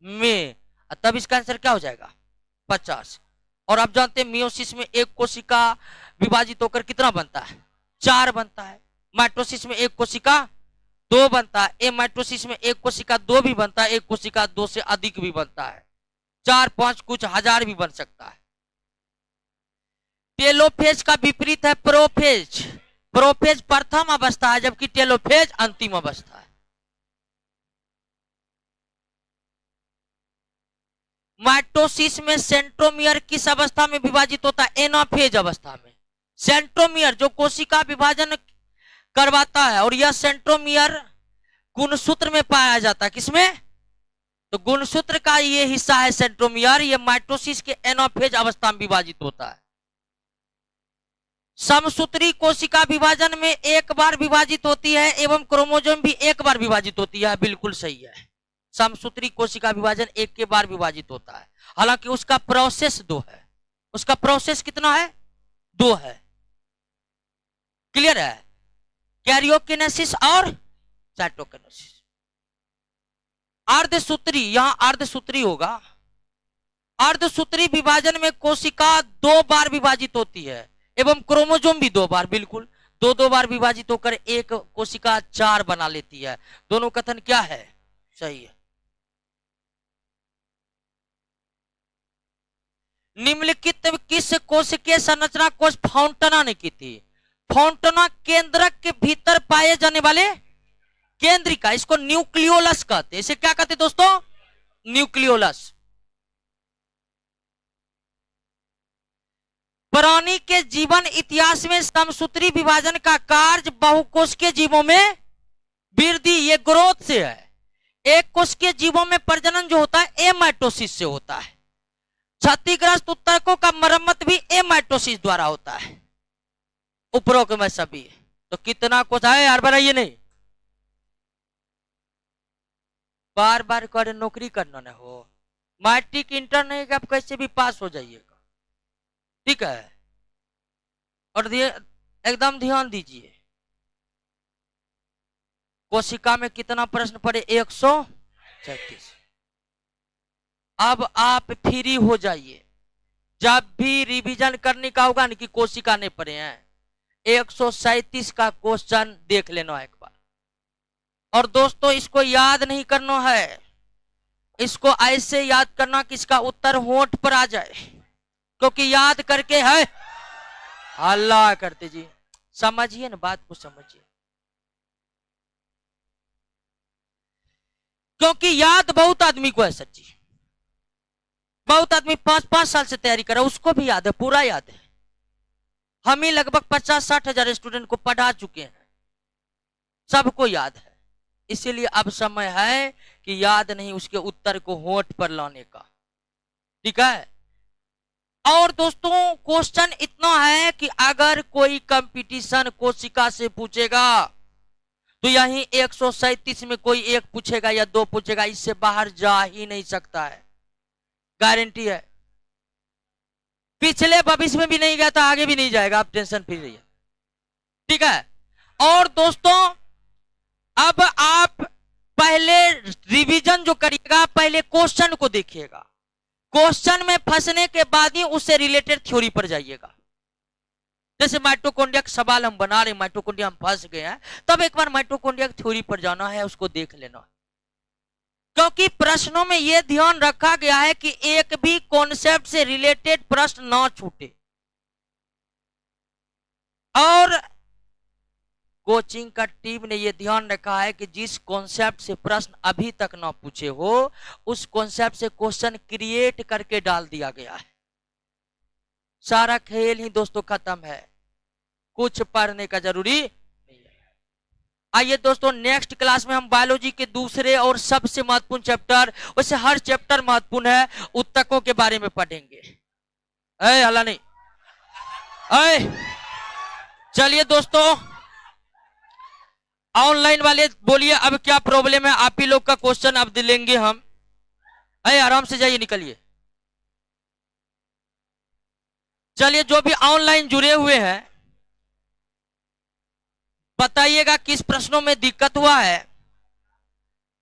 में, तब इसका आंसर क्या हो जाएगा 50। और आप जानते हैं मियोसिस में एक कोशिका विभाजित होकर कितना बनता है 4 बनता है, माइटोसिस में एक कोशिका 2 बनता है, एमाइटोसिस में एक कोशिका 2 भी बनता है, एक कोशिका 2 से अधिक भी बनता है, 4 5 कुछ हजार भी बन सकता है। टेलोफेज का विपरीत है प्रोफेज, प्रोफेज प्रथम अवस्था है जबकि टेलोफेज अंतिम अवस्था है। माइटोसिस में सेंट्रोमियर किस अवस्था में विभाजित होता है, एनाफेज अवस्था में। सेंट्रोमियर जो कोशिका विभाजन करवाता है, और यह सेंट्रोमियर गुणसूत्र में पाया जाता है, किसमें, तो गुणसूत्र का ये हिस्सा है सेंट्रोमियर, ये माइटोसिस के एनाफेज अवस्था में विभाजित होता है। समसूत्री कोशिका विभाजन में एक बार विभाजित होती है एवं क्रोमोसोम भी एक बार विभाजित होती है, बिल्कुल सही है। समसूत्री कोशिका विभाजन एक के बार विभाजित होता है, हालांकि उसका प्रोसेस 2 है, उसका प्रोसेस कितना है 2 है, क्लियर है, कैरियोकिनेसिस और साइटोकिनेसिस। अर्धसूत्री, यहां अर्धसूत्री होगा, अर्धसूत्री विभाजन में कोशिका 2 बार विभाजित होती है एवं क्रोमोसोम भी 2 बार, बिल्कुल 2 बार विभाजित होकर एक कोशिका 4 बना लेती है। दोनों कथन क्या है, सही है। निम्नलिखित किस कोशिकीय संरचना कोश फाउंटना ने की थी, फाउंटना केंद्रक के भीतर पाए जाने वाले केंद्रिका, इसको न्यूक्लियोलस कहते हैं। इसे क्या कहते हैं दोस्तों, न्यूक्लियोलस। प्राणी के जीवन इतिहास में समसूत्री विभाजन का कार्य बहुकोशिकीय जीवों में वृद्धि, ये ग्रोथ से है। एक कोशिकीय जीवों में प्रजनन जो होता है एमाइटोसिस से होता है, क्षतिग्रस्त उत्तकों का मरम्मत भी एमाइटोसिस द्वारा होता है, उपरोक्त में सभी। तो कितना कुछ है यार, बनाइए नहीं, बार बार कर नौकरी करना ना हो, मैट्रिक इंटर नहीं कि आप कैसे भी पास हो जाइएगा, ठीक है। और एकदम ध्यान दीजिए, कोशिका में कितना प्रश्न पड़े 136। अब आप फ्री हो जाइए, जब भी रिवीजन करने का होगा ना कि कोशिका नहीं पढ़े हैं, 137 का क्वेश्चन देख लेना एक बार। और दोस्तों इसको याद नहीं करना है, इसको ऐसे याद करना कि इसका उत्तर होंठ पर आ जाए, क्योंकि याद करके है अल्लाह करते जी, समझिए ना बात को, समझिए, क्योंकि याद बहुत आदमी को है सच्ची, बहुत आदमी 5-5 साल से तैयारी कर रहा है, उसको भी याद है, पूरा याद है। हम ही लगभग 50-60 हजार स्टूडेंट को पढ़ा चुके हैं, सबको याद है। इसीलिए अब समय है कि याद नहीं, उसके उत्तर को होंठ पर लाने का, ठीक है। और दोस्तों क्वेश्चन इतना है कि अगर कोई कंपटीशन कोशिका से पूछेगा तो यही 137 में कोई एक पूछेगा या 2 पूछेगा, इससे बाहर जा ही नहीं सकता है, गारंटी है। पिछले भविष्य में भी नहीं गया था, आगे भी नहीं जाएगा, आप टेंशन फ्री रहिए, ठीक है। और दोस्तों अब आप पहले रिवीजन जो करिएगा, पहले क्वेश्चन को देखिएगा, क्वेश्चन में फंसने के बाद ही उससे रिलेटेड थ्योरी पर जाइएगा। जैसे माइटोकॉन्ड्रिया का सवाल हम बना रहे हैं, माइटोकॉन्ड्रिया हम फंस गए हैं, तब एक बार माइटोकॉन्ड्रिया की थ्योरी पर जाना है, उसको देख लेना है। क्योंकि प्रश्नों में यह ध्यान रखा गया है कि एक भी कॉन्सेप्ट से रिलेटेड प्रश्न ना छूटे। और कोचिंग का टीम ने यह ध्यान रखा है कि जिस कॉन्सेप्ट से प्रश्न अभी तक ना पूछे हो, उस कॉन्सेप्ट से क्वेश्चन क्रिएट करके डाल दिया गया है। सारा खेल ही दोस्तों खत्म है, कुछ पढ़ने का जरूरी नहीं है। आइए दोस्तों नेक्स्ट क्लास में हम बायोलॉजी के दूसरे और सबसे महत्वपूर्ण चैप्टर, वैसे हर चैप्टर महत्वपूर्ण है, उत्तकों के बारे में पढ़ेंगे। हला नहीं, चलिए दोस्तों ऑनलाइन वाले बोलिए अब क्या प्रॉब्लम है, आप ही लोग का क्वेश्चन अब दिलेंगे हम। आराम से जाइए, निकलिए। चलिए, जो भी ऑनलाइन जुड़े हुए हैं बताइएगा किस प्रश्नों में दिक्कत हुआ है,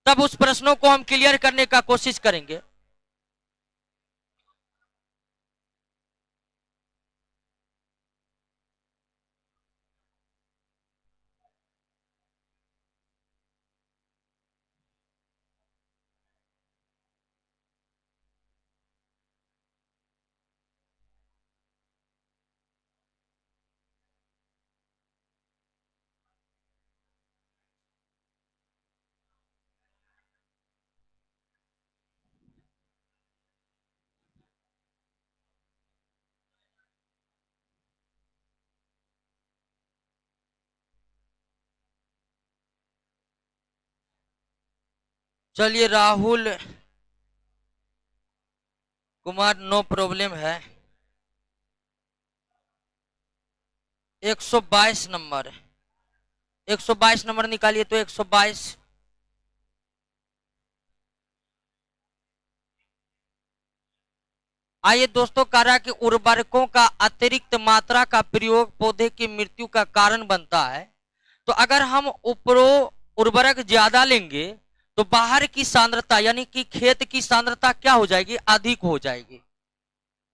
तब उस प्रश्नों को हम क्लियर करने का कोशिश करेंगे। चलिए, राहुल कुमार, नो प्रॉब्लम है। 122 नंबर, 122 नंबर निकालिए तो 122। आइए दोस्तों, कह रहा है कि उर्वरकों का अतिरिक्त मात्रा का प्रयोग पौधे की मृत्यु का कारण बनता है। तो अगर हम उर्वरक ज्यादा लेंगे तो बाहर की सांद्रता यानी कि खेत की सांद्रता क्या हो जाएगी, अधिक हो जाएगी।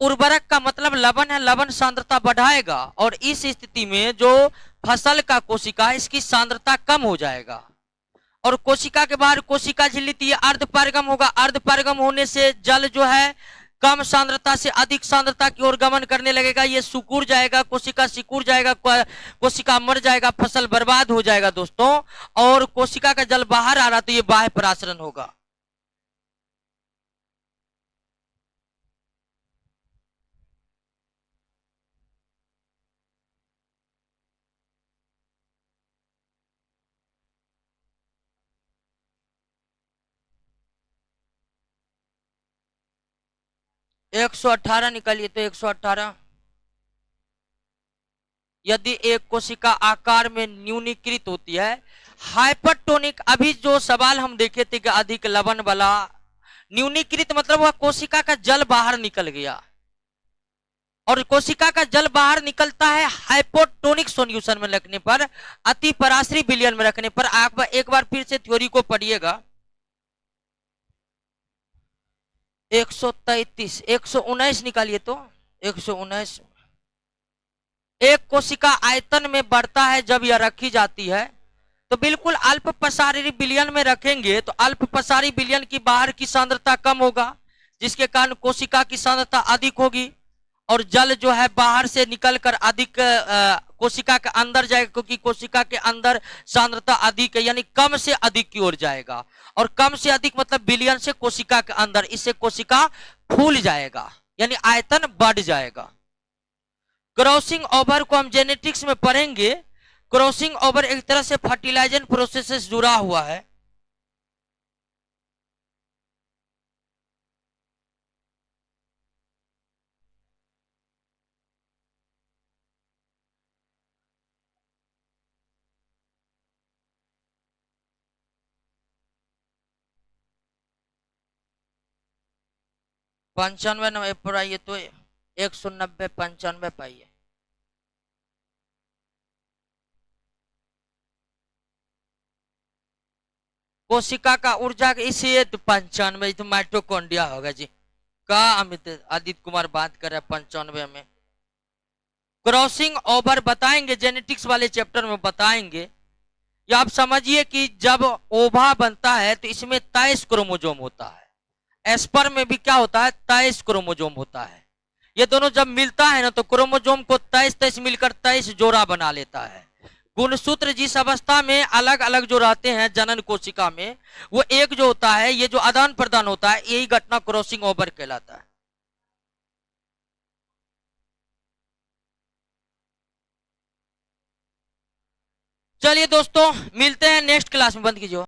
उर्वरक का मतलब लवण है, लवण सांद्रता बढ़ाएगा और इस स्थिति में जो फसल का कोशिका है इसकी सांद्रता कम हो जाएगा और कोशिका के बाहर कोशिका झिल्ली ये अर्धपारगम होगा। अर्धपारगम होने से जल जो है कम सांद्रता से अधिक सांद्रता की ओर गमन करने लगेगा, ये सिकुड़ जाएगा, कोशिका सिकुड़ जाएगा, कोशिका मर जाएगा, फसल बर्बाद हो जाएगा दोस्तों। और कोशिका का जल बाहर आ रहा तो ये बाह्य परासरण होगा। 118 निकालिए तो 118। यदि एक कोशिका आकार में न्यूनीकृत होती है, हाइपरटोनिक, अभी जो सवाल हम देखे थे कि अधिक लवण वाला, न्यूनीकृत मतलब वह कोशिका का जल बाहर निकल गया और कोशिका का जल बाहर निकलता है हाइपोटोनिक सॉल्यूशन में रखने पर, अति पराश्री विलयन में रखने पर। आप एक बार फिर से थ्योरी को पढ़िएगा। 133, 119 निकालिए तो 119। एक कोशिका आयतन में बढ़ता है जब यह रखी जाती है, तो बिल्कुल अल्प पसारी विलयन में रखेंगे तो अल्प पसारी विलयन की बाहर की सांद्रता कम होगा, जिसके कारण कोशिका की सांद्रता अधिक होगी और जल जो है बाहर से निकलकर अधिक कोशिका के अंदर जाएगा, क्योंकि कोशिका के अंदर सांद्रता अधिक है, यानी कम से अधिक की ओर जाएगा। और कम से अधिक मतलब विलयन से कोशिका के अंदर, इससे कोशिका फूल जाएगा यानी आयतन बढ़ जाएगा। क्रॉसिंग ओवर को हम जेनेटिक्स में पढ़ेंगे। क्रॉसिंग ओवर एक तरह से फर्टिलाइजेशन प्रोसेस से जुड़ा हुआ है। पंचानवे नंबर पर आइए तो 190, 95 पाइए। कोशिका का ऊर्जा इसे तो 95 तो माइटोकॉन्ड्रिया होगा जी। का अमित आदित्य कुमार बात कर रहे हैं 95 में। क्रॉसिंग ओवर बताएंगे, जेनेटिक्स वाले चैप्टर में बताएंगे। या आप समझिए कि जब ओवा बनता है तो इसमें 23 क्रोमोजोम होता है। एस्पर में भी क्या होता है, 23 क्रोमोजोम होता है। ये दोनों जब मिलता है ना तो क्रोमोजोम को 23 मिलकर 23 जोड़ा बना लेता है। गुणसूत्र जिस अवस्था में अलग अलग जो रहते हैं जनन कोशिका में, वो एक जो होता है, ये जो आदान प्रदान होता है, यही घटना क्रॉसिंग ओवर कहलाता है। चलिए दोस्तों, मिलते हैं नेक्स्ट क्लास में। बंद कीजिए।